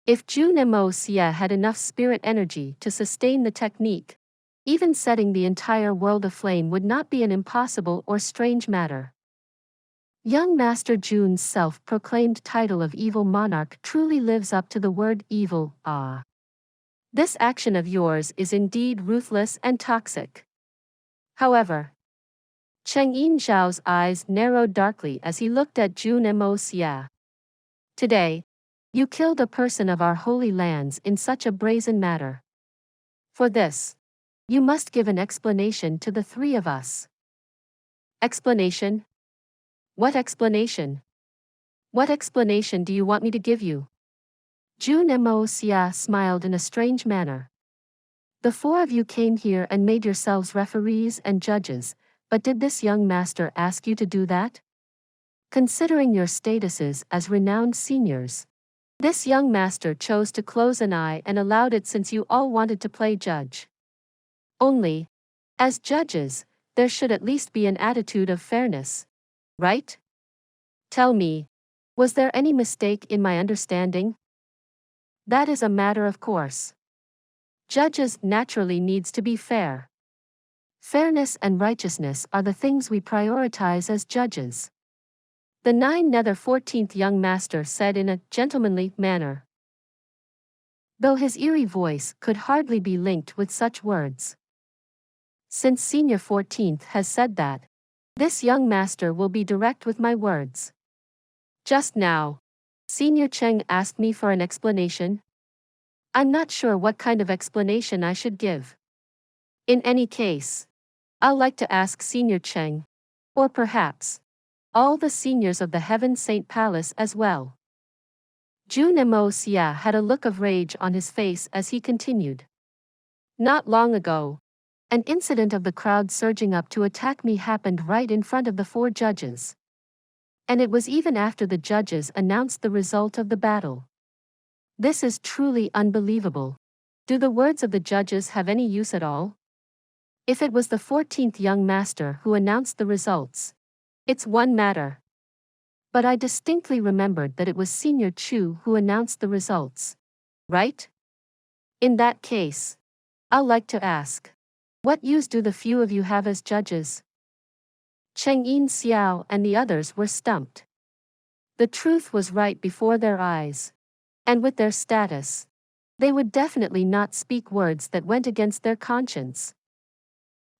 If Jun Moxie had enough spirit energy to sustain the technique, even setting the entire world aflame would not be an impossible or strange matter. Young Master Jun's self-proclaimed title of evil monarch truly lives up to the word evil. This action of yours is indeed ruthless and toxic. However, Cheng Yin Zhao's eyes narrowed darkly as he looked at Jun Moxie. Today, you killed a person of our holy lands in such a brazen matter. For this, you must give an explanation to the three of us. Explanation? What explanation? What explanation do you want me to give you? Jun Moxie smiled in a strange manner. The four of you came here and made yourselves referees and judges, but did this young master ask you to do that? Considering your statuses as renowned seniors, this young master chose to close an eye and allowed it since you all wanted to play judge. Only, as judges, there should at least be an attitude of fairness, right? Tell me, was there any mistake in my understanding? That is a matter of course. Judges naturally needs to be fair. Fairness and righteousness are the things we prioritize as judges. The nether 14th young master said in a gentlemanly manner, though his eerie voice could hardly be linked with such words. Since Senior 14th has said that, this young master will be direct with my words. Just now, Senior Cheng asked me for an explanation. I'm not sure what kind of explanation I should give. In any case, I'll like to ask Senior Cheng, or perhaps, all the seniors of the Heaven Saint Palace as well. Jun Moxie had a look of rage on his face as he continued. Not long ago, an incident of the crowd surging up to attack me happened right in front of the four judges. And it was even after the judges announced the result of the battle. This is truly unbelievable. Do the words of the judges have any use at all? If it was the 14th young master who announced the results, it's one matter. But I distinctly remembered that it was Senior Chu who announced the results. Right? In that case, I'll like to ask, what use do the few of you have as judges? Cheng Yin Xiao and the others were stumped. The truth was right before their eyes. And with their status, they would definitely not speak words that went against their conscience.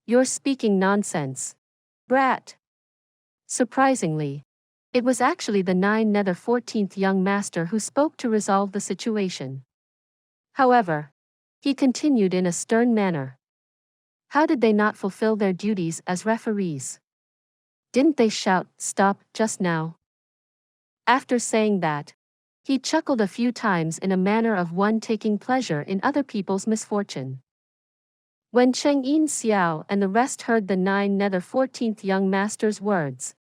You're speaking nonsense, brat. Surprisingly, it was actually the nether 14th young master who spoke to resolve the situation. However, he continued in a stern manner. How did they not fulfill their duties as referees? Didn't they shout, "Stop," just now? After saying that, he chuckled a few times in a manner of one taking pleasure in other people's misfortune. When Cheng Yin Xiao and the rest heard the nether 14th young master's words,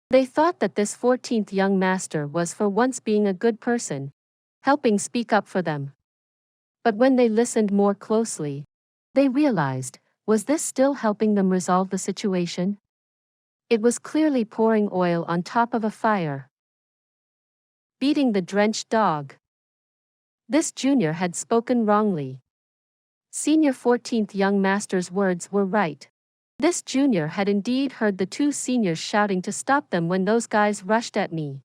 they thought that this 14th young master was for once being a good person, helping speak up for them. But when they listened more closely, they realized, was this still helping them resolve the situation? It was clearly pouring oil on top of a fire. Beating the drenched dog. This junior had spoken wrongly. Senior 14th young master's words were right. This junior had indeed heard the two seniors shouting to stop them when those guys rushed at me.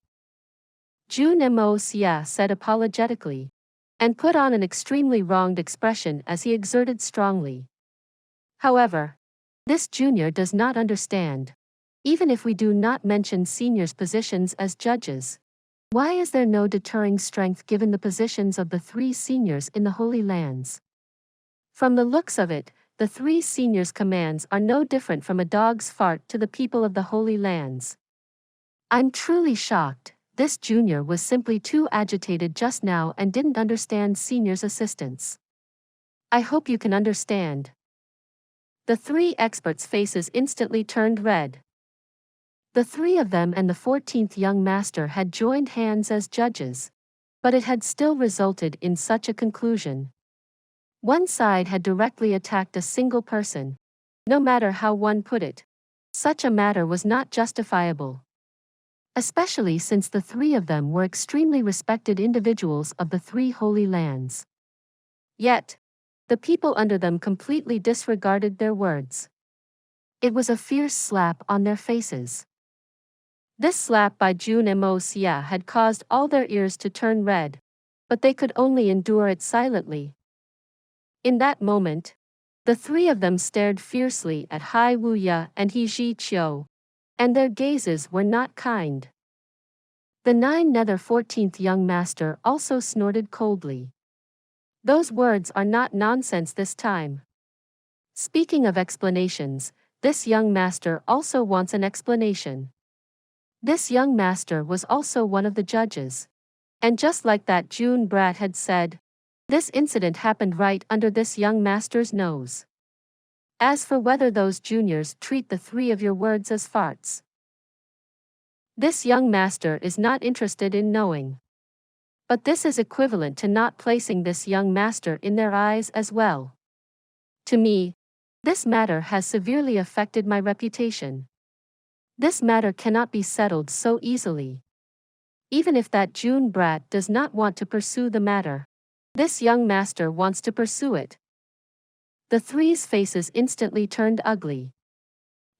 Jun Moxie said apologetically, and put on an extremely wronged expression as he exerted strongly. However, this junior does not understand. Even if we do not mention seniors' positions as judges, why is there no deterring strength given the positions of the three seniors in the Holy Lands? From the looks of it, the three seniors' commands are no different from a dog's fart to the people of the Holy Lands. I'm truly shocked. This junior was simply too agitated just now and didn't understand senior's assistance. I hope you can understand. The three experts' faces instantly turned red. The three of them and the 14th young master had joined hands as judges, but it had still resulted in such a conclusion. One side had directly attacked a single person. No matter how one put it, such a matter was not justifiable. Especially since the three of them were extremely respected individuals of the three holy lands. Yet, the people under them completely disregarded their words. It was a fierce slap on their faces. This slap by Jun Moxie had caused all their ears to turn red, but they could only endure it silently. In that moment, the three of them stared fiercely at Hai Wuya and He Ji Qiu, and their gazes were not kind. The nether 14th young master also snorted coldly. Those words are not nonsense this time. Speaking of explanations, this young master also wants an explanation. This young master was also one of the judges. And just like that June brat had said, this incident happened right under this young master's nose. As for whether those juniors treat the three of your words as farts, this young master is not interested in knowing. But this is equivalent to not placing this young master in their eyes as well. To me, this matter has severely affected my reputation. This matter cannot be settled so easily. Even if that June brat does not want to pursue the matter, this young master wants to pursue it. The three's faces instantly turned ugly.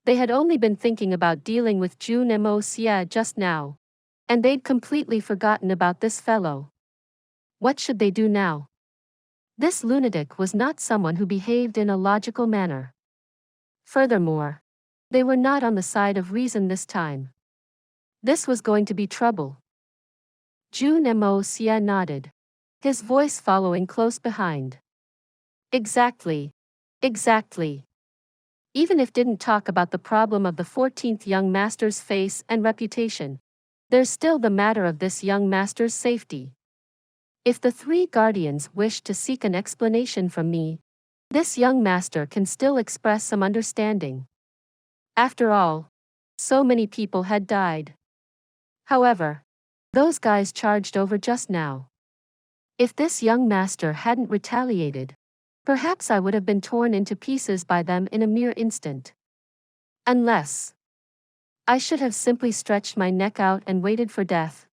They had only been thinking about dealing with Jun Moxie just now, and they'd completely forgotten about this fellow. What should they do now? This lunatic was not someone who behaved in a logical manner. Furthermore, they were not on the side of reason this time. This was going to be trouble. Jun Moxie nodded, his voice following close behind. Exactly. Even if didn't talk about the problem of the 14th young master's face and reputation, there's still the matter of this young master's safety. If the three guardians wish to seek an explanation from me, this young master can still express some understanding. After all, so many people had died. However, those guys charged over just now. If this young master hadn't retaliated, perhaps I would have been torn into pieces by them in a mere instant. Unless I should have simply stretched my neck out and waited for death.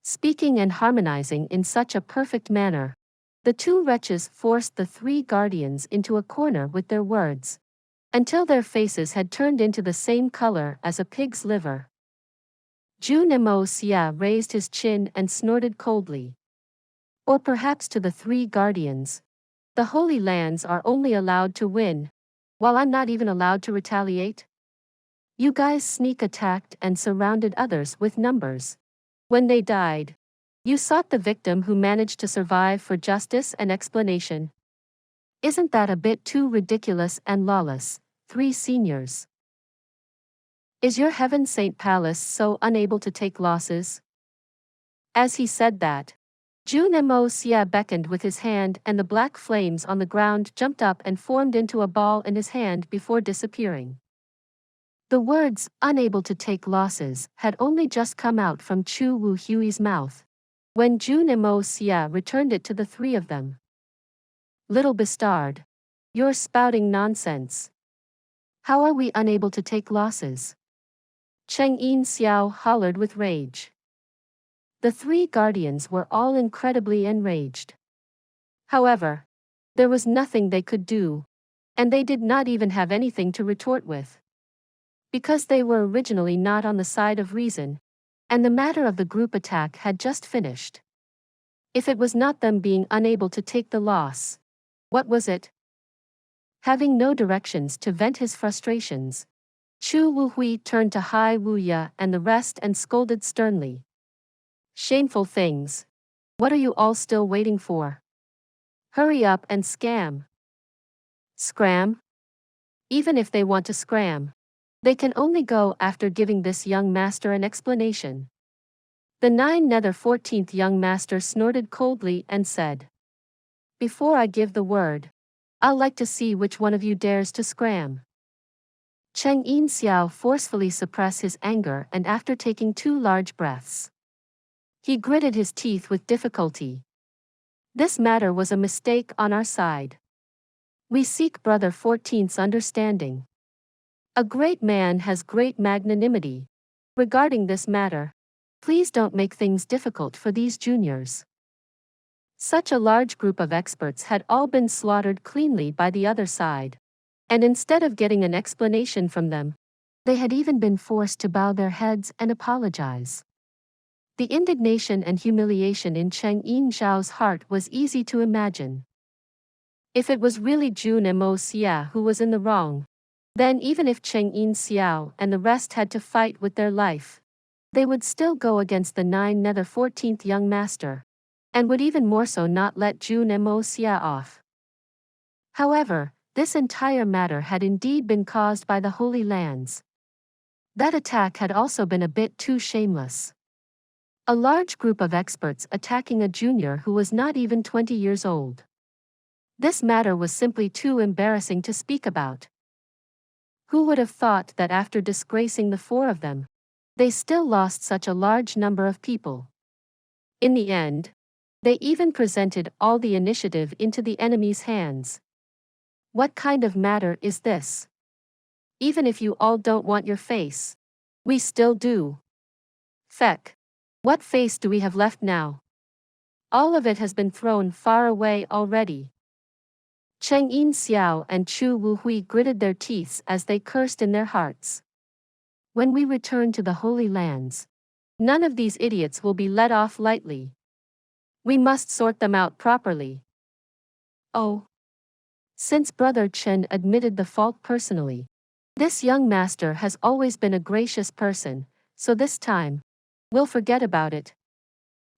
Speaking and harmonizing in such a perfect manner, the two wretches forced the three guardians into a corner with their words, until their faces had turned into the same color as a pig's liver. Jun Moxie raised his chin and snorted coldly. Or perhaps to the three guardians, the Holy Lands are only allowed to win, while I'm not even allowed to retaliate? You guys sneak attacked and surrounded others with numbers. When they died, you sought the victim who managed to survive for justice and explanation. Isn't that a bit too ridiculous and lawless, three seniors? Is your Heaven Saint Palace so unable to take losses? As he said that, Jun Moxie beckoned with his hand and the black flames on the ground jumped up and formed into a ball in his hand before disappearing. The words, unable to take losses, had only just come out from Chu Wu Hui's mouth, when Jun Moxie returned it to the three of them. Little bastard. You're spouting nonsense. How are we unable to take losses? Cheng Yin Xiao hollered with rage. The three guardians were all incredibly enraged. However, there was nothing they could do, and they did not even have anything to retort with. Because they were originally not on the side of reason, and the matter of the group attack had just finished. If it was not them being unable to take the loss, what was it? Having no directions to vent his frustrations, Chu Wu Hui turned to Hai Wuya and the rest and scolded sternly. Shameful things. What are you all still waiting for? Hurry up and scam. Scram? Even if they want to scram, they can only go after giving this young master an explanation. The 14th young master snorted coldly and said, "Before I give the word, I'll like to see which one of you dares to scram." Cheng Yin Xiao forcefully suppressed his anger and after taking 2 large breaths, he gritted his teeth with difficulty. This matter was a mistake on our side. We seek Brother 14th's understanding. A great man has great magnanimity. Regarding this matter, please don't make things difficult for these juniors. Such a large group of experts had all been slaughtered cleanly by the other side. And instead of getting an explanation from them, they had even been forced to bow their heads and apologize. The indignation and humiliation in Cheng Yin Zhao's heart was easy to imagine. If it was really Jun Moxie who was in the wrong, then even if Cheng Yin Xiao and the rest had to fight with their life, they would still go against the 14th young master, and would even more so not let Jun Moxie off. However, this entire matter had indeed been caused by the Holy Lands. That attack had also been a bit too shameless. A large group of experts attacking a junior who was not even 20 years old. This matter was simply too embarrassing to speak about. Who would have thought that after disgracing the 4 of them, they still lost such a large number of people? In the end, they even presented all the initiative into the enemy's hands. What kind of matter is this? Even if you all don't want your face, we still do. Feck. What face do we have left now? All of it has been thrown far away already. Cheng Yin Xiao and Chu Wuhui gritted their teeth as they cursed in their hearts. When we return to the Holy Lands, none of these idiots will be let off lightly. We must sort them out properly. Oh. Since Brother Chen admitted the fault personally, this young master has always been a gracious person, so this time, we'll forget about it.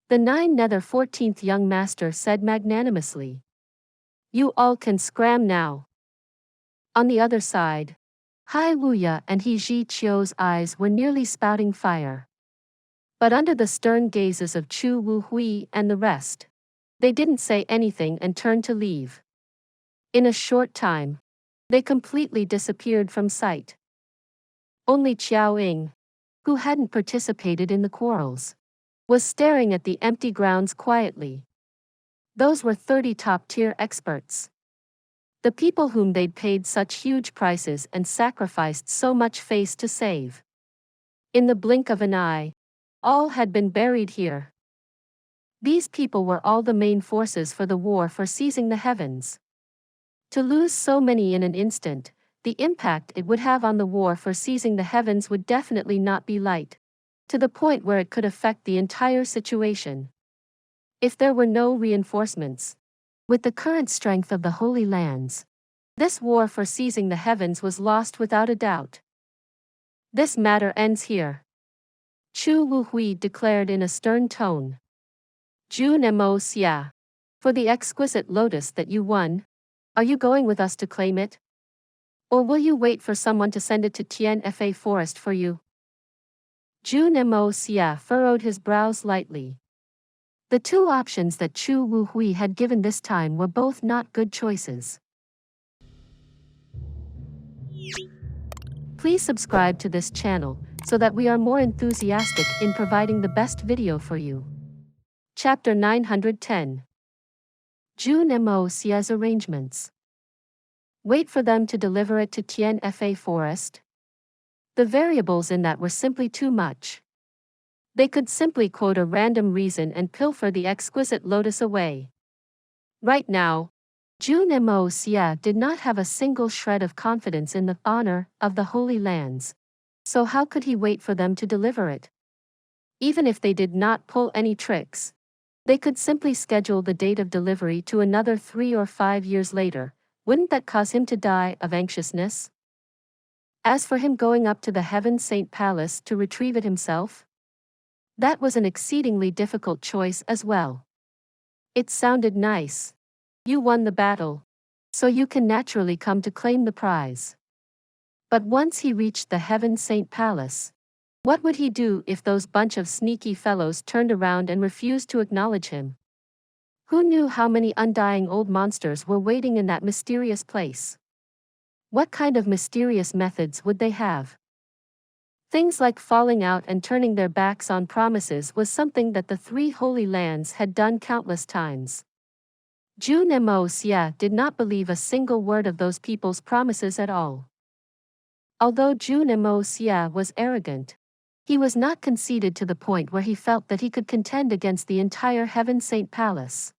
The 14th young master said magnanimously. You all can scram now. On the other side, Hai Wuya and He Ji Qiu's eyes were nearly spouting fire. But under the stern gazes of Chu Wuhui and the rest, they didn't say anything and turned to leave. In a short time, they completely disappeared from sight. Only Qiao Ying, who hadn't participated in the quarrels, was staring at the empty grounds quietly. Those were 30 top-tier experts. The people whom they'd paid such huge prices and sacrificed so much face to save. In the blink of an eye, all had been buried here. These people were all the main forces for the war for seizing the heavens. To lose so many in an instant, the impact it would have on the war for seizing the heavens would definitely not be light, to the point where it could affect the entire situation. If there were no reinforcements, with the current strength of the Holy Lands, this war for seizing the heavens was lost without a doubt. This matter ends here. Chu Wuhui declared in a stern tone. Jun Moxie, for the exquisite lotus that you won, are you going with us to claim it? Or will you wait for someone to send it to Tianfa Forest for you? Jun Moxie furrowed his brows lightly. The 2 options that Chu Wuhui had given this time were both not good choices. Please subscribe to this channel so that we are more enthusiastic in providing the best video for you. Chapter 910. Jun Moxie's arrangements. Wait for them to deliver it to Tianfa Forest? The variables in that were simply too much. They could simply quote a random reason and pilfer the exquisite lotus away. Right now, Jun Moxie did not have a single shred of confidence in the honor of the Holy Lands, so how could he wait for them to deliver it? Even if they did not pull any tricks, they could simply schedule the date of delivery to another 3 or 5 years later. Wouldn't that cause him to die of anxiousness? As for him going up to the Heaven Saint Palace to retrieve it himself, that was an exceedingly difficult choice as well. It sounded nice. You won the battle. so you can naturally come to claim the prize. But once he reached the Heaven Saint Palace, what would he do if those bunch of sneaky fellows turned around and refused to acknowledge him? Who knew how many undying old monsters were waiting in that mysterious place? What kind of mysterious methods would they have? Things like falling out and turning their backs on promises was something that the three Holy Lands had done countless times. Jun Moxie did not believe a single word of those people's promises at all. Although Jun Moxie was arrogant, he was not conceited to the point where he felt that he could contend against the entire Heaven Saint Palace.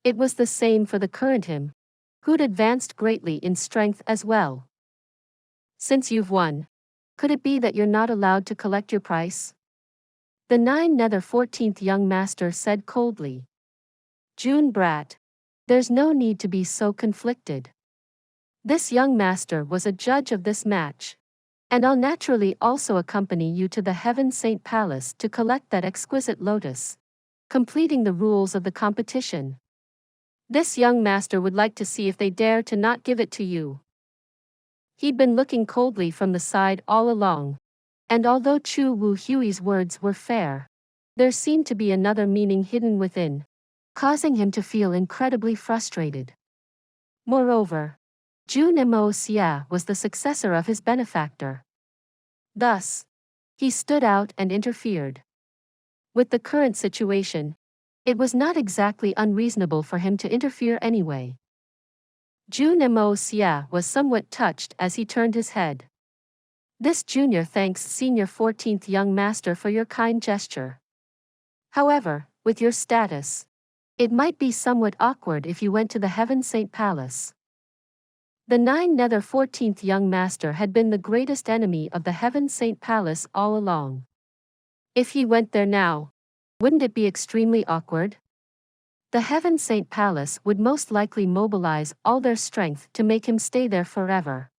It was the same for the current him, who'd advanced greatly in strength as well. Since you've won, could it be that you're not allowed to collect your price? The 14th young master said coldly. Jun brat, there's no need to be so conflicted. This young master was a judge of this match, and I'll naturally also accompany you to the Heaven Saint Palace to collect that exquisite lotus, completing the rules of the competition. This young master would like to see if they dare to not give it to you. He'd been looking coldly from the side all along, and although Chu Wu Hui's words were fair, there seemed to be another meaning hidden within, causing him to feel incredibly frustrated. Moreover, Jun Moxie was the successor of his benefactor. Thus, he stood out and interfered. With the current situation, it was not exactly unreasonable for him to interfere anyway. Jun Moxie was somewhat touched as he turned his head. This junior thanks senior 14th young master for your kind gesture. However, with your status, it might be somewhat awkward if you went to the Heaven Saint Palace. The 14th young master had been the greatest enemy of the Heaven Saint Palace all along. If he went there now, wouldn't it be extremely awkward? The Heaven Saint Palace would most likely mobilize all their strength to make him stay there forever.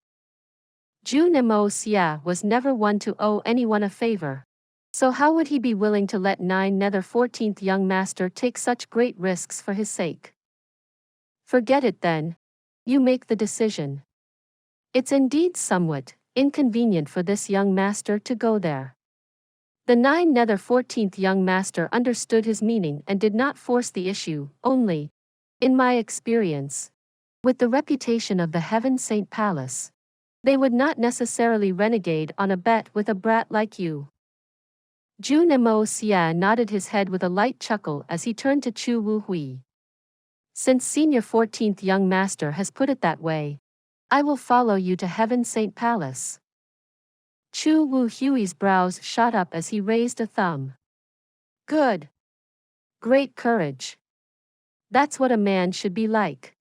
Jun Moxie was never one to owe anyone a favor, so how would he be willing to let 14th young master take such great risks for his sake? Forget it then. You make the decision. It's indeed somewhat inconvenient for this young master to go there. The 14th young master understood his meaning and did not force the issue, only, in my experience, with the reputation of the Heaven Saint Palace, they would not necessarily renegade on a bet with a brat like you. Jun Moxie nodded his head with a light chuckle as he turned to Chu Wu Hui. Since senior 14th young master has put it that way, I will follow you to Heaven Saint Palace. Chu Wu Hui's brows shot up as he raised a thumb. Good. Great courage. That's what a man should be like.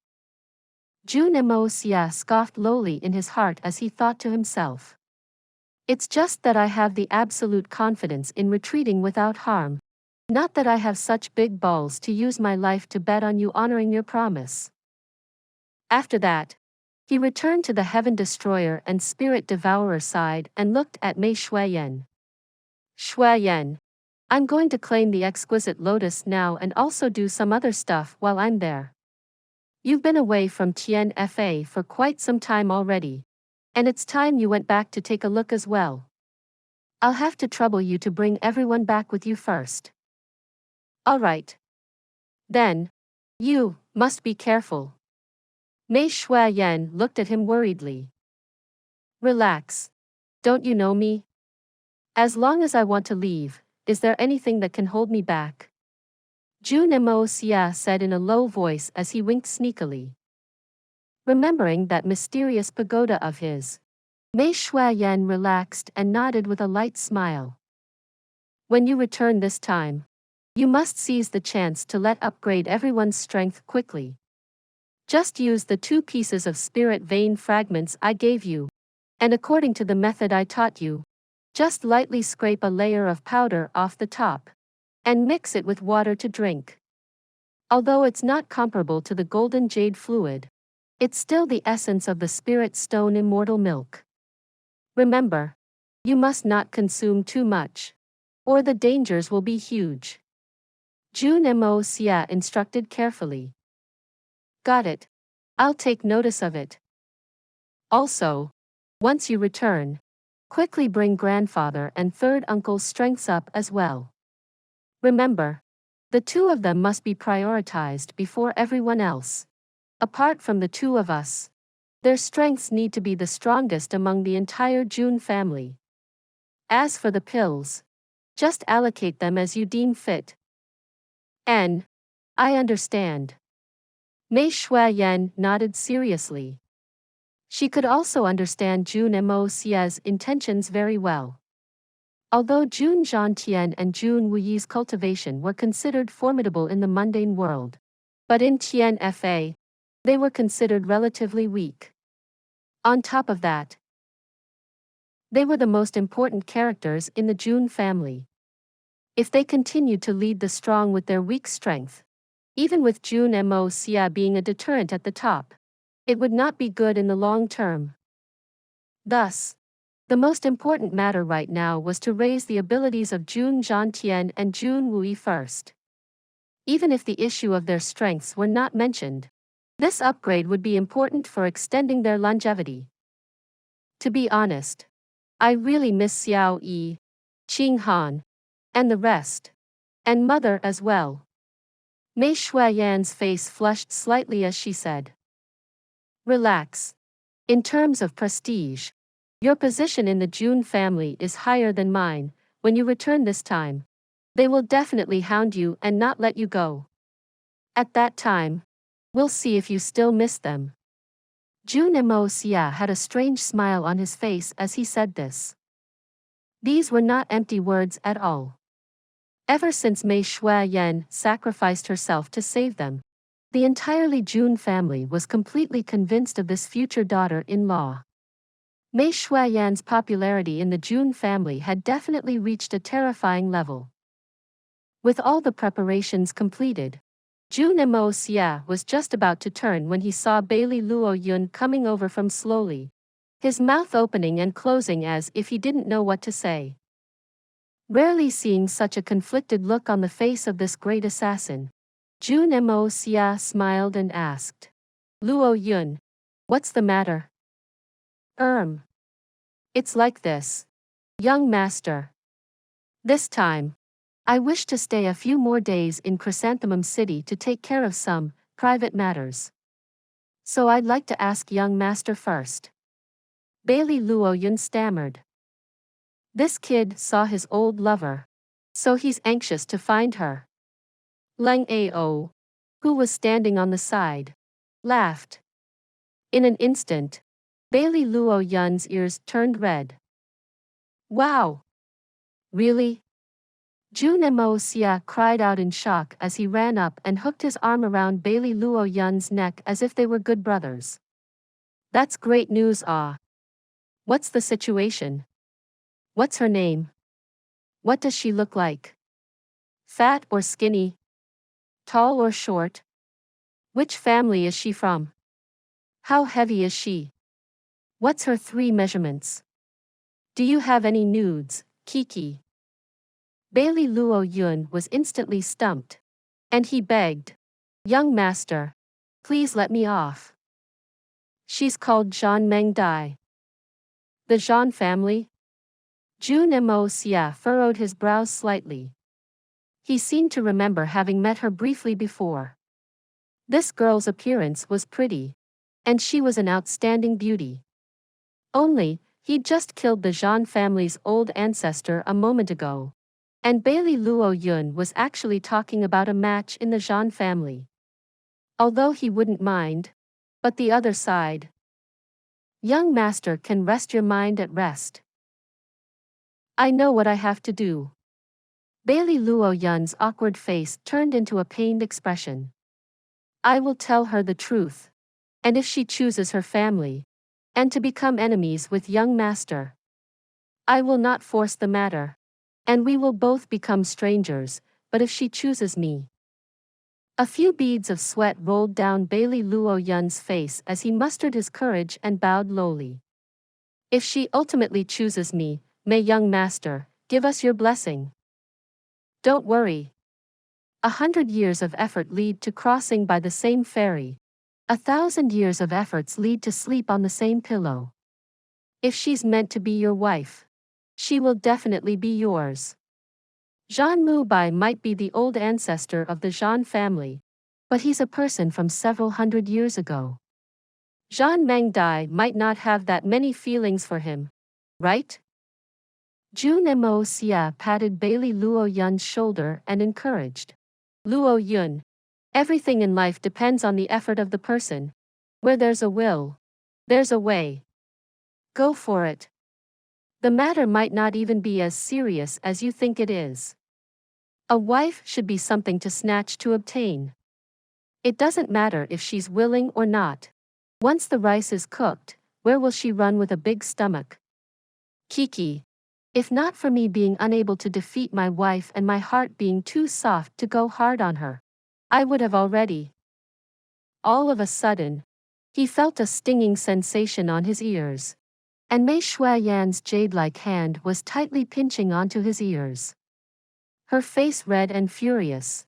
Jun Moxie scoffed lowly in his heart as he thought to himself. It's just that I have the absolute confidence in retreating without harm, not that I have such big balls to use my life to bet on you honoring your promise. After that, he returned to the Heaven Destroyer and Spirit Devourer side and looked at Mei Shuiyan. Shuiyan, I'm going to claim the exquisite lotus now and also do some other stuff while I'm there. You've been away from Tian Fa for quite some time already, and it's time you went back to take a look as well. I'll have to trouble you to bring everyone back with you first. All right. Then, you must be careful. Mei Shuiyan looked at him worriedly. Relax. Don't you know me? As long as I want to leave, is there anything that can hold me back? Jun Moxie said in a low voice as he winked sneakily. Remembering that mysterious pagoda of his, Mei Shuiyan relaxed and nodded with a light smile. When you return this time, you must seize the chance to upgrade everyone's strength quickly. Just use the 2 pieces of spirit vein fragments I gave you, and according to the method I taught you, just lightly scrape a layer of powder off the top, and mix it with water to drink. Although it's not comparable to the golden jade fluid, it's still the essence of the spirit stone immortal milk. Remember, you must not consume too much, or the dangers will be huge. Jun Moxie instructed carefully. Got it. I'll take notice of it. Also, once you return, quickly bring grandfather and third uncle's strengths up as well. Remember, the two of them must be prioritized before everyone else. Apart from the two of us, their strengths need to be the strongest among the entire Jun family. As for the pills, just allocate them as you deem fit. I understand. Mei Shuayan nodded seriously. She could also understand Jun Moxie's intentions very well. Although Jun Zhangtian and Jun Wuyi's cultivation were considered formidable in the mundane world, but in Tianfa, they were considered relatively weak. On top of that, they were the most important characters in the Jun family. If they continued to lead the strong with their weak strength, even with Jun Moxie being a deterrent at the top, it would not be good in the long term. Thus, the most important matter right now was to raise the abilities of Jun Zhangtian and Jun Wuyi first. Even if the issue of their strengths were not mentioned, this upgrade would be important for extending their longevity. To be honest, I really miss Xiao Yi, Qing Han, and the rest. And mother as well. Mei Shuayan's face flushed slightly as she said. Relax. In terms of prestige, your position in the Jun family is higher than mine. When you return this time, they will definitely hound you and not let you go. At that time, we'll see if you still miss them. Jun Moxie had a strange smile on his face as he said this. These were not empty words at all. Ever since Mei Shuayan sacrificed herself to save them, the entirely Jun family was completely convinced of this future daughter-in-law. Mei Shuayan's popularity in the Jun family had definitely reached a terrifying level. With all the preparations completed, Jun Moxie was just about to turn when he saw Bailey Luo Yun coming over from slowly, his mouth opening and closing as if he didn't know what to say. Rarely seeing such a conflicted look on the face of this great assassin, Jun Moxie smiled and asked, Luo Yun, what's the matter? It's like this, young master. This time, I wish to stay a few more days in Chrysanthemum City to take care of some private matters. So I'd like to ask young master first. Bailey Luo Yun stammered. This kid saw his old lover, so he's anxious to find her. Leng Ao, who was standing on the side, laughed. In an instant, Bailey Luo Yun's ears turned red. Wow! Really? Jun Moxie cried out in shock as he ran up and hooked his arm around Bailey Luo Yun's neck as if they were good brothers. That's great news, ah. What's the situation? What's her name? What does she look like? Fat or skinny? Tall or short? Which family is she from? How heavy is she? What's her 3 measurements? Do you have any nudes, Kiki? Bailey Luo Yun was instantly stumped. And he begged. Young master, please let me off. She's called Zhan Meng Dai. The Zhan family? Jun Moxie furrowed his brows slightly. He seemed to remember having met her briefly before. This girl's appearance was pretty, and she was an outstanding beauty. Only, he'd just killed the Zhan family's old ancestor a moment ago, and Bailey Luo Yun was actually talking about a match in the Zhan family. Although he wouldn't mind, but the other side. Young master can rest your mind at rest. I know what I have to do. Bailey Luo Yun's awkward face turned into a pained expression. I will tell her the truth. And if she chooses her family, and to become enemies with young master, I will not force the matter. And we will both become strangers, but if she chooses me. A few beads of sweat rolled down Bailey Luo Yun's face as he mustered his courage and bowed lowly. If she ultimately chooses me, may young master give us your blessing. Don't worry. 100 years of effort lead to crossing by the same ferry. 1,000 years of efforts lead to sleep on the same pillow. If she's meant to be your wife, she will definitely be yours. Zhan Mubai might be the old ancestor of the Zhan family, but he's a person from several hundred years ago. Zhan Mengdai might not have that many feelings for him, right? Jun Moxie patted Bailey Luo Yun's shoulder and encouraged. Luo Yun, everything in life depends on the effort of the person. Where there's a will, there's a way. Go for it. The matter might not even be as serious as you think it is. A wife should be something to snatch to obtain. It doesn't matter if she's willing or not. Once the rice is cooked, where will she run with a big stomach? Kiki. If not for me being unable to defeat my wife and my heart being too soft to go hard on her, I would have already. All of a sudden, he felt a stinging sensation on his ears, and Mei Shuiyan's jade-like hand was tightly pinching onto his ears. Her face red and furious,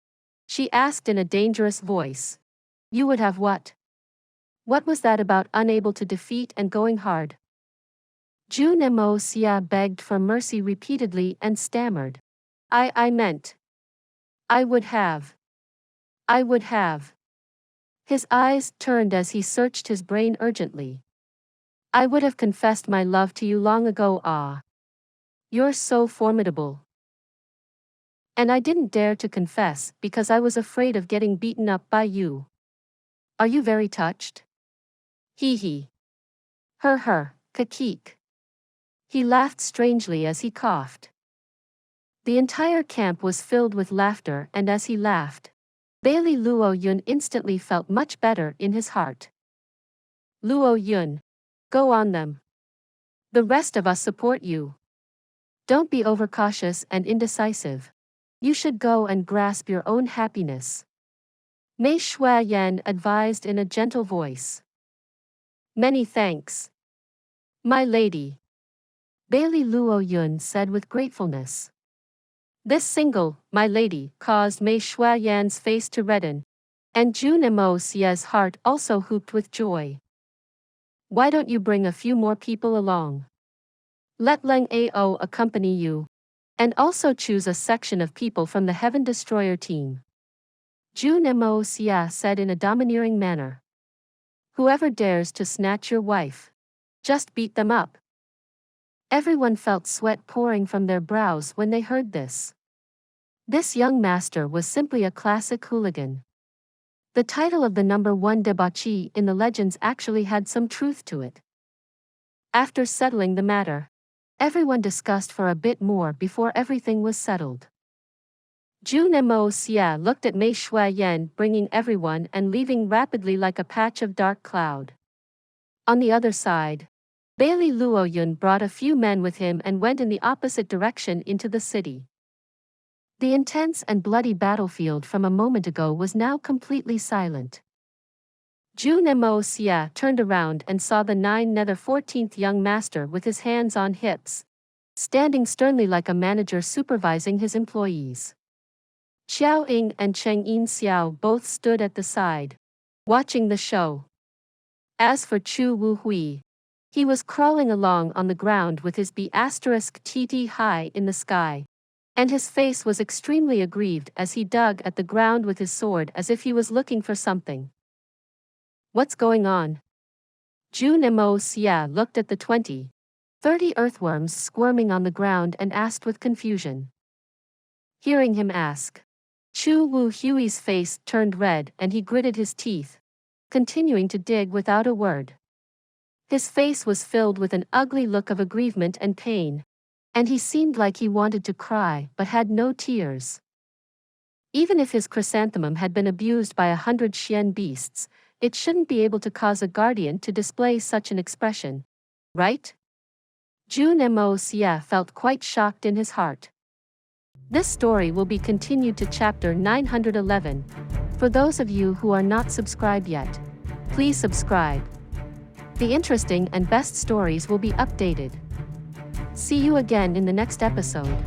she asked in a dangerous voice, "You would have what? What was that about unable to defeat and going hard?" Jun Moxie begged for mercy repeatedly and stammered. I meant. I would have. His eyes turned as he searched his brain urgently. I would have confessed my love to you long ago. Ah. You're so formidable. And I didn't dare to confess because I was afraid of getting beaten up by you. Are you very touched? Hee. Kakik. He laughed strangely as he coughed. The entire camp was filled with laughter, and as he laughed, Bailey Luo Yun instantly felt much better in his heart. Luo Yun, go on them. The rest of us support you. Don't be overcautious and indecisive. You should go and grasp your own happiness. Mei Shuiyan advised in a gentle voice. Many thanks, my lady, Bailey Luo Yun said with gratefulness. This single, my lady, caused Mei Shuiyan's face to redden, and Jun Moxie's heart also whooped with joy. Why don't you bring a few more people along? Let Leng Ao accompany you, and also choose a section of people from the Heaven Destroyer team. Jun Moxie said in a domineering manner. Whoever dares to snatch your wife, just beat them up. Everyone felt sweat pouring from their brows when they heard this. This young master was simply a classic hooligan. The title of the #1 debauchee in the legends actually had some truth to it. After settling the matter, everyone discussed for a bit more before everything was settled. Jun Moxie looked at Mei Shuiyan bringing everyone and leaving rapidly like a patch of dark cloud. On the other side, Bailey Luo Yun brought a few men with him and went in the opposite direction into the city. The intense and bloody battlefield from a moment ago was now completely silent. Jun Moxie turned around and saw the 14th young master with his hands on hips, standing sternly like a manager supervising his employees. Xiao Ying and Cheng Yin Xiao both stood at the side, watching the show. As for Chu Wu Hui, he was crawling along on the ground with his B*TT high in the sky, and his face was extremely aggrieved as he dug at the ground with his sword as if he was looking for something. What's going on? Jun Moxie looked at the 20-30 earthworms squirming on the ground and asked with confusion. Hearing him ask, Chu Wu Hui's face turned red and he gritted his teeth, continuing to dig without a word. His face was filled with an ugly look of aggrievement and pain, and he seemed like he wanted to cry but had no tears. Even if his chrysanthemum had been abused by 100 Xian beasts, it shouldn't be able to cause a guardian to display such an expression, right? Jun Moxie felt quite shocked in his heart. This story will be continued to chapter 911. For those of you who are not subscribed yet, please subscribe. The interesting and best stories will be updated. See you again in the next episode.